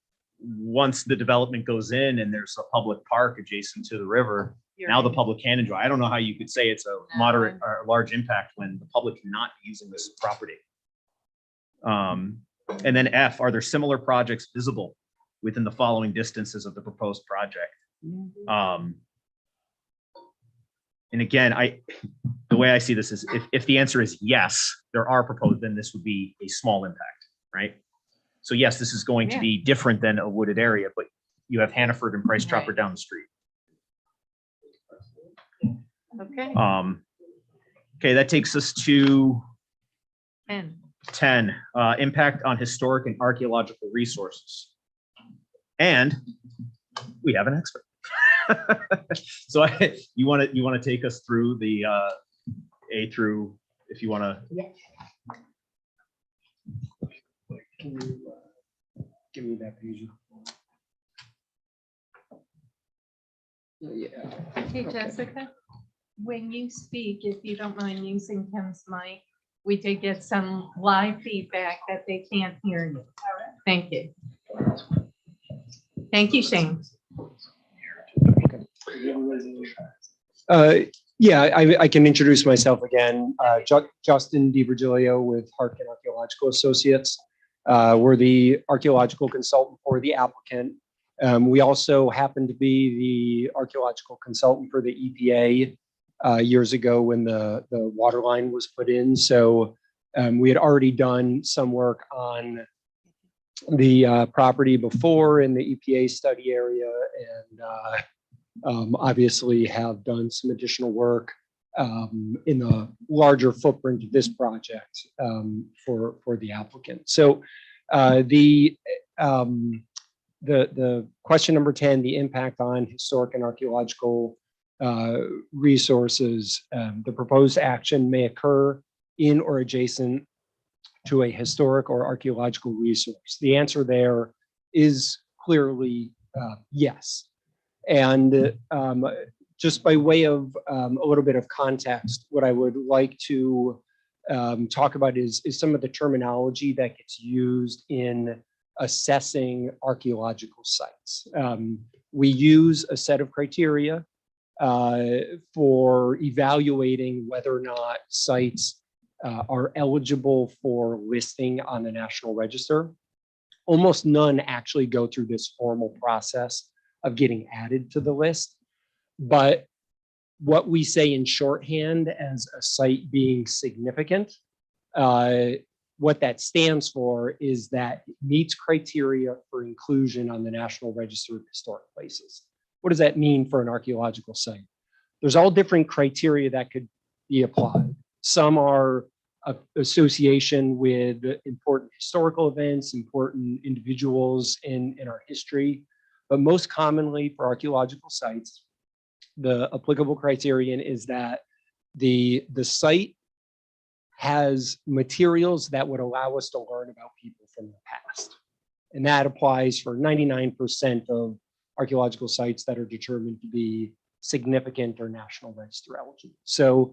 once the development goes in and there's a public park adjacent to the river, now the public can enjoy. I don't know how you could say it's a moderate or large impact when the public cannot be using this property. And then F, are there similar projects visible within the following distances of the proposed project? And again, the way I see this is if the answer is yes, there are proposed, then this would be a small impact, right? So yes, this is going to be different than a wooded area, but you have Hannaford and Price Chopper down the street. Okay. Okay, that takes us to 10. 10, impact on historic and archaeological resources. And we have an expert. So you want to take us through the A through, if you want to. Can you give me that page? Yeah. Hey, Jessica, when you speak, if you don't mind using Kim's mic, we did get some live feedback that they can't hear you. Thank you. Thank you, Shane. Yeah, I can introduce myself again. Justin DiVirgilio with Harkin Archaeological Associates. We're the archaeological consultant for the applicant. We also happen to be the archaeological consultant for the EPA years ago when the water line was put in. So we had already done some work on the property before in the EPA study area, and obviously have done some additional work in the larger footprint of this project for the applicant. So the question number 10, the impact on historic and archaeological resources. The proposed action may occur in or adjacent to a historic or archaeological resource. The answer there is clearly yes. And just by way of a little bit of context, what I would like to talk about is some of the terminology that gets used in assessing archaeological sites. We use a set of criteria for evaluating whether or not sites are eligible for listing on the National Register. Almost none actually go through this formal process of getting added to the list. But what we say in shorthand as a site being significant, what that stands for is that it meets criteria for inclusion on the National Register of Historic Places. What does that mean for an archaeological site? There's all different criteria that could be applied. Some are association with important historical events, important individuals in our history. But most commonly for archaeological sites, the applicable criterion is that the site has materials that would allow us to learn about people from the past. And that applies for 99% of archaeological sites that are determined to be significant or National Register eligible. So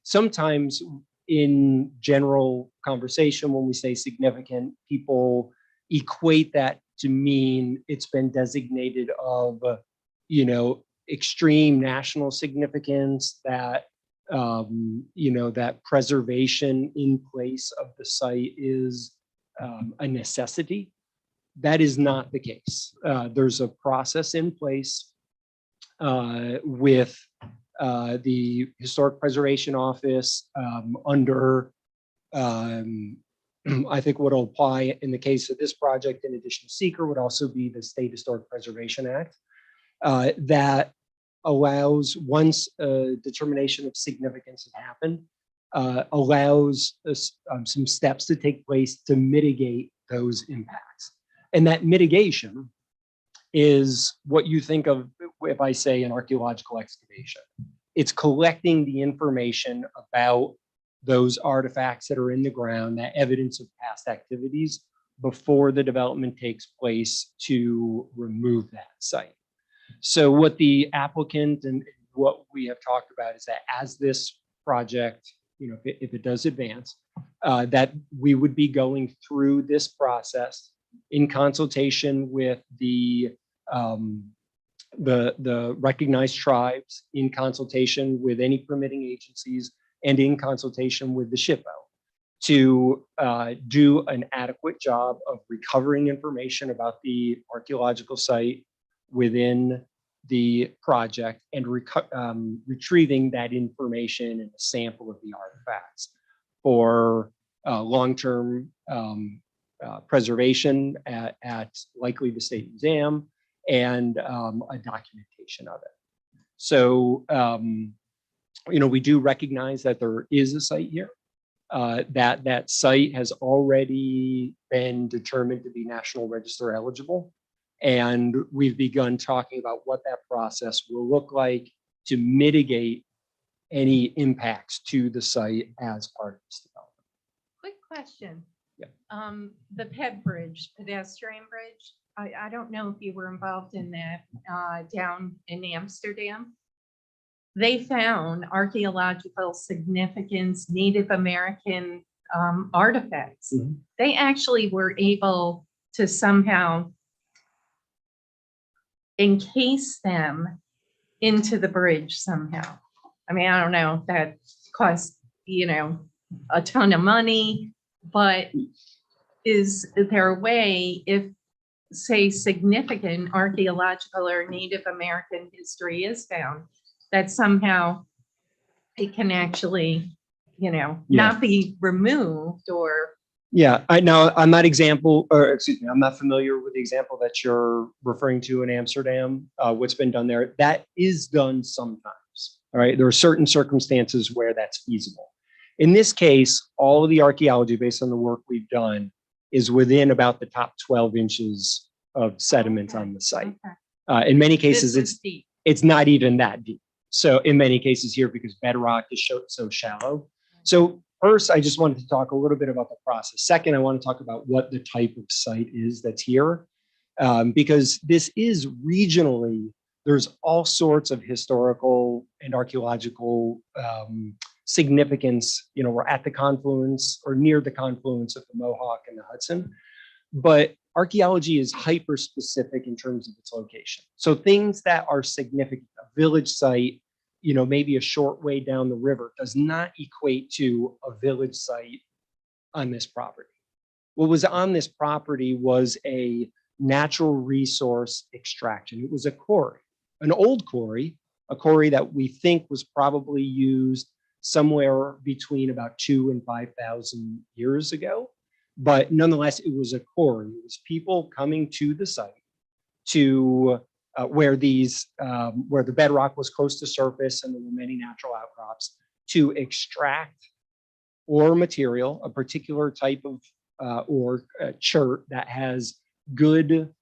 sometimes in general conversation, when we say significant, people equate that to mean it's been designated of, extreme national significance, that, that preservation in place of the site is a necessity. That is not the case. There's a process in place with the Historic Preservation Office under, I think what will apply in the case of this project, in addition to seeker, would also be the State Historic Preservation Act that allows, once a determination of significance has happened, allows some steps to take place to mitigate those impacts. And that mitigation is what you think of if I say an archaeological excavation. It's collecting the information about those artifacts that are in the ground, that evidence of past activities, before the development takes place to remove that site. So what the applicant and what we have talked about is that as this project, if it does advance, that we would be going through this process in consultation with the recognized tribes, in consultation with any permitting agencies, and in consultation with the SHPO to do an adequate job of recovering information about the archaeological site within the project and retrieving that information and a sample of the artifacts for long-term preservation at likely the State Museum, and a documentation of it. So, we do recognize that there is a site here, that site has already been determined to be National Register eligible. And we've begun talking about what that process will look like to mitigate any impacts to the site as part of this development. Quick question. Yeah. The Bridge, pedestrian bridge, I don't know if you were involved in that down in Amsterdam. They found archaeological significance, Native American artifacts. Mm-hmm. They actually were able to somehow encase them into the bridge somehow. I mean, I don't know if that cost, a ton of money, but is there a way, if say significant archaeological or Native American history is found, that somehow it can actually, not be removed or. Yeah, I'm not I'm not familiar with the example that you're referring to in Amsterdam, what's been done there. That is done sometimes, all right? There are certain circumstances where that's feasible. In this case, all of the archaeology based on the work we've done is within about the top 12 inches of sediment on the site. Okay. In many cases, This is deep. it's not even that deep. So in many cases here, because bedrock is so shallow. So first, I just wanted to talk a little bit about the process. Second, I want to talk about what the type of site is that's here, because this is regionally, there's all sorts of historical and archaeological significance. We're at the confluence or near the confluence of the Mohawk and the Hudson, but archaeology is hyper specific in terms of its location. So things that are significant, a village site, maybe a short way down the river, does not equate to a village site on this property. What was on this property was a natural resource extraction. It was a quarry, an old quarry, a quarry that we think was probably used somewhere between about 2,000 and 5,000 years ago. But nonetheless, it was a quarry. It was people coming to the site to where the bedrock was close to surface and there were many natural outcrops to extract ore material, a particular type of ore, chert that has good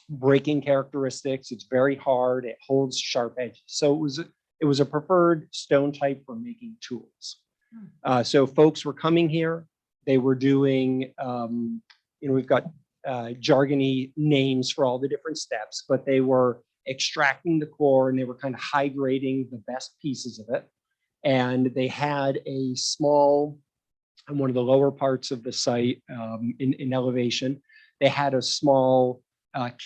breaking characteristics. It's very hard. It holds sharp edges. So it was a preferred stone type for making tools. So folks were coming here. They were doing, we've got jargony names for all the different steps, but they were extracting the core and they were kind of high grading the best pieces of it. And they had a small, on one of the lower parts of the site in elevation, they had a small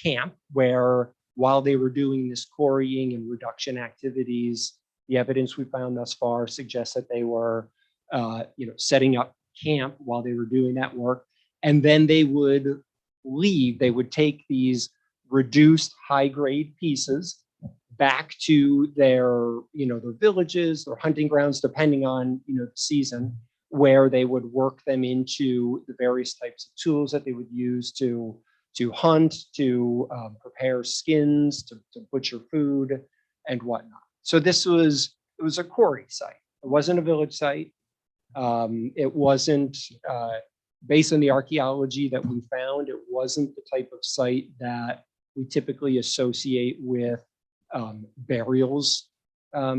camp where while they were doing this quarrying and reduction activities, the evidence we found thus far suggests that they were setting up camp while they were doing that work. And then they would leave, they would take these reduced high grade pieces back to their villages, their hunting grounds, depending on, the season, where they would work them into the various types of tools that they would use to hunt, to prepare skins, to butcher food and whatnot. So it was a quarry site. It wasn't a village site. It wasn't, based on the archaeology that we found, it wasn't the type of site that we typically associate with burials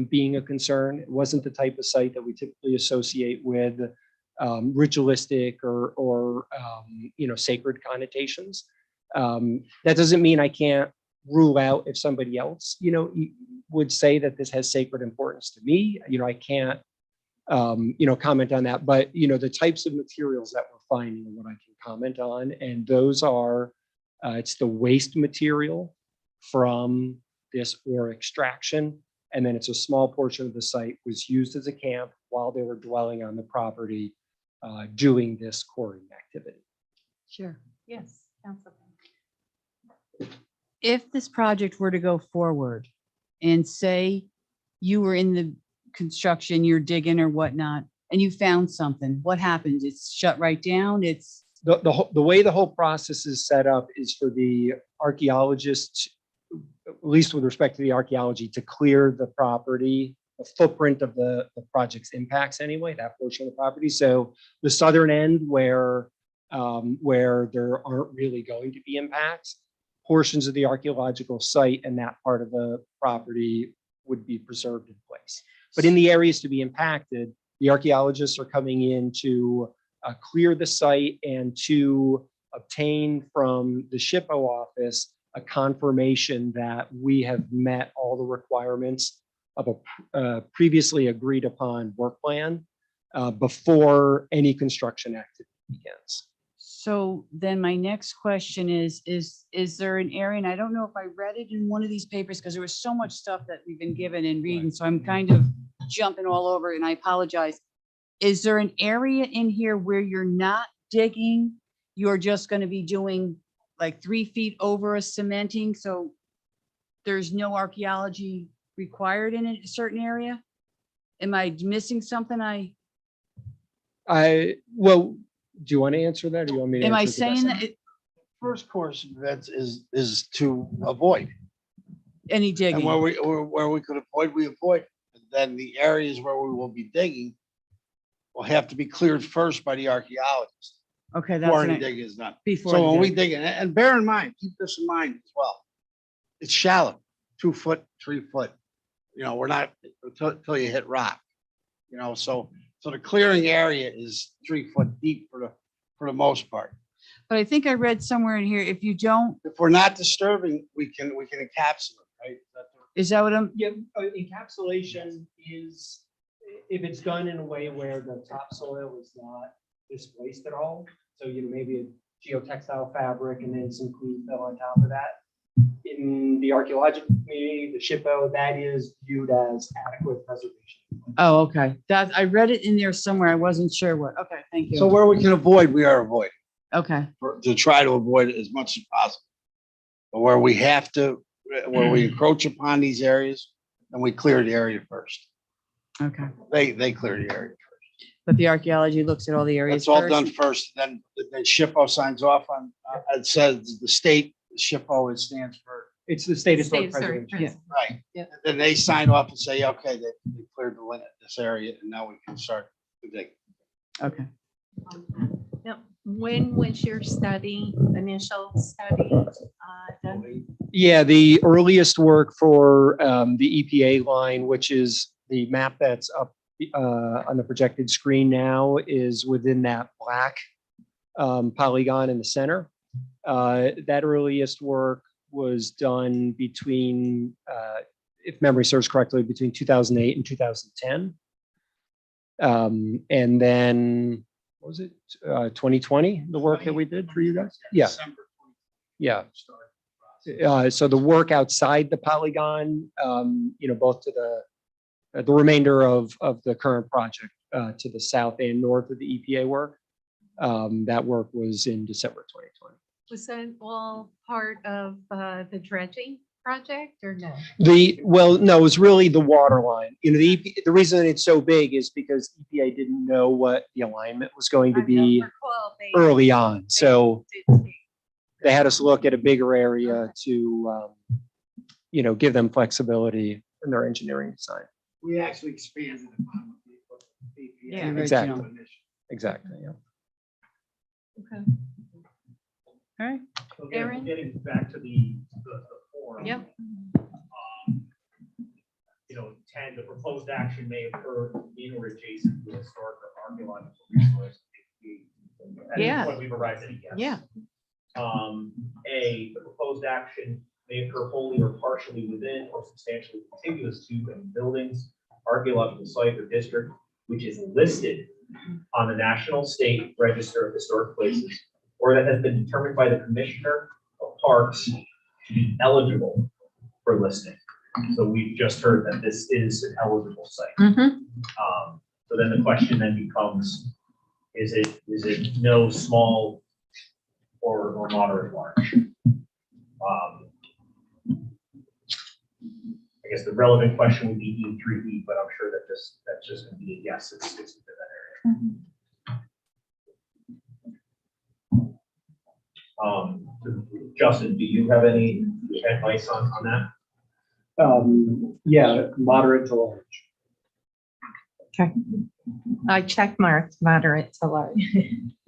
being a concern. It wasn't the type of site that we typically associate with ritualistic or sacred connotations. That doesn't mean I can't rule out if somebody else, would say that this has sacred importance to me. I can't, comment on that, but, the types of materials that we're finding are what I can comment on. And those are, it's the waste material from this ore extraction. And then it's a small portion of the site was used as a camp while they were dwelling on the property, doing this quarrying activity. Sure. Yes, Councilman. If this project were to go forward and say you were in the construction, you're digging or whatnot, and you found something, what happens? It's shut right down? It's The way the whole process is set up is for the archaeologists, at least with respect to the archaeology, to clear the property, the footprint of the project's impacts anyway, that portion of the property. So the southern end where there aren't really going to be impacts, portions of the archaeological site and that part of the property would be preserved in place. But in the areas to be impacted, the archaeologists are coming in to clear the site and to obtain from the SHPO office a confirmation that we have met all the requirements of a previously agreed upon work plan before any construction activity begins. so then my next question is there an area, and I don't know if I read it in one of these papers because there was so much stuff that we've been given and reading, so I'm kind of jumping all over and I apologize. Is there an area in here where you're not digging? You're just going to be doing like 3 feet over a cementing, so there's no archaeology required in a certain area? Am I missing something? Well, do you want to answer that or do you want me to Am I answer it? saying that First course of events is to avoid. any And digging? where we could avoid, we avoid. And then the areas where we will be digging will have to be cleared first by the archaeologist Okay, that's before what any I- dig is done. before. So the when we dig. dig in, and bear in mind, keep this in mind as well. It's shallow, 2 foot, 3 foot. We're not until you hit rock. So the clearing area is 3 foot deep for the most part. But I think I read somewhere in here, if you don't, If we're not disturbing, we can encapsulate, right? is that what I'm, Yeah, encapsulation is, if it's done in a way where the topsoil is not displaced at all. So, maybe a geotextile fabric and then some clean fill on top of that. In the archaeological community, the SHPO, that is viewed as adequate preservation. oh, okay. That, I read it in there somewhere. I wasn't sure what. Okay, thank you. So where we can avoid, we are avoiding, Okay, to try to avoid it as much as possible. But where we have to, where we encroach upon these areas, And we clear the area first. Okay. They clear the area. But the archaeology looks at all the areas It's all first. done first, then SHPO signs off on, it says the state, SHPO, it stands for, It's the state historic State historic preservation. right. Yeah. And then they sign off and say, okay, they cleared the limit, this area, and now we can start to dig. Okay. Yep. When was your study, initial study done? Yeah, the earliest work for the EPA line, which is the map that's up on the projected screen now, is within that black polygon in the center. That earliest work was done between, if memory serves correctly, between 2008 and 2010. And then, what was it, 2020, the work that we did for you guys? Yeah. Yeah. So the work outside the polygon, both to the remainder of the current project to the south and north of the EPA work, that work was in December 2020. Was that all part of the dredging project or no? No, it was really the water line. The reason it's so big is because EPA didn't know what the alignment was going to be early on. So they had us look at a bigger area to, give them flexibility in their engineering design. We actually expanded upon what the EPA. Yeah, exactly. Exactly, yeah. Okay. All right. So Aaron? getting back to the forum. Yep. The proposed action may occur in or adjacent to historic or archaeological resource. At this Yeah. point, we've arrived at a yes. Yeah. The proposed action may occur wholly or partially within or substantially contiguous to any buildings, archaeological site or district, which is listed on the National State Register of Historic Places, or that has been determined by the Commissioner of Parks to be eligible for listing. So we've just heard that this is an eligible site. Mm-hmm. So then the question then becomes, is it no, small, or moderate large? I guess the relevant question would be E3E, but I'm sure that's just going to be a yes. It's within that area. Justin, do you have any advice on that? Yeah, moderate to large. Okay. I check marked moderate to large.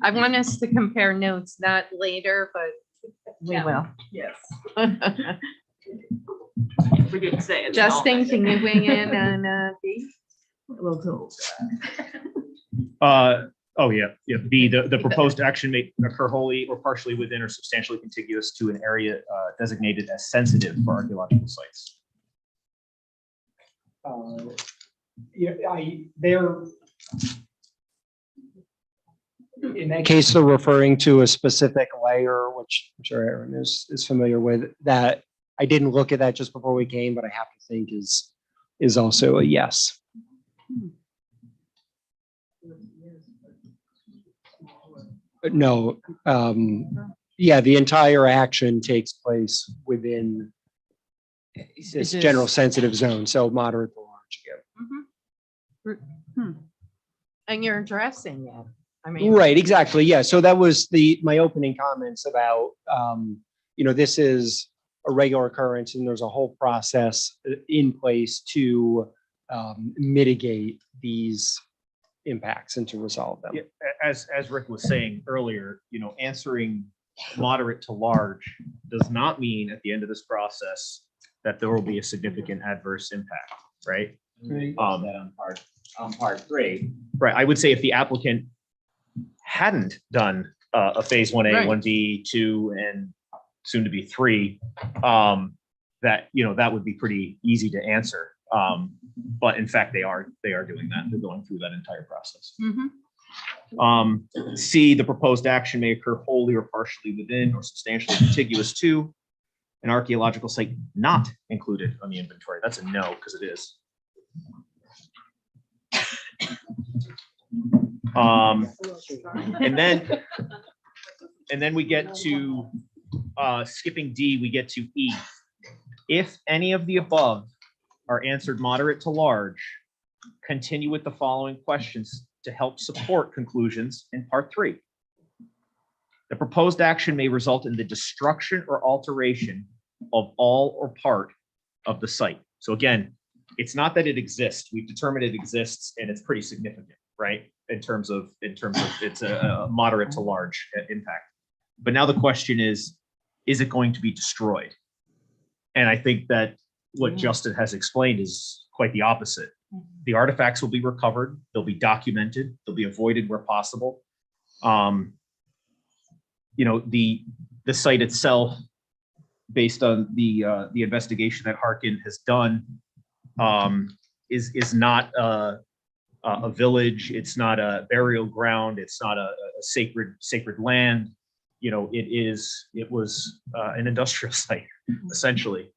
I want us to compare notes, not later, but we will. Yes. We didn't say it. Justin, can you weigh in on B? A little cool. Yeah. B, the proposed action may occur wholly or partially within or substantially contiguous to an area designated as sensitive for archaeological sites. In that case, they're referring to a specific layer, which I'm sure Aaron is familiar with, that I didn't look at that just before we came, but I have to think is also a yes. No, yeah, the entire action takes place within this general sensitive zone, so moderate to large again. And you're addressing it. I mean. Right, exactly, yeah. So that was my opening comments about, this is a regular occurrence and there's a whole process in place to mitigate these impacts and to resolve them. Yeah, as Rick was saying earlier, answering moderate to large does not mean at the end of this process that there will be a significant adverse impact, right? On part 3. Right. I would say if the applicant hadn't done a phase 1A, Right. 1B, 2, and soon to be 3, that would be pretty easy to answer. But in fact, they are doing that. They're going through that entire process. Mhm. C, the proposed action may occur wholly or partially within or substantially contiguous to an archaeological site not included on the inventory. That's a no, because it is. And then we get to skipping D, we get to E. If any of the above are answered moderate to large, continue with the following questions to help support conclusions in part 3. The proposed action may result in the destruction or alteration of all or part of the site. So again, it's not that it exists. We've determined it exists and it's pretty significant, right? In terms of it's a moderate to large impact. But now the question is it going to be destroyed? And I think that what Justin has explained is quite the opposite. The artifacts will be recovered, they'll be documented, they'll be avoided where possible. You know, the site itself, based on the investigation that Harkin has done, is not a village. It's not a burial ground. It's not a sacred land. You know, it was an industrial site essentially.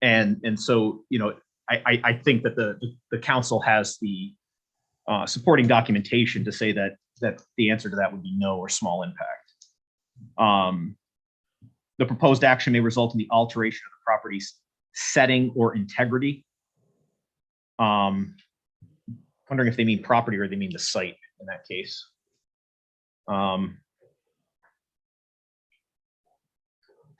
And so, you know, I think that the council has the supporting documentation to say that the answer to that would be no or small impact. The proposed action may result in the alteration of the property's setting or integrity. Wondering if they mean property or they mean the site in that case.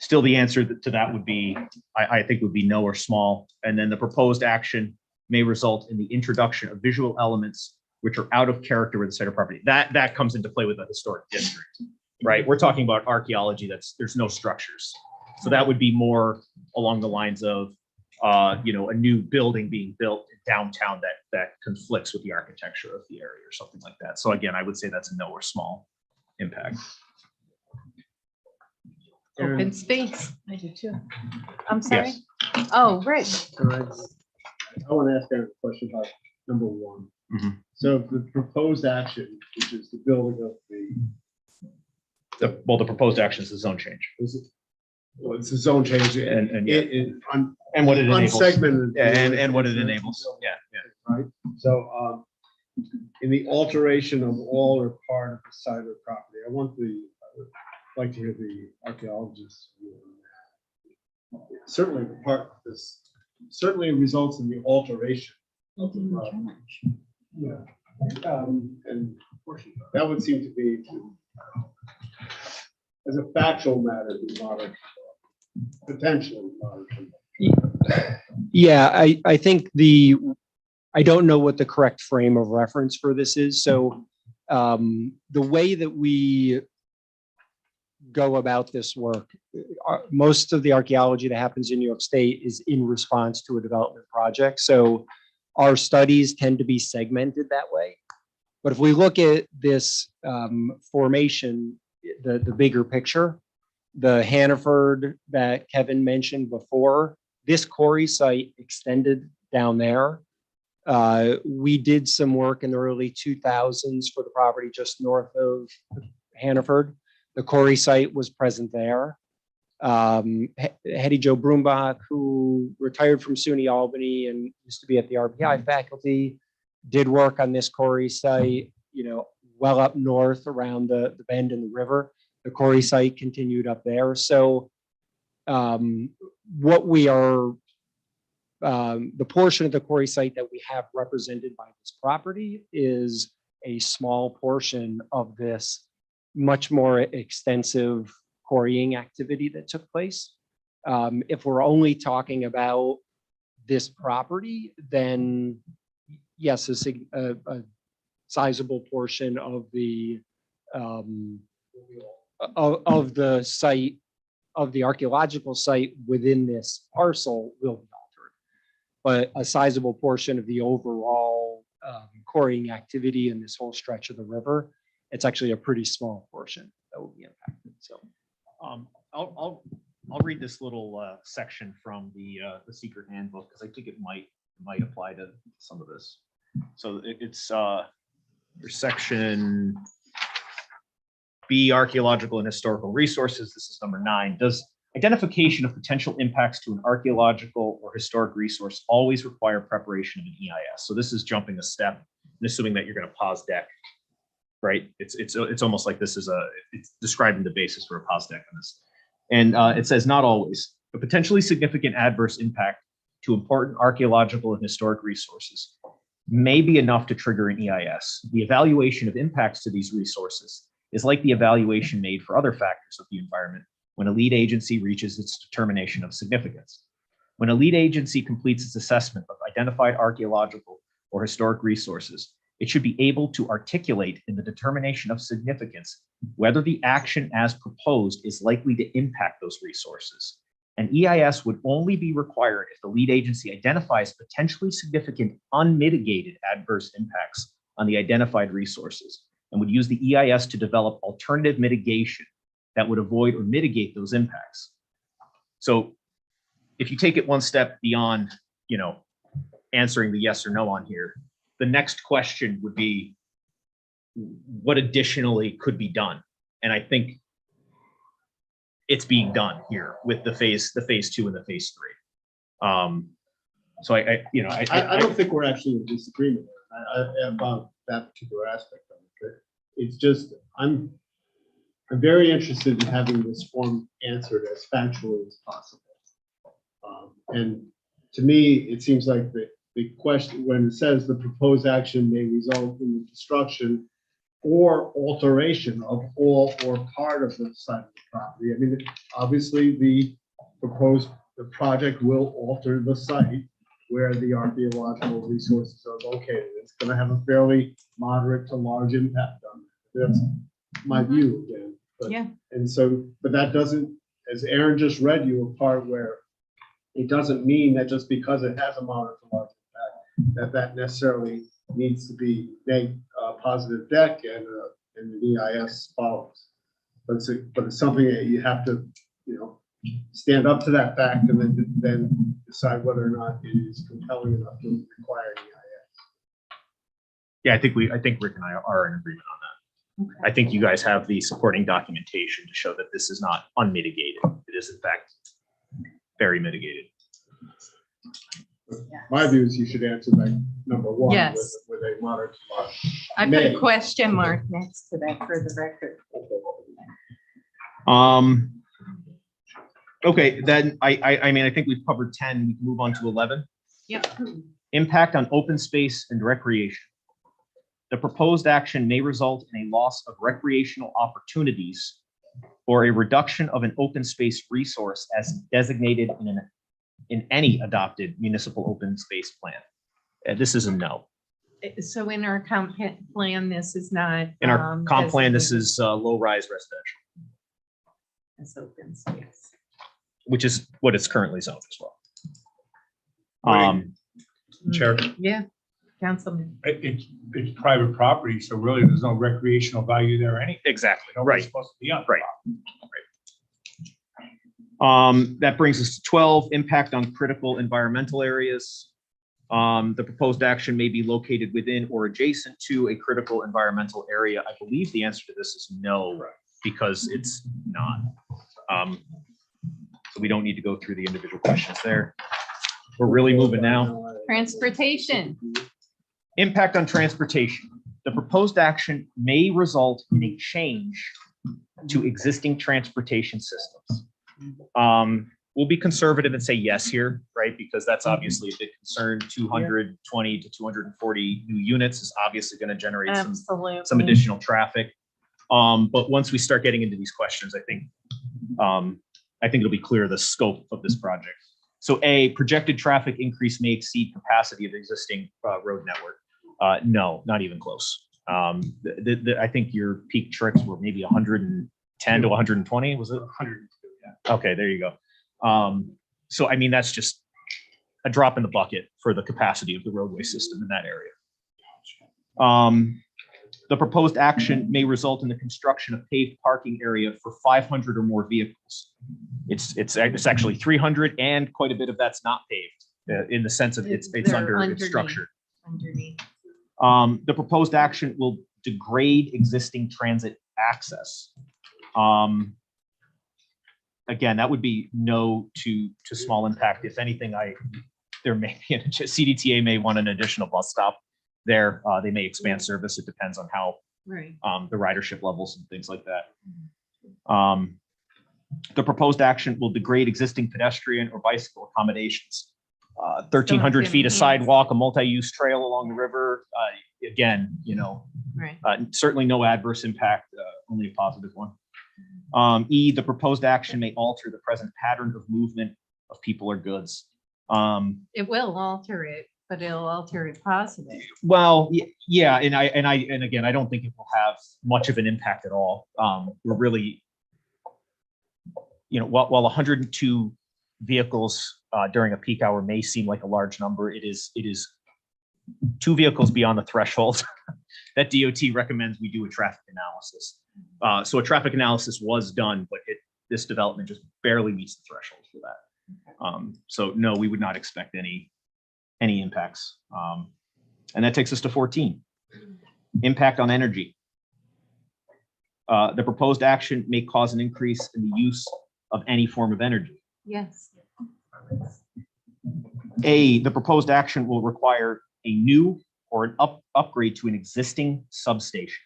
Still, the answer to that would be, I think, would be no or small. And then the proposed action may result in the introduction of visual elements which are out of character with the site or property. That comes into play with a historic district, right? We're talking about archaeology there's no structures. So that would be more along the lines of, you know, a new building being built downtown that conflicts with the architecture of the area or something like that. So again, I would say that's a no or small impact. Open space. I do too. I'm sorry. Yes. Oh, Rick. I want to ask Aaron a question about number 1. Mhm. So the proposed action, which is the building of The proposed action is the zone change. well, it's a zone change And what it enables. unsegmented. And what it enables. Yeah. Right, so, in the alteration of all or part of the site or property, I would like to hear the archaeologist's view on that. Certainly the part, this certainly results in the alteration. Yeah. And that would seem to be, as a factual matter, be moderate, potentially moderate. Yeah, I think I don't know what the correct frame of reference for this is. So the way that we go about this work, most of the archaeology that happens in New York State is in response to a development project. So our studies tend to be segmented that way. But if we look at this formation, the bigger picture, the Hannaford that Kevin mentioned before, this quarry site extended down there. We did some work in the early 2000s for the property just north of Hannaford. The quarry site was present there. Hetty Jo Brumbach, who retired from SUNY Albany and used to be at the RPI faculty, did work on this quarry site, you know, well up north around the bend in the river. The quarry site continued up there. So what we are, the portion of the quarry site that we have represented by this property is a small portion of this much more extensive quarrying activity that took place. If we're only talking about this property, then yes, a sizable portion of the site, of the archaeological site within this parcel will be altered. But a sizable portion of the overall quarrying activity in this whole stretch of the river, it's actually a pretty small portion that will be impacted. So I'll read this little section from the secret handbook because I think it might apply to some of this. So it's there's section B, archaeological and historical resources. This is number 9. Does identification of potential impacts to an archaeological or historic resource always require preparation of an EIS? So this is jumping a step and assuming that you're going to pause deck, right? It's almost like this is it's describing the basis for a pause deck on this. And it says not always. A potentially significant adverse impact to important archaeological and historic resources may be enough to trigger an EIS. The evaluation of impacts to these resources is like the evaluation made for other factors of the environment when a lead agency reaches its determination of significance. When a lead agency completes its assessment of identified archaeological or historic resources, it should be able to articulate in the determination of significance whether the action as proposed is likely to impact those resources. An EIS would only be required if the lead agency identifies potentially significant unmitigated adverse impacts on the identified resources and would use the EIS to develop alternative mitigation that would avoid or mitigate those impacts. So if you take it one step beyond, answering the yes or no on here, the next question would be, what additionally could be done? And I think it's being done here with the phase 2 and the phase 3. So I don't think we're actually in disagreement about that particular aspect of it. It's just, I'm very interested in having this form answered as factually as possible. And to me, it seems like the question, when it says the proposed action may result in the destruction or alteration of all or part of the site of the property. I mean, obviously the project will alter the site where the archaeological resources are located. It's going to have a fairly moderate to large impact on it. That's my view again. But, Yeah. And so, but that doesn't, as Aaron just read you a part where it doesn't mean that just because it has a moderate to large impact, that necessarily needs to be a positive deck and an EIS follows. But it's something that you have to, stand up to that fact and then decide whether or not it is compelling enough to require an EIS. Yeah, I think Rick and I are in agreement on that. Okay. I think you guys have the supporting documentation to show that this is not unmitigated. It is in fact very mitigated. My view is you should answer that number one Yes. with a moderate to large. I put a question mark next to that for the record. Okay, then I mean, I think we've covered 10. We can move on to 11. Yep. Impact on open space and recreation. The proposed action may result in a loss of recreational opportunities or a reduction of an open space resource as designated in any adopted municipal open space plan. This is a no. So in our comp plan, this is not. In our comp plan, this is low-rise residential. It's open space. Which is what it's currently zoned as well. Chair, Yeah, Councilman. it's private property, so really there's no recreational value there anyway. Exactly, Nobody's right. supposed to be on. Right. That brings us to 12, impact on critical environmental areas. The proposed action may be located within or adjacent to a critical environmental area. I believe the answer to this is no, because it's not. So we don't need to go through the individual questions there. We're really moving now. Transportation. Impact on transportation. The proposed action may result in a change to existing transportation systems. We'll be conservative and say yes here, right? Because that's obviously a big concern. 220 to 240 new units is obviously going to generate some additional traffic. But once we start getting into these questions, I think it'll be clear the scope of this project. So A, projected traffic increase may exceed capacity of the existing road network. No, not even close. I think your peak trips were maybe 110 to 120, was it? 102, yeah. Okay, there you go. So, I mean, that's just a drop in the bucket for the capacity of the roadway system in that area. The proposed action may result in the construction of paved parking area for 500 or more vehicles. It's actually 300, and quite a bit of that's not paved in the sense of it's structured. Underneath. The proposed action will degrade existing transit access. Again, that would be no to small impact. If anything, there may be CDTA may want an additional bus stop there. They may expand service. It depends on how the ridership levels and things like that. The proposed action will degrade existing pedestrian or bicycle accommodations. 1,300 feet of enhance. sidewalk, a multi-use trail along the river. Again, Right. certainly no adverse impact, only a positive one. E, the proposed action may alter the present pattern of movement of people or goods. It will alter it, but it'll alter it positive. Well, yeah, and again, I don't think it will have much of an impact at all. We're really, while 102 vehicles during a peak hour may seem like a large number, it is 2 vehicles beyond the threshold that DOT recommends we do a traffic analysis. So a traffic analysis was done, but this development just barely meets the threshold for that. So no, we would not expect any impacts. And that takes us to 14. Impact on energy. The proposed action may cause an increase in the use of any form of energy. Yes. A, the proposed action will require a new or an upgrade to an existing substation.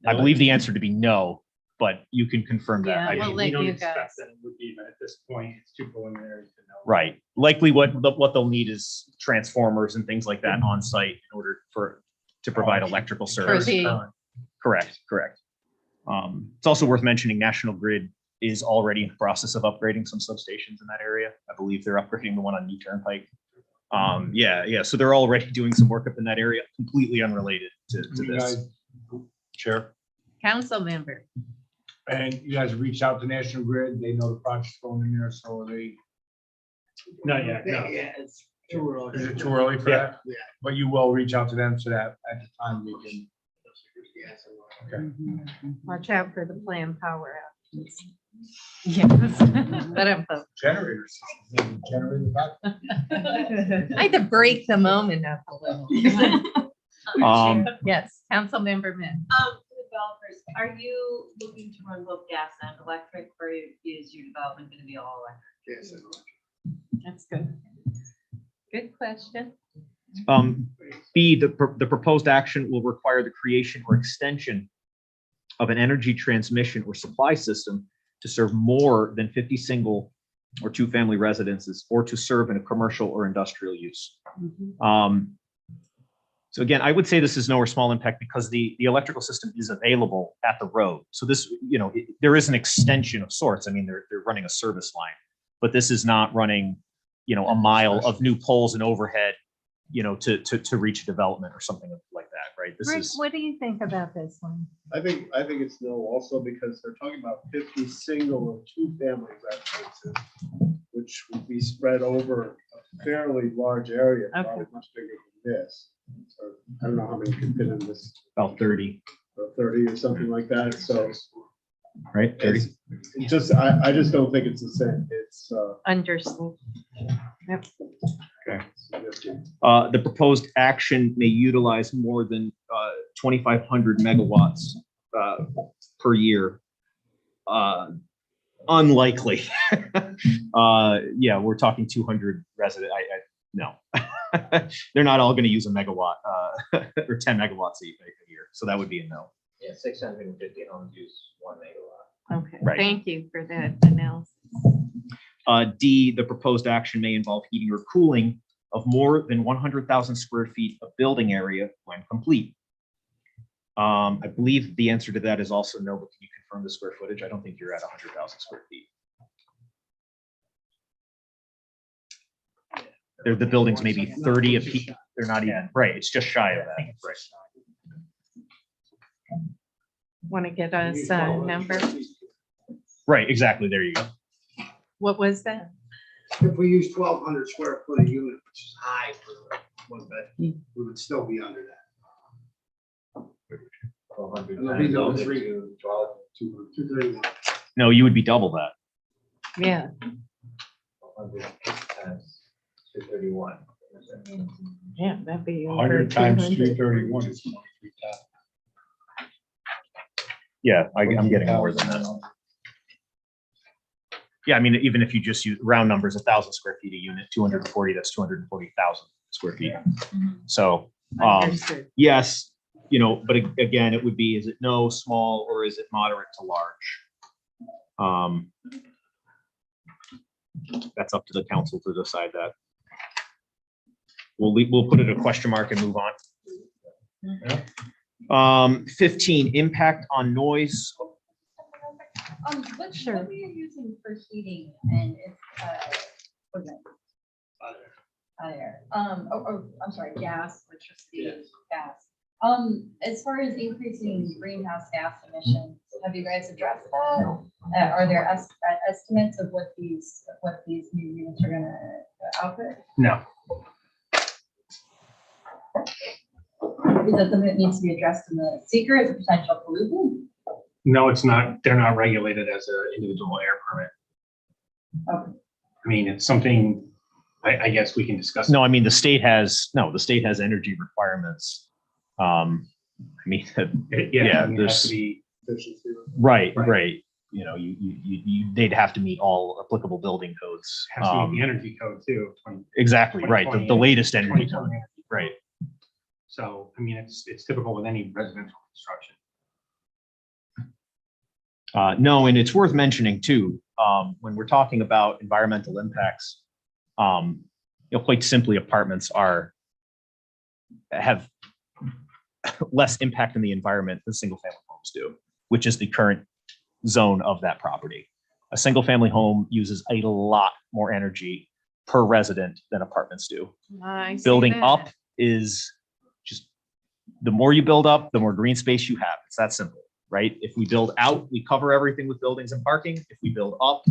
I believe the answer to be no, but you can confirm that. Yeah, I we'll mean, let We don't you expect guys. that it would be, but at this point, it's too preliminary to know. Right. Likely what they'll need is transformers and things like that on site in order to provide electrical service. the- Correct. It's also worth mentioning National Grid is already in the process of upgrading some substations in that area. I believe they're upgrading the one on New Turnpike. Yeah. So they're already doing some work up in that area, completely unrelated to You this. guys, Chair, Council member. and you guys reached out to National Grid, they know the project's going in there, so they, Not yet, no. it's too early. is it too early for that? Yeah. But you will reach out to them so that at the time we can. Okay. Watch out for the planned power outages. Yes. But Generators. Generator back. I had to break the moment up a little. Yes, council member Mitt. Developers, are you looking to run both gas and electric, or is your development going to be all electric? Yes. That's good. Good question. B, the proposed action will require the creation or extension of an energy transmission or supply system to serve more than 50 single or 2-family residences or to serve in a commercial or industrial use. So again, I would say this is no or small impact because the electrical system is available at the road. So this, there is an extension of sorts. I mean, they're running a service line, but this is not running, a mile of new poles and overhead, to reach development or something like that, right? This Rick, is, what do you think about this one? I think it's no also because they're talking about 50 single or 2-family residences, which would be spread over a fairly large area, probably much bigger than this. So I don't know how many can fit in this, about 30, 30 or something like that. So right? 30. it's just, I just don't think it's the same. It's Understood. Yep. significant. The proposed action may utilize more than 2,500 megawatts per year. Unlikely. Yeah, we're talking 200 resident. No, they're not all going to use a megawatt or 10 megawatts a year. So that would be a no. Yeah, 650 homes use 1 megawatt. Okay, Right. thank you for that analysis. D, the proposed action may involve heating or cooling of more than 100,000 square feet of building area when complete. I believe the answer to that is also no, but can you confirm the square footage? I don't think you're at 100,000 square feet. The buildings may be 30 a peak. They're not even, right, it's just shy of that, right? Want to get us a number? Right, exactly, there you go. What was that? If we use 1,200 square foot a unit, which is high for one bed, we would still be under that. And there'll be no 231. No, you would be double that. Yeah. 231. Yeah, that'd be. over 100 times 200. 331 is 23,000. Yeah, I'm getting more than that. Yeah, I mean, even if you just use round numbers, 1,000 square feet a unit, 240, that's 240,000 square feet. So, Understood. yes, but again, it would be, is it no, small, or is it moderate to large? That's up to the council to decide that. We'll put it a question mark and move on. 15, impact on noise. What Sure. what are you using for heating and it's, what is it? Hot air. I'm sorry, gas, electricity, gas. As far as increasing greenhouse gas emissions, have you guys addressed that? Are there estimates of what these new units are gonna output? No. Is that something that needs to be addressed in the seeker as a potential pollutant? No, it's not. They're not regulated as an individual air permit. Okay. I mean, it's something I guess we can discuss. No, I mean, the state has energy requirements. I mean, yeah, it has there's, to be right. Right. They'd have to meet all applicable building codes. has to be the energy code too. 20 Exactly, right, the 2020 latest energy code, 2020 energy code. right. So, I mean, it's typical with any residential construction. No, and it's worth mentioning too, when we're talking about environmental impacts, quite simply, apartments have less impact on the environment than single family homes do, which is the current zone of that property. A single family home uses a lot more energy per resident than apartments do. I see Building that. up is just, the more you build up, the more green space you have. It's that simple, right? If we build out, we cover everything with buildings and parking. If we build up,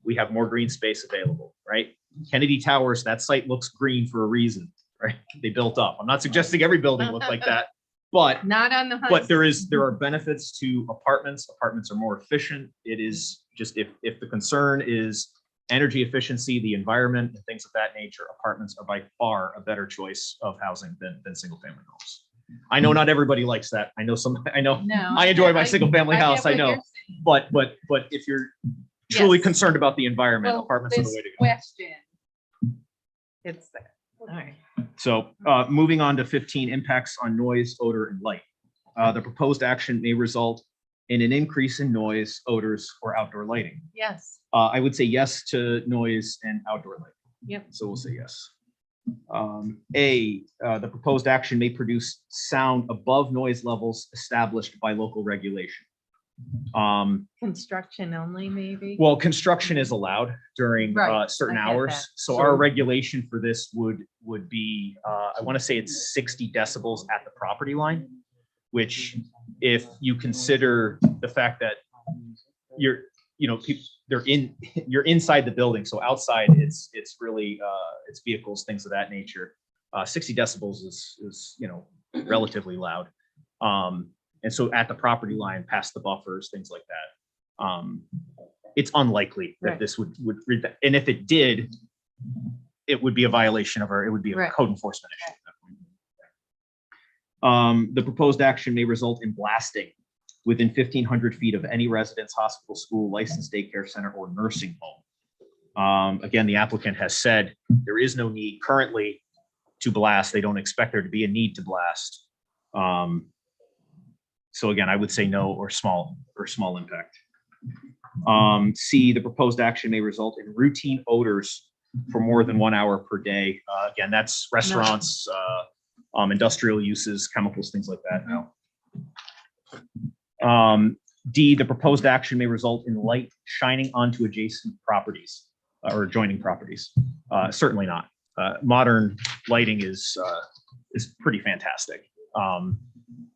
we have more green space available, right? Kennedy Towers, that site looks green for a reason, right? They built up. I'm not suggesting every building looks like that, but Not on the. but there are benefits to apartments. Apartments are more efficient. It is just, if the concern is energy efficiency, the environment, and things of that nature, apartments are by far a better choice of housing than single family homes. I know not everybody likes that. I know No. I enjoy my single family get house. I what know, you're saying. but if you're truly Yes. concerned about the environment, Well, apartments are the this way to go. question. It's that. All right. So moving on to 15, impacts on noise, odor, and light. The proposed action may result in an increase in noise, odors, or outdoor lighting. Yes. I would say yes to noise and outdoor lighting. Yep. So we'll say yes. The proposed action may produce sound above noise levels established by local regulation. Construction only, maybe. Well, construction is allowed during Right, certain I get hours. that. So our regulation for this would be, I want to say it's 60 decibels at the property line, which if you consider the fact that you're inside the building. So outside it's really, it's vehicles, things of that nature. 60 decibels is relatively loud. And so at the property line, past the buffers, things like that. It's unlikely that Right. this would read that. And if it did, it would be a violation of it would be a Right. code enforcement issue. The proposed action may result in blasting within 1,500 feet of any residence, hospital, school, licensed daycare center, or nursing home. Again, the applicant has said there is no need currently to blast. They don't expect there to be a need to blast. So again, I would say no or small impact. C, the proposed action may result in routine odors for more than 1 hour per day. Again, that's restaurants, industrial uses, chemicals, things like that. No. D, the proposed action may result in light shining onto adjacent properties or adjoining properties. Certainly not. Modern lighting is pretty fantastic.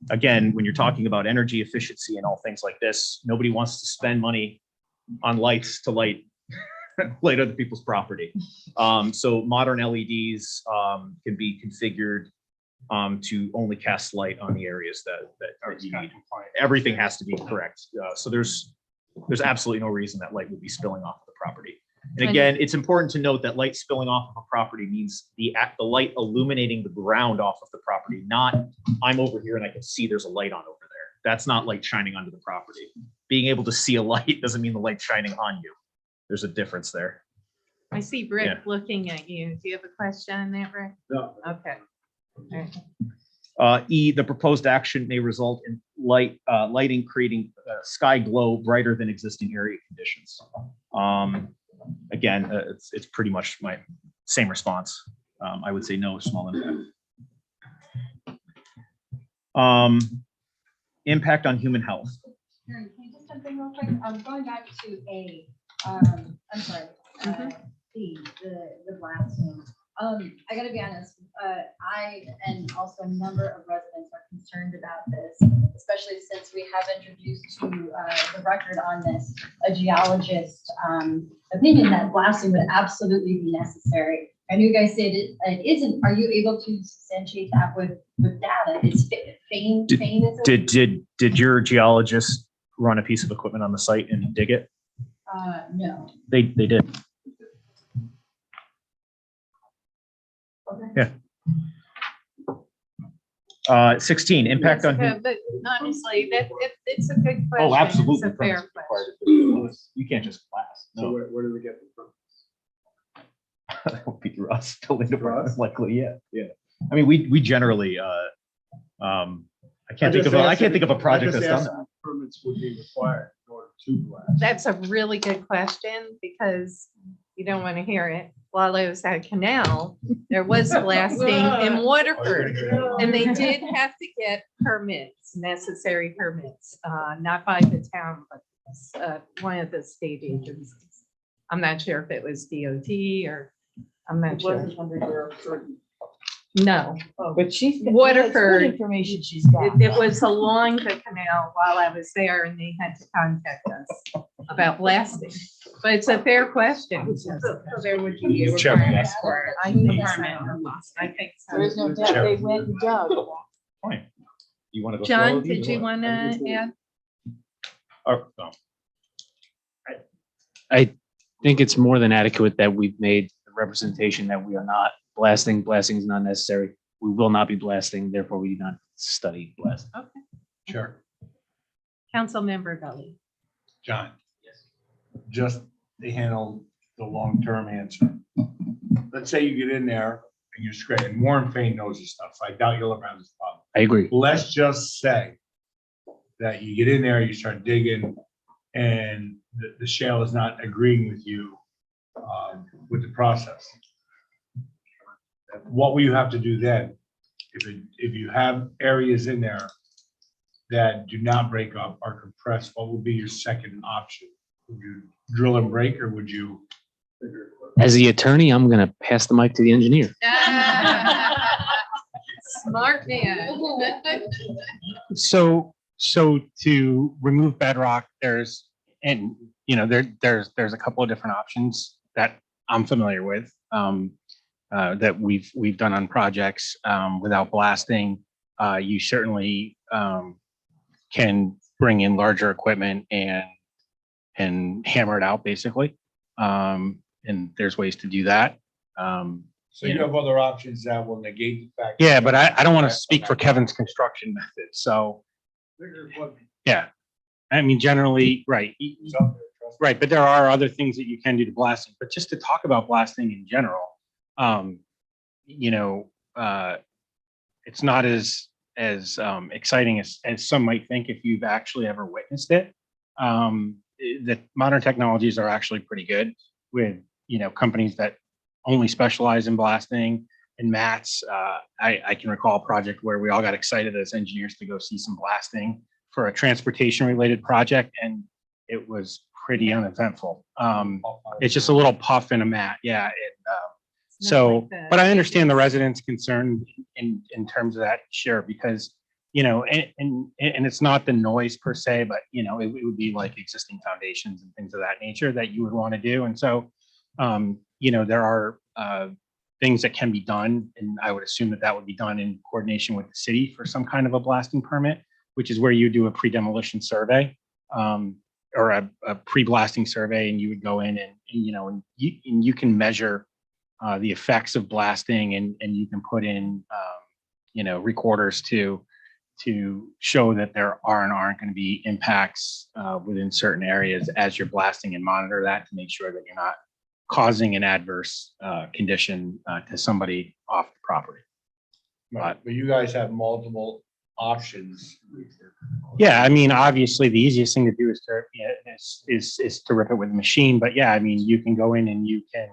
Again, when you're talking about energy efficiency and all things like this, nobody wants to spend money on lights to light other people's property. So modern LEDs can be configured to only cast light on the areas that you need. Everything has to be correct. So there's absolutely no reason that light would be spilling off of the property. And again, it's important to note that light spilling off of a property means the light illuminating the ground off of the property, not I'm over here and I can see there's a light on over there. That's not light shining onto the property. Being able to see a light doesn't mean the light shining on you. There's a difference there. I see Rick Yeah. looking at you. Do you have a question on that, Rick? No. Okay. All E, the proposed action may result in lighting creating sky glow brighter than existing area conditions. Again, it's pretty much my same response. I would say no, small impact. Impact on human health. Karen, can you just jump in real quick? Going back to A, I'm sorry, B, the blasting. I gotta be honest, I and also a number of residents are concerned about this, especially since we have introduced to the record on this, a geologist opinion that blasting would absolutely be necessary. And you guys said it isn't. Are you able to substantiate that with data? It's Fane. Did your geologist run a piece of equipment on the site and dig it? No. They did. Okay. Yeah. 16, impact on. But honestly, it's a good question. Oh, absolutely. It's a fair Permits question. required. You can't just blast. So No, where do we get them from? that would be through us, building department, us? likely, yeah. I mean, we generally, I can't think of a project that's done that. Permits would be required in order to blast. That's a really good question because you don't want to hear it. While I was at Canal, there was blasting in Waterford. And they did have to get permits, necessary permits, not by the town, but one of the state agencies. I'm not sure if it was DOT or, I'm not sure. No, But she's. Waterford. Information she's got. it was along the canal while I was there and they had to contact us about blasting. But it's a fair question. So there would be a Check. requirement for I think permit so. for blasting. I think There is so. no doubt they went and dug. Fine. You want to go? John, did you want to add? Or, no. I think it's more than adequate that we've made the representation that we are not blasting. Blasting is not necessary. We will not be blasting, therefore we do not study blasting. Okay. Sure. Councilmember Gully. John. Yes. Just to handle the long-term answer. Let's say you get in there and you're scraping. Warren Fain knows this stuff. So I doubt you'll ever have this problem. I agree. Let's just say that you get in there, you start digging, and the shale is not agreeing with you with the process. What will you have to do then? If you have areas in there that do not break up or compress, what would be your second option? Would you drill and break, or would you? As the attorney, I'm going to pass the mic to the engineer. Smart man. So to remove bedrock, there's a couple of different options that I'm familiar with, that we've done on projects, without blasting. You certainly, can bring in larger equipment and hammer it out basically. And there's ways to do that. So you have other options that will negate the fact. Yeah, but I don't want to speak for Kevin's construction method. So, yeah, I mean, generally, right. Right, but there are other things that you can do to blasting, but just to talk about blasting in general, it's not as exciting as some might think if you've actually ever witnessed it. The modern technologies are actually pretty good with, companies that only specialize in blasting and mats. I can recall a project where we all got excited as engineers to go see some blasting for a transportation related project, and it was pretty uneventful. It's just a little puff in a mat. Yeah. But I understand the residents' concern in terms of that, sure, because, and it's not the noise per se, but, it would be like existing foundations and things of that nature that you would want to do. And so, there are things that can be done, and I would assume that would be done in coordination with the city for some kind of a blasting permit, which is where you do a pre-demolition survey, or a pre-blasting survey, and you would go in and you can measure the effects of blasting, and you can put in recorders to show that there are and aren't going to be impacts within certain areas as you're blasting, and monitor that to make sure that you're not causing an adverse condition to somebody off the property. Right, but you guys have multiple options. Yeah, I mean, obviously, the easiest thing to do is to, is to rip it with a machine, but yeah, I mean, you can go in and you can,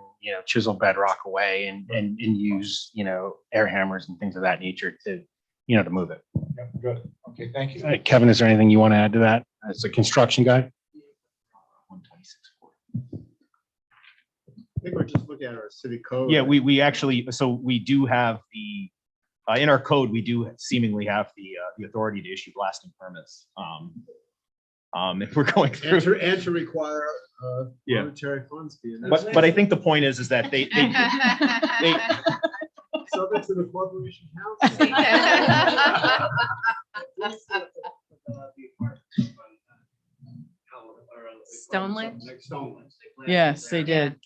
chisel bedrock away and use, air hammers and things of that nature to, to move it. Yep, good. Okay, thank you. Kevin, is there anything you want to add to that as a construction guy? I think we're just looking at our city code. Yeah, we actually, so we do have the, in our code, we do seemingly have the authority to issue blasting permits. If we're going And through, and to require Yeah. monetary funds be. but I think the point is that they Subject to the corporation council. Stoneland? Yes, they did.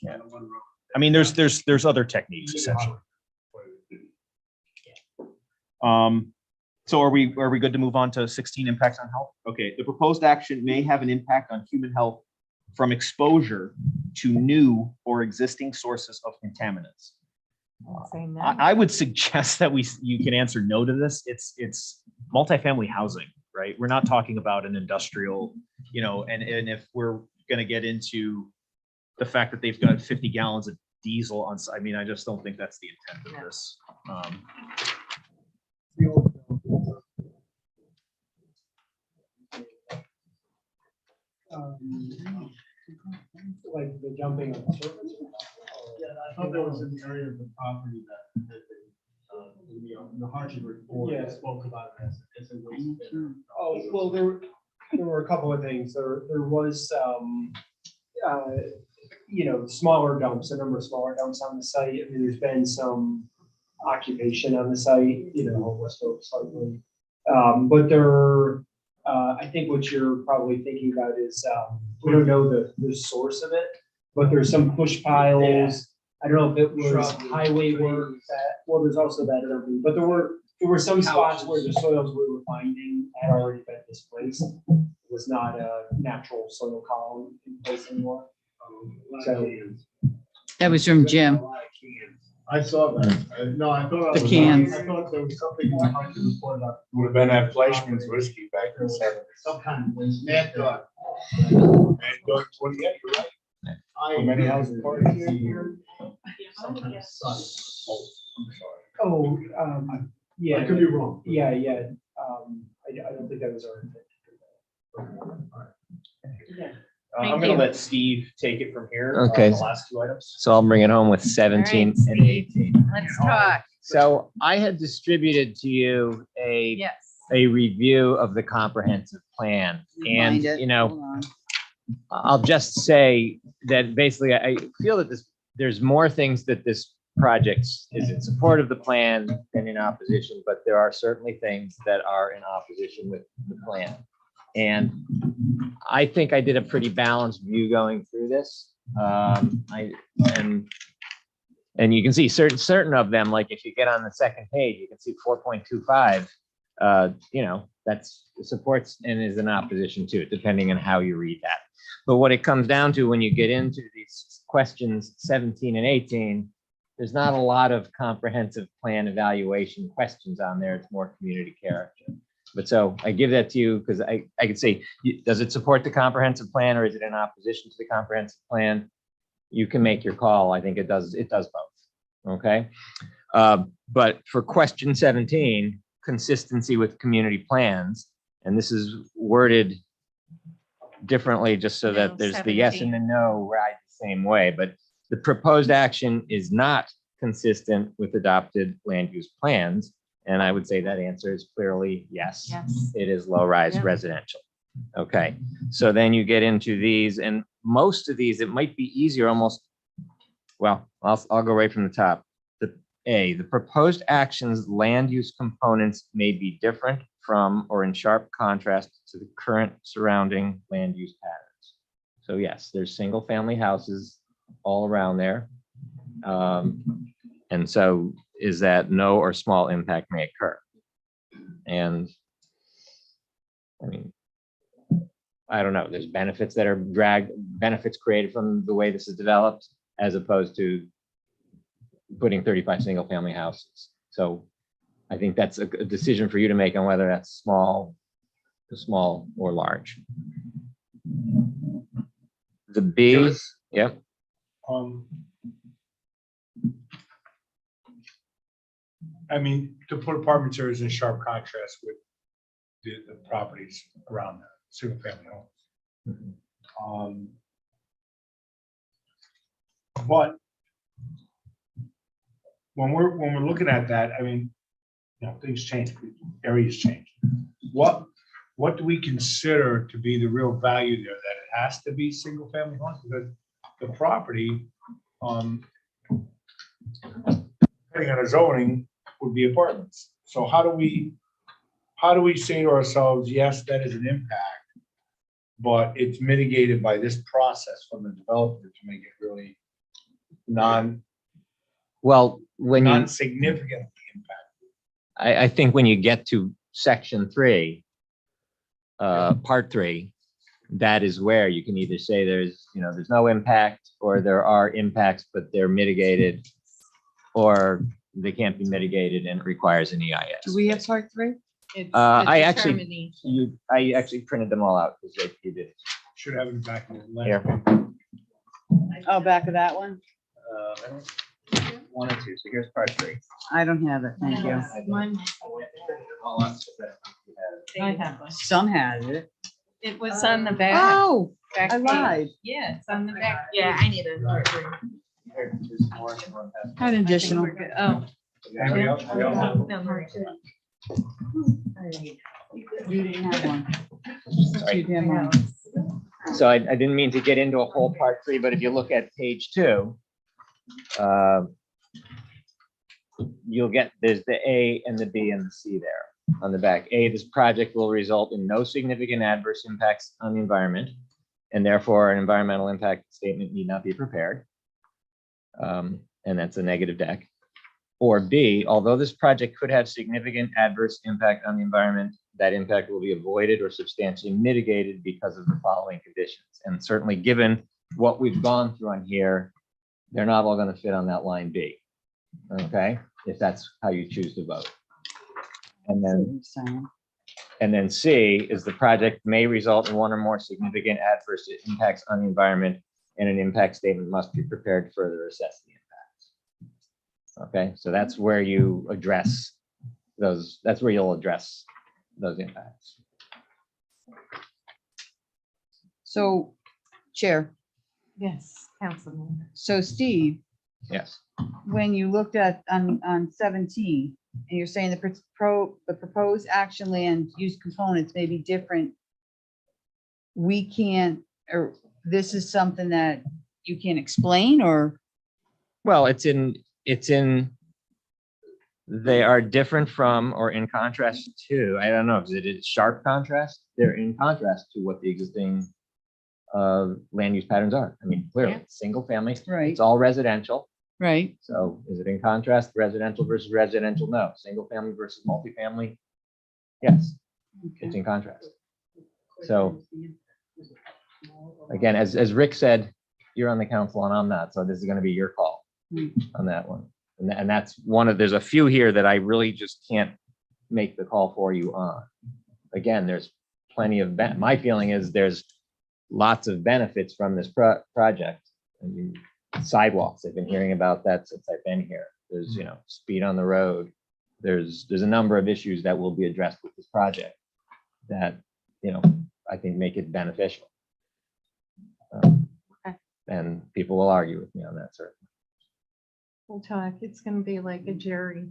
I mean, there's other techniques essentially. So are we good to move on to 16 impacts on health? Okay, the proposed action may have an impact on human health from exposure to new or existing sources of contaminants. I would suggest that you can answer no to this. It's multifamily housing, right? We're not talking about an industrial, and if we're gonna get into the fact that they've got 50 gallons of diesel on, I mean, I just don't think that's the intent of this. Like the jumping on the surface? Yeah, I thought there was an area of the property that, the hardship report Yeah. spoke about it as a waste. Oh, well, there were a couple of things. There was, smaller dumps, a number of smaller dumps on the site. I mean, there's been some occupation on the site, homeless folks slightly. But I think what you're probably thinking about is, we don't know the source of it, but there's some push piles. I don't know if it was highway work there's also that dumping, but there were some spots where the soils we were finding had already been displaced. It was not a natural soil column in place anymore. So That was from Jim. I saw that. No, I thought. The cans. I thought there was something in the hardship report about. Would have been at Fleischman's whiskey back in the '70s. Some kind of waste. Mad Dog. And going 20, yeah, you're right. I. How many houses are here? Oh, yeah. I could be wrong. Yeah. I don't think that was our intent. I'm gonna let Steve take it from here. Okay. The last two items. So I'll bring it home with 17 All right, and 18. Let's talk. So I had distributed to you Yes. a review of the comprehensive plan. And, Find it. Hold on. I'll just say that basically I feel that there's more things that this project is in support of the plan than in opposition, but there are certainly things that are in opposition with the plan. And I think I did a pretty balanced view going through this. And you can see certain of them, like if you get on the second page, you can see 4.25, that's supports and is in opposition to it, depending on how you read that. But what it comes down to when you get into these questions 17 and 18, there's not a lot of comprehensive plan evaluation questions on there. It's more community character. But so I give that to you because I could say, does it support the comprehensive plan or is it in opposition to the comprehensive plan? You can make your call. I think it does both. Okay. But for question 17, consistency with community plans, and this is worded differently just so that there's the yes and the no right the same way. But the proposed action is not consistent with adopted land use plans. And I would say that answer is clearly yes. Yes. It is low-rise Yeah. residential. Okay, so then you get into these, and most of these, it might be easier almost. Well, I'll go right from the top. The proposed actions land use components may be different from or in sharp contrast to the current surrounding land use patterns. So yes, there's single family houses all around there. And so is that no or small impact may occur. And I mean, I don't know, there's benefits that are benefits created from the way this is developed as opposed to putting 35 single family houses. So I think that's a decision for you to make on whether that's small or large. The B, yep. I mean, to put apartments there is in sharp contrast with the properties around the single family homes. But when we're looking at that, I mean, you know, things change, areas change. What do we consider to be the real value there? That it has to be single family homes because the property, depending on the zoning, would be apartments. So how do we say to ourselves, yes, that is an impact, but it's mitigated by this process from the developer to make it really non-significantly impacted? I think when you get to section 3, part 3, that is where you can either say there's no impact, or there are impacts, but they're mitigated, or they can't be mitigated and it requires an EIS. Do we have part 3? It's I the actually- determination. I actually printed them all out because you did. Should have it back in the last. Here. Oh, back of that one? 1 and 2. So here's part 3. I don't have it. Thank you. I have one. Some had it. It was on the back. Oh, back I page. lied. Yeah, it's on the back. Yeah, I need it. Had additional. We're good. Oh. Anybody else? We all have- No, we're good. You didn't have one. Sorry. You didn't have one. So I didn't mean to get into a whole part 3, but if you look at page 2, you'll get, there's the A and the B and the C there on the back. A, this project will result in no significant adverse impacts on the environment, and therefore an environmental impact statement need not be prepared. And that's a negative deck. Or B, although this project could have significant adverse impact on the environment, that impact will be avoided or substantially mitigated because of the following conditions. And certainly given what we've gone through on here, they're not all going to fit on that line B. Okay, if that's how you choose to vote. And then C is the project may result in one or more significant adverse impacts on the environment, and an impact statement must be prepared to further assess the impacts. Okay, so that's where you address those, that's where you'll address those impacts. So, Chair, Yes, Councilman. so Steve, Yes. when you looked at on 17, and you're saying the proposed action land use components may be different, we can't, or this is something that you can explain, or? Well, it's in, they are different from or in contrast to, I don't know, is it a sharp contrast? They're in contrast to what the existing land use patterns are. I mean, clearly, Yeah. single family, Right, it's all residential. right. So is it in contrast, residential versus residential? No. Single family versus multifamily? Yes, it's in contrast. So again, as Rick said, you're on the council and I'm not, so this is going to be your call on that one. And that's one of, there's a few here that I really just can't make the call for you on. Again, there's plenty of, my feeling is there's lots of benefits from this project. I mean, sidewalks, I've been hearing about that since I've been here. There's, speed on the road. There's a number of issues that will be addressed with this project that, I think make it beneficial. And people will argue with me on that, certainly. We'll talk. It's gonna be like a jury.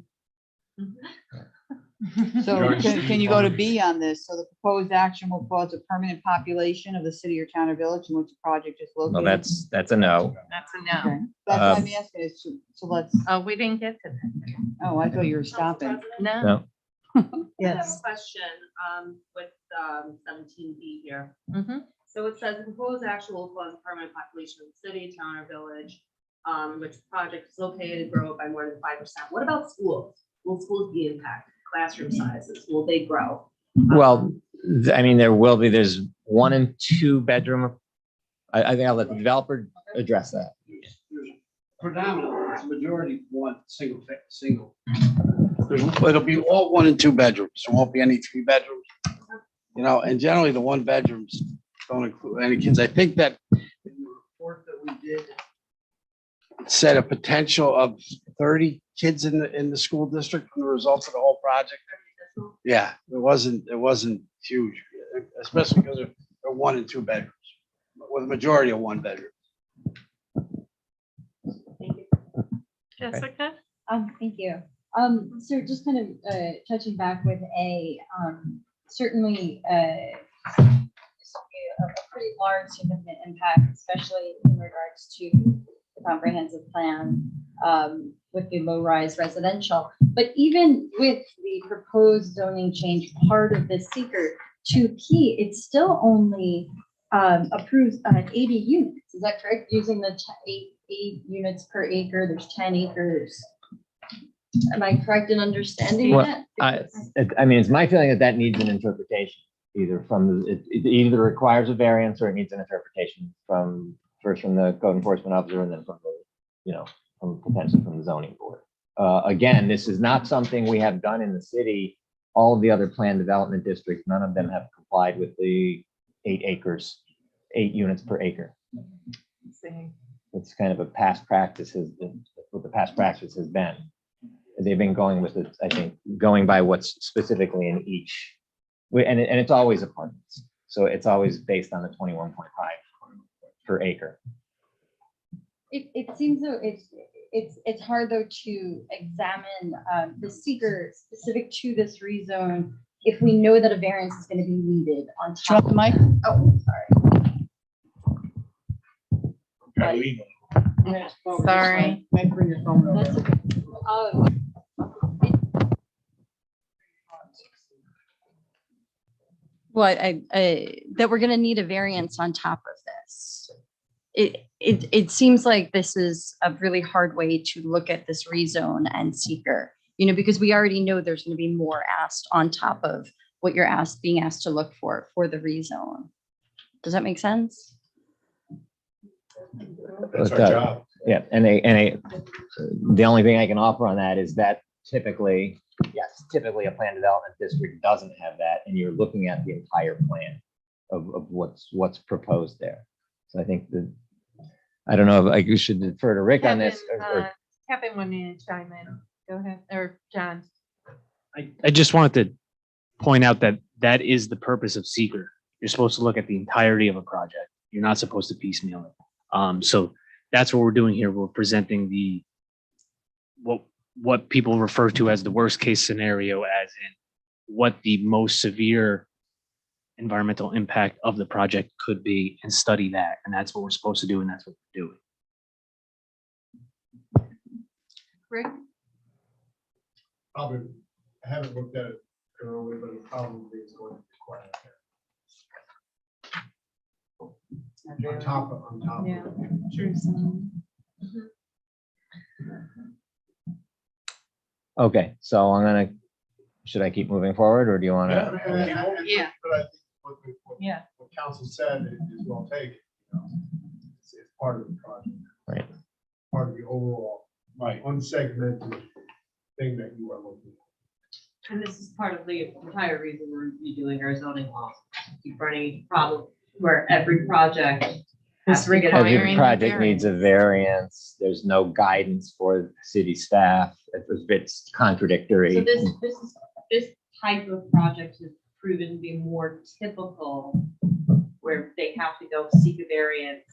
So can you go to B on this? So the proposed action will cause a permanent population of the city or town or village in which the project is located? Well, that's a no. That's a no. Okay. That's what I'm asking is, so let's, Oh, we didn't get to that. oh, I thought you were stopping. No. No. I have a Yes. question, with, 17B here. Mm-hmm. So it says the proposed action will cause a permanent population of the city, town, or village, which project is located, grow by more than 5%. What about schools? Will schools be impacted? Classroom sizes, will they grow? Well, I mean, there's 1 and 2 bedroom. I think I'll let the developer address that. Predominantly, it's majority want single. It'll be all 1 and 2 bedrooms. There won't be any 3 bedrooms. You know, and generally the 1 bedrooms don't include any kids. I think that in the report that we did, it said a potential of 30 kids in the school district from the results of the whole project. Yeah, it wasn't huge, especially because they're 1 and 2 bedrooms, with a majority of 1 bedroom. Jessica? Thank you. So just kind of touching back with certainly this will be a pretty large significant impact, especially in regards to the comprehensive plan with the low-rise residential. But even with the proposed zoning change, part of the seeker 2P, it still only approves 80 units. Is that correct? Using the 8 units per acre, there's 10 acres. Am I correct in understanding Well, that? I mean, it's my feeling that needs an interpretation, either from, it either requires a variance or it needs an interpretation first from the code enforcement officer and then from the, from potentially from the zoning board. Again, this is not something we have done in the city. All of the other planned development districts, none of them have complied with the 8 acres, 8 units per acre. It's kind of a past practice, what the past practice has been. They've been going with it, I think, going by what's specifically in each, and it's always apartments. So it's always based on the 21.5 per acre. It seems though it's hard though to examine the seeker specific to this rezone if we know that a variance is going to be needed on top. the mic? Oh, sorry. Sorry. Might bring your phone over. That's okay. What that we're going to need a variance on top of this. It seems like this is a really hard way to look at this rezone and seeker, because we already know there's going to be more asked on top of what you're being asked to look for the rezone. Does that make sense? That's our job. Yeah, and the only thing I can offer on that is that typically a planned development district doesn't have that, and you're looking at the entire plan of what's proposed there. So I think I don't know if I should defer to Rick on this. Kevin wanted to chime in. Go ahead, or John. I just wanted to point out that is the purpose of seeker. You're supposed to look at the entirety of a project. You're not supposed to piecemeal it. So that's what we're doing here. We're presenting what people refer to as the worst case scenario, as in what the most severe environmental impact of the project could be, and study that. And that's what we're supposed to do, and that's what we're doing. Rick? Probably, I haven't looked at it thoroughly, but it probably is going to be quite okay. On top. Yeah, true. Okay, so should I keep moving forward, or do you want to? Yeah. But I think what council said is well taken. It's part of the project. Right. Part of the overall, unsegmented thing that you are looking at. And this is part of the entire reason we're redoing our zoning law. Keep running into problem where every project has to get. Every project needs a variance. There's no guidance for city staff. It's contradictory. So this type of project has proven to be more typical, where they have to go seek a variance.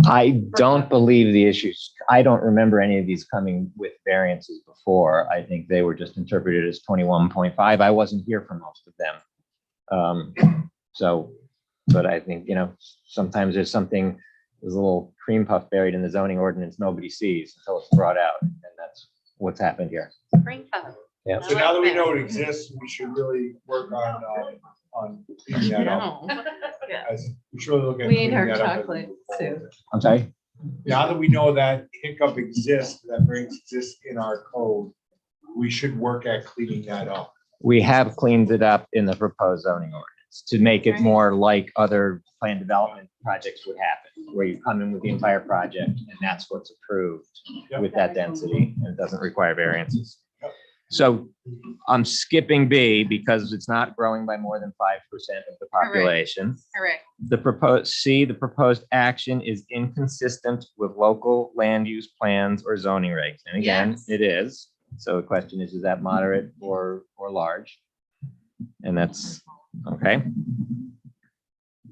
I don't believe the issues. I don't remember any of these coming with variances before. I think they were just interpreted as 21.5. I wasn't here for most of them. But I think, sometimes there's a little cream puff buried in the zoning ordinance nobody sees until it's brought out. And that's what's happened here. Yeah. So now that we know it exists, we should really work on cleaning that up. We should really look at. We ate cleaning our that up as we chocolate move forward. too. I'm sorry? Now that we know that hiccup exists, that variance exists in our code, we should work at cleaning that up. We have cleaned it up in the proposed zoning ordinance to make it more like other planned development projects would happen, where you come in with the entire project and that's what's approved with that density, and it doesn't require variances. So I'm skipping B because it's not growing by more than 5% of the population. Correct. The proposed action is inconsistent with local land use plans or zoning regs. And again, Yes. it is. So the question is that moderate or large? And that's, okay.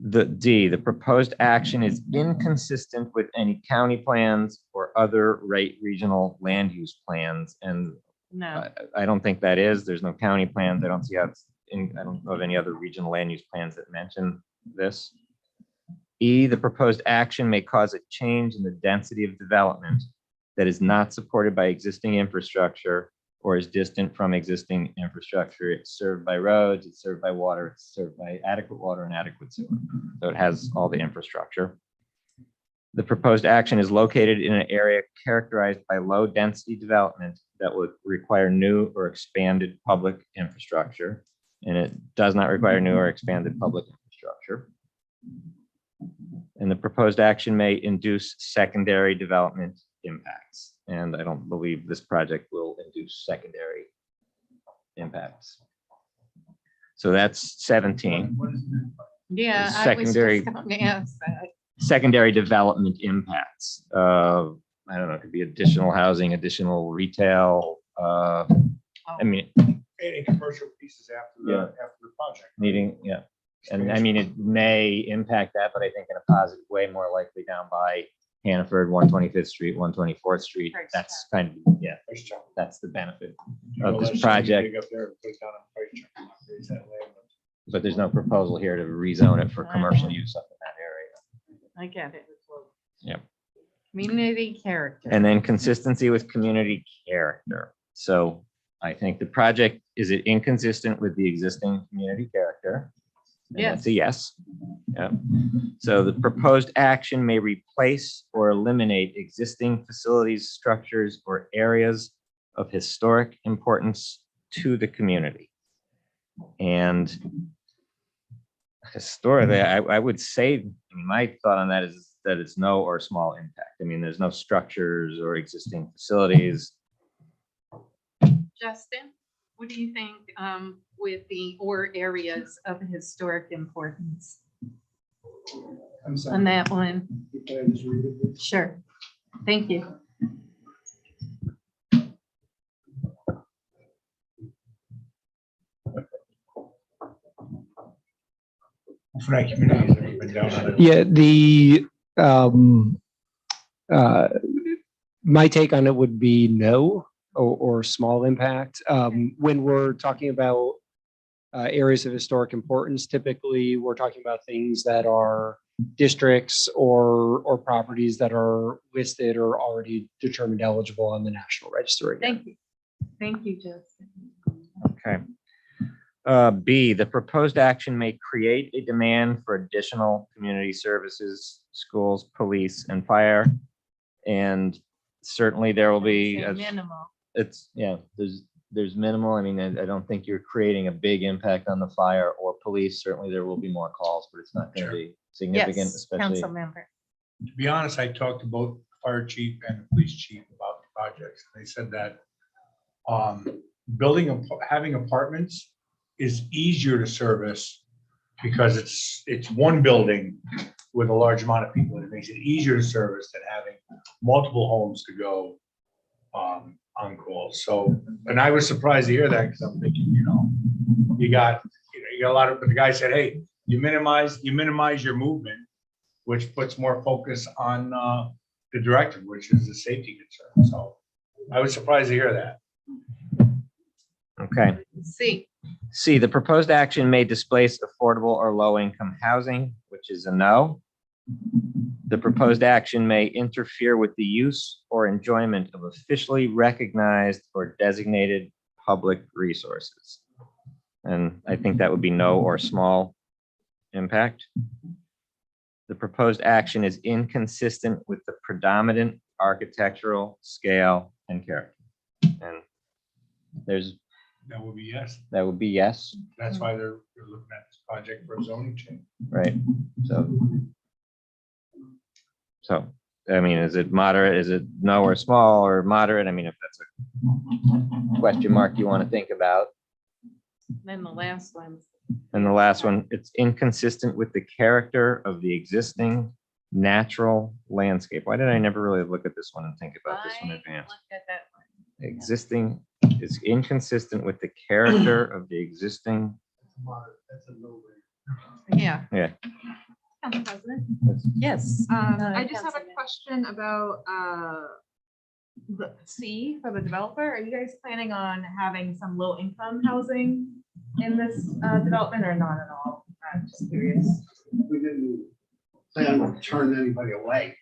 The proposed action is inconsistent with any county plans or other regional land use plans. And No. I don't think that is. There's no county plans. I don't see how it's I don't know of any other regional land use plans that mention this. E, the proposed action may cause a change in the density of development that is not supported by existing infrastructure or is distant from existing infrastructure. It's served by roads, it's served by water, it's served by adequate water and adequate sewer. So it has all the infrastructure. The proposed action is located in an area characterized by low density development that would require new or expanded public infrastructure. And it does not require new or expanded public infrastructure. And the proposed action may induce secondary development impacts. And I don't believe this project will induce secondary impacts. So that's 17. Yeah. Secondary- I was just going to ask that. Secondary development impacts. I don't know, it could be additional housing, additional retail. I mean, Any commercial pieces after the project. needing, yeah. And I mean, it may impact that, but I think in a positive way, more likely down by Hannaford, 125th Street, 124th Street. Price That's kind of, yeah, Price check. that's the benefit Well, of this that's project. big up there, put it down on price check, not raise that land. But there's no proposal here to rezone it for commercial use up in that area. I get it. Yep. Community character. And then consistency with community character. So I think the project, is it inconsistent with the existing community character? And that's a yes. Yeah. So the proposed action may replace or eliminate existing facilities, structures, or areas of historic importance to the community. And historically, I would say, I mean, my thought on that is that it's no or small impact. I mean, there's no structures or existing facilities. Justin, what do you think with the or areas of historic importance I'm sorry. on that one? Can I just read it, please? Sure. Thank you. For that community, has ever been down on it. Yeah, my take on it would be no or small impact. When we're talking about areas of historic importance, typically we're talking about things that are districts or properties that are listed or already determined eligible on the National Register. Again. Thank you. Thank you, Justin. Okay. B, the proposed action may create a demand for additional community services, schools, police, and fire. And certainly there will be, Say minimal. it's, yeah, there's minimal. I mean, I don't think you're creating a big impact on the fire or police. Certainly there will be more calls, but it's not going to be significant, Yes, especially. council member. To be honest, I talked to both the fire chief and the police chief about the projects. They said that having apartments is easier to service because it's one building with a large amount of people. And it makes it easier to service than having multiple homes to go on call. So, and I was surprised to hear that because I'm thinking, you got a lot of, but the guy said, hey, you minimize your movement, which puts more focus on the directive, which is a safety concern. So I was surprised to hear that. Okay. C, the proposed action may displace affordable or low-income housing, which is a no. The proposed action may interfere with the use or enjoyment of officially recognized or designated public resources. And I think that would be no or small impact. The proposed action is inconsistent with the predominant architectural scale and character. And That would be yes. that would be yes, That's why they're looking at this project for a zoning change. right? So I mean, is it moderate? Is it no or small or moderate? I mean, if that's a question mark you want to think about. Then the last one. And the last one, it's inconsistent with the character of the existing natural landscape. Why did I never really look at this one and think about this one in advance? Looked at that one. Existing is inconsistent with the character of the existing. That's a no-brainer. Yeah. Yeah. Council President? Yes. I just have a question about the C for the developer. Are you guys planning on having some low income housing in this development or not at all? I'm just curious. We didn't plan on turning anybody away.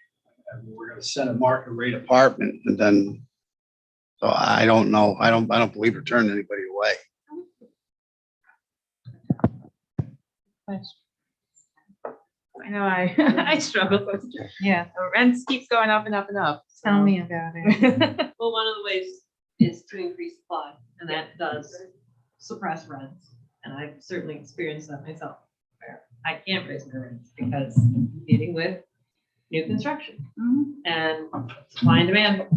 And we're gonna set a market rate apartment and then, so I don't know. I don't believe we're turning anybody away. I know I struggle with, Yeah, the rents keeps going up and up and up. tell me about it. Well, one of the ways is to increase supply, and that does suppress rents. And I've certainly experienced that myself, where I can't raise my rents because I'm competing with new construction and supply and demand.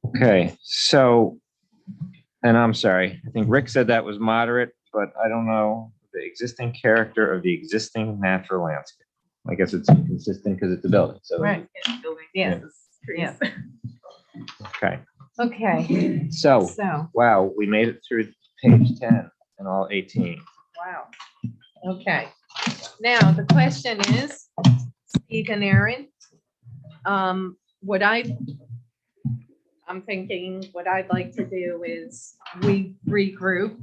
Okay, so, and I'm sorry, I think Rick said that was moderate, but I don't know the existing character of the existing natural landscape. I guess it's inconsistent because it's a building, so. Right. Yes. Yes. Okay, Okay. so, So, wow, we made it through page 10 and all 18. wow. Okay. Now, the question is, Steve and Aaron, I'm thinking what I'd like to do is we regroup.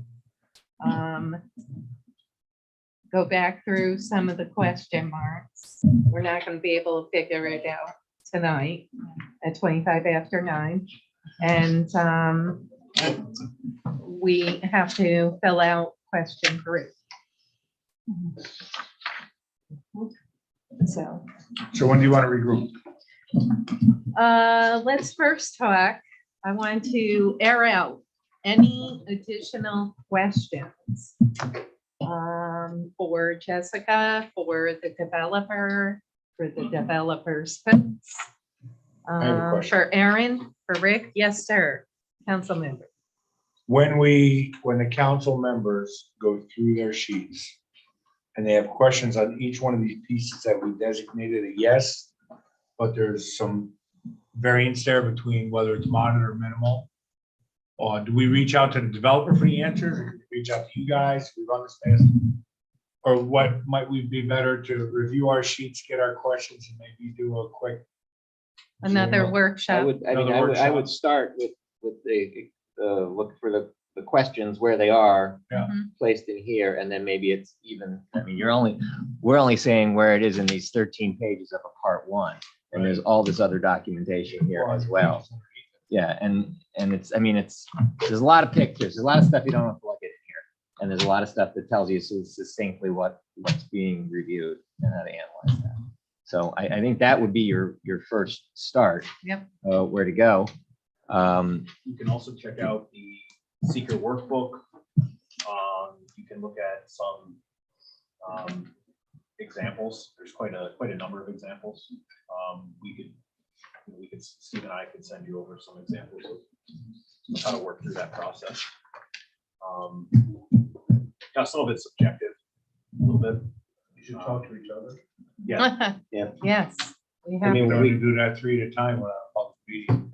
Go back through some of the question marks. We're not going to be able to figure it out tonight at 25 after 9. And we have to fill out question 3. So, So when do you want to regroup? let's first talk. I want to air out any additional questions for Jessica, for the developer, for the developer's folks. have a question. For Aaron, for Rick. Yes, sir. Council member. When the council members go through their sheets and they have questions on each one of these pieces that we designated a yes, but there's some variance there between whether it's moderate or minimal. Or do we reach out to the developer for the answers, or do we reach out to you guys? We run this fast? Or what might we be better to review our sheets, get our questions, and maybe do a quick. Another Zoom. workshop. I would start with the, look for the questions where they are Yeah. placed in here, and then maybe it's even, I mean, we're only saying where it is in these 13 pages of a part 1. And there's all this other documentation here as well. Yeah, and it's, I mean, there's a lot of pictures, there's a lot of stuff you don't have to look at in here. And there's a lot of stuff that tells you so succinctly what's being reviewed and how to analyze that. So I think that would be your first start. Yep. Where to go. You can also check out the seeker workbook. You can look at some examples. There's quite a number of examples. Steve and I could send you over some examples of how to work through that process. Now, some of it's subjective, a little bit. You should talk to each other. Yeah. Yeah. Yes. We I have. mean, We do that 3 at a time without a public meeting.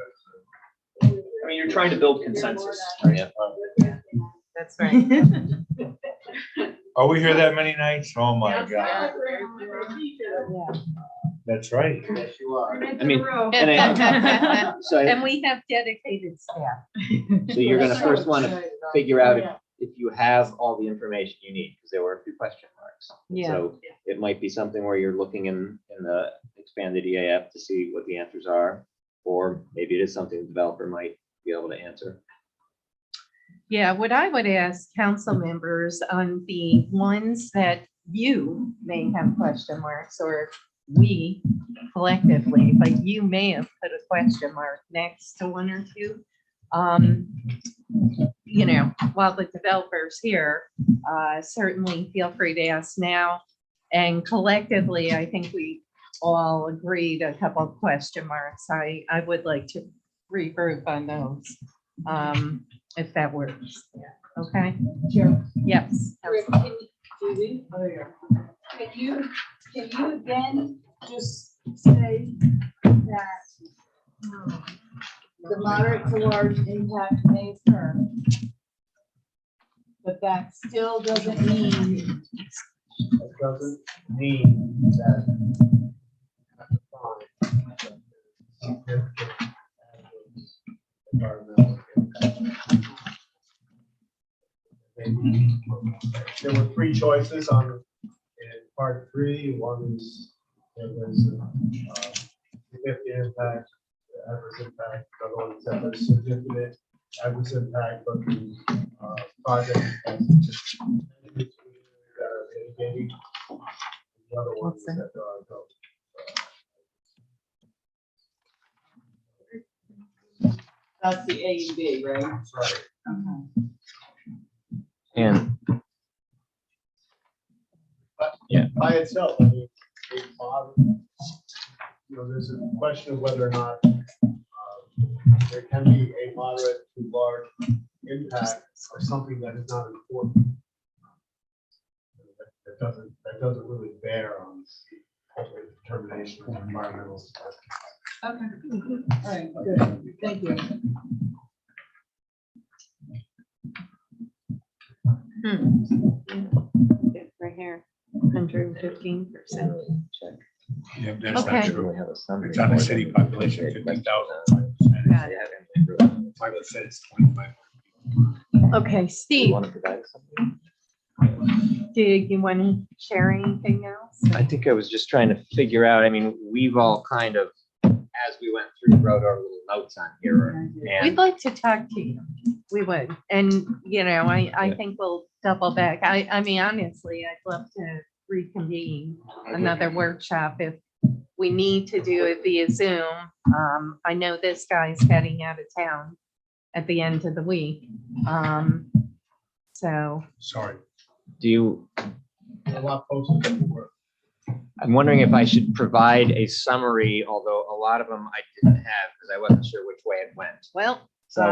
I mean, you're trying to build consensus. Yeah. That's right. Oh, we hear that many nights? Oh, my God. Yeah. That's right. Yes, you are. I mean, so And we have dedicated staff. So you're gonna first want to figure out if you have all the information you need, because there were a few question marks. Yeah. So it might be something where you're looking in the expanded EAF to see what the answers are, or maybe it is something the developer might be able to answer. Yeah, what I would ask council members on the ones that you may have question marks, or we collectively, but you may have put a question mark next to 1 or 2. You know, while the developer's here, certainly feel free to ask now. And collectively, I think we all agreed a couple of question marks. I would like to regroup on those, if that works. Okay? Sure. Yes. Rick, can you again just say that the moderate to large impact may occur, but that still doesn't mean That doesn't mean that. Environmental impact. There were three choices in part three. One is there was significant impact, adverse impact. The other one is that there's significant adverse impact, but the project has mitigating. The other one is that there are no. that's the A and B, right? Right. Okay. And But Yeah. by itself, I mean, there's a question of whether or not there can be a moderate to large impact or something that is not important. That doesn't really bear on the ultimate determination of environmental. Okay. All right, good. Thank you. Right here, 115%. Yeah, that's not Okay. true. It's It's on a city population, 50,000. Got it. Pilot said it's 25. Okay, Steve, do you want to share anything else? I think I was just trying to figure out, I mean, we've all kind of, as we went through, wrote our little notes on here. We'd And like to talk to you. We would. And, I think we'll double back. I mean, honestly, I'd love to reconvene another workshop if we need to do it via Zoom. I know this guy's heading out of town at the end of the week. So, Sorry. do you, A lot closer than we were. I'm wondering if I should provide a summary, although a lot of them I didn't have because I wasn't sure which way it went. well, So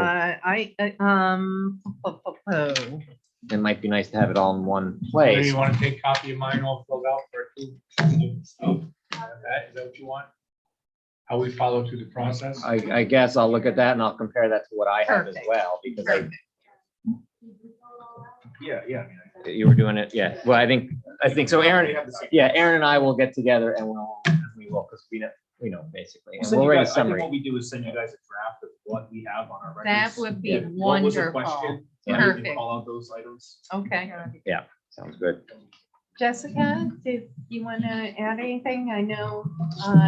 it might be nice to have it all in one Maybe place. you want to take a copy of mine all filled out for two. Is that what you want? How we follow through the process? I guess I'll look at that and I'll compare that to what I have as Perfect. well, because Yeah, yeah. you were doing it, yeah. Well, I think so. Aaron and I will get together and we will, because we know basically. And we'll write a I think summary. what we do is send you guys a draft of what we have on our that records. would be Yeah. What was the wonderful. question? And we can Perfect. call out those items. Okay. Sounds good. Jessica, did you want to add anything? I know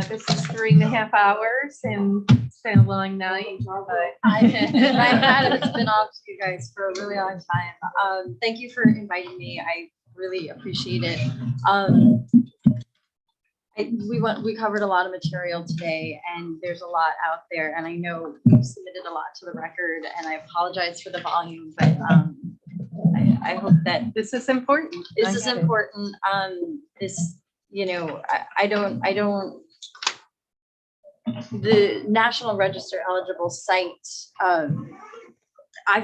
this is 3.5 hours and it's been a long night, but I've had it spin off to you guys for a really long time. Thank you for inviting me. I really appreciate it. We covered a lot of material today and there's a lot out there and I know we've submitted a lot to the record and I apologize for the volume, but I hope that this is important. this is important. The National Register eligible site, I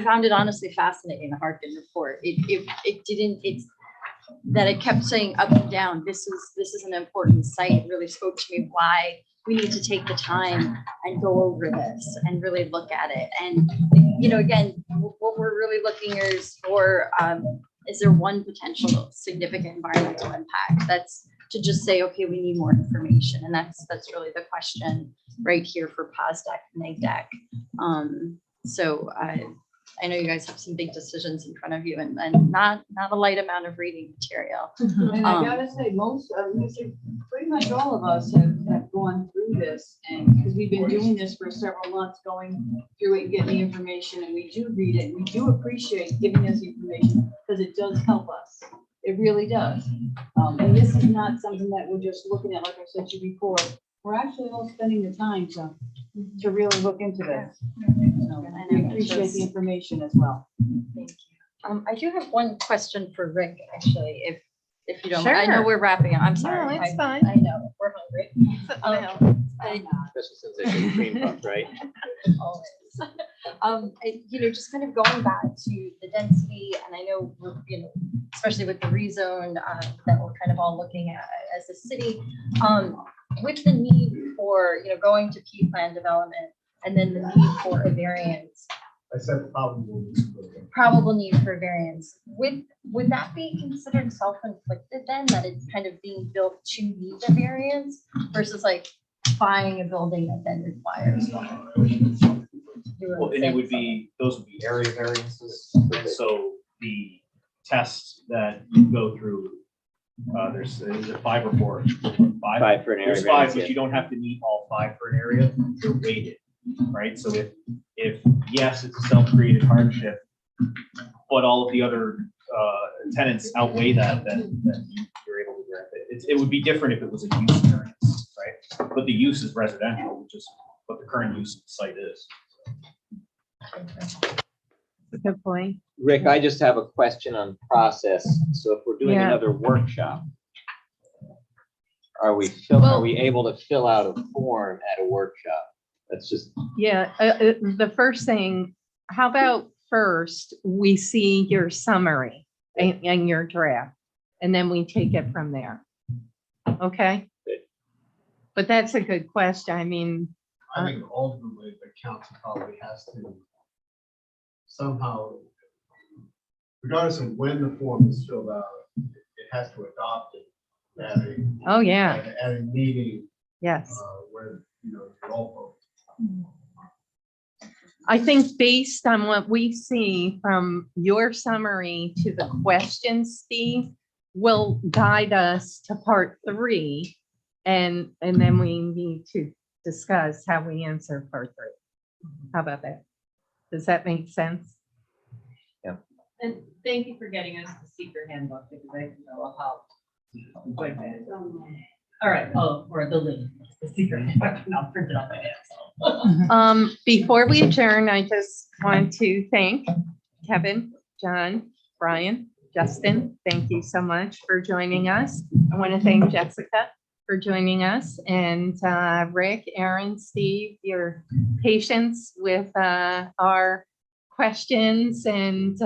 found it honestly fascinating, the Harkin report. It kept saying up and down, this is an important site. It really spoke to me why we need to take the time and go over this and really look at it. And, again, what we're really looking is for, is there one potential significant environmental impact? That's to just say, okay, we need more information. And that's really the question right here for POSDEC and NAGDEC. So I know you guys have some big decisions in front of you and not a light amount of reading material. And I gotta say, pretty much all of us have gone through this and because we've been doing this for several months, going through it, getting the information, and we do read it. We do appreciate giving us information because it does help us. It really does. And this is not something that we're just looking at, like I said to you before. We're actually all spending the time to really look into this. So we appreciate the information as well. Thank you. I do have one question for Rick, actually, if you don't, mind. I know Sure. we're wrapping up. I'm sorry. it's I- fine. I know, we're hungry. I- Especially since they did cream puff, right? Always. Just kind of going back to the density, and I know we're, especially with the rezone that we're kind of all looking at as a city, with the need for, going to P plan development, and then the need for a variance, I said probably. probable need for variance, would that be considered self-inflicted then, that it's kind of being built to need a variance versus like buying a building that then requires one? Well, and it would be, those would be area variances. And so the tests that you go through, there's a 5 or 4. 5 for an area There's 5, variance, but yeah. you don't have to meet all 5 for an area. They're weighted, right? So if yes, it's a self-created hardship, but all of the other tenants outweigh that, then you're able to grant it. It would be different if it was a use variance, right? But the use is residential, which is what the current use of the site is. Good point. Rick, I just have a question on process. So if we're doing Yeah. another workshop, are we Well- able to fill out a form at a workshop? That's just, Yeah, the first thing, how about first, we see your summary and your draft, and then we take it from there. Okay? Good. But that's a good question. I mean, I think ultimately the council probably has to somehow, regardless of when the form is filled out, it has to adopt it at a, oh, yeah, at a meeting yes. where, you're all vote. I think based on what we see from your summary to the questions, Steve, will guide us to part 3. And then we need to discuss how we answer part 3. How about that? Does that make sense? And thank you for getting us the seeker handbook, because I think that will help. quite a bit. All right, or the link, the seeker handbook, and I'll print it up by hand. Before we adjourn, I just want to thank Kevin, John, Brian, Justin. Thank you so much for joining us. I want to thank Jessica for joining us, and Rick, Aaron, Steve, your patience with our questions and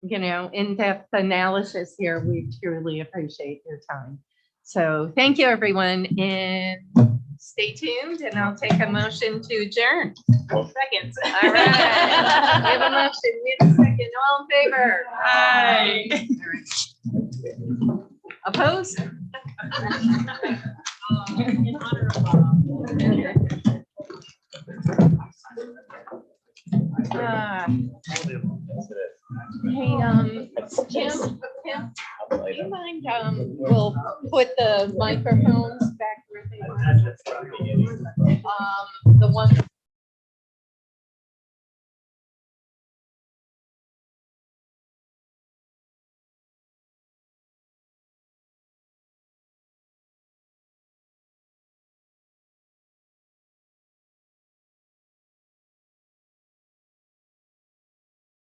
in-depth analysis here. We truly appreciate your time. So thank you, everyone, and stay tuned, and I'll take a motion to adjourn. Seconds. All right. We have a motion. We have a second. All in favor? Aye. Opposed? In honor of, Hey, Tim, do you mind, we'll put the microphones back where they were. The one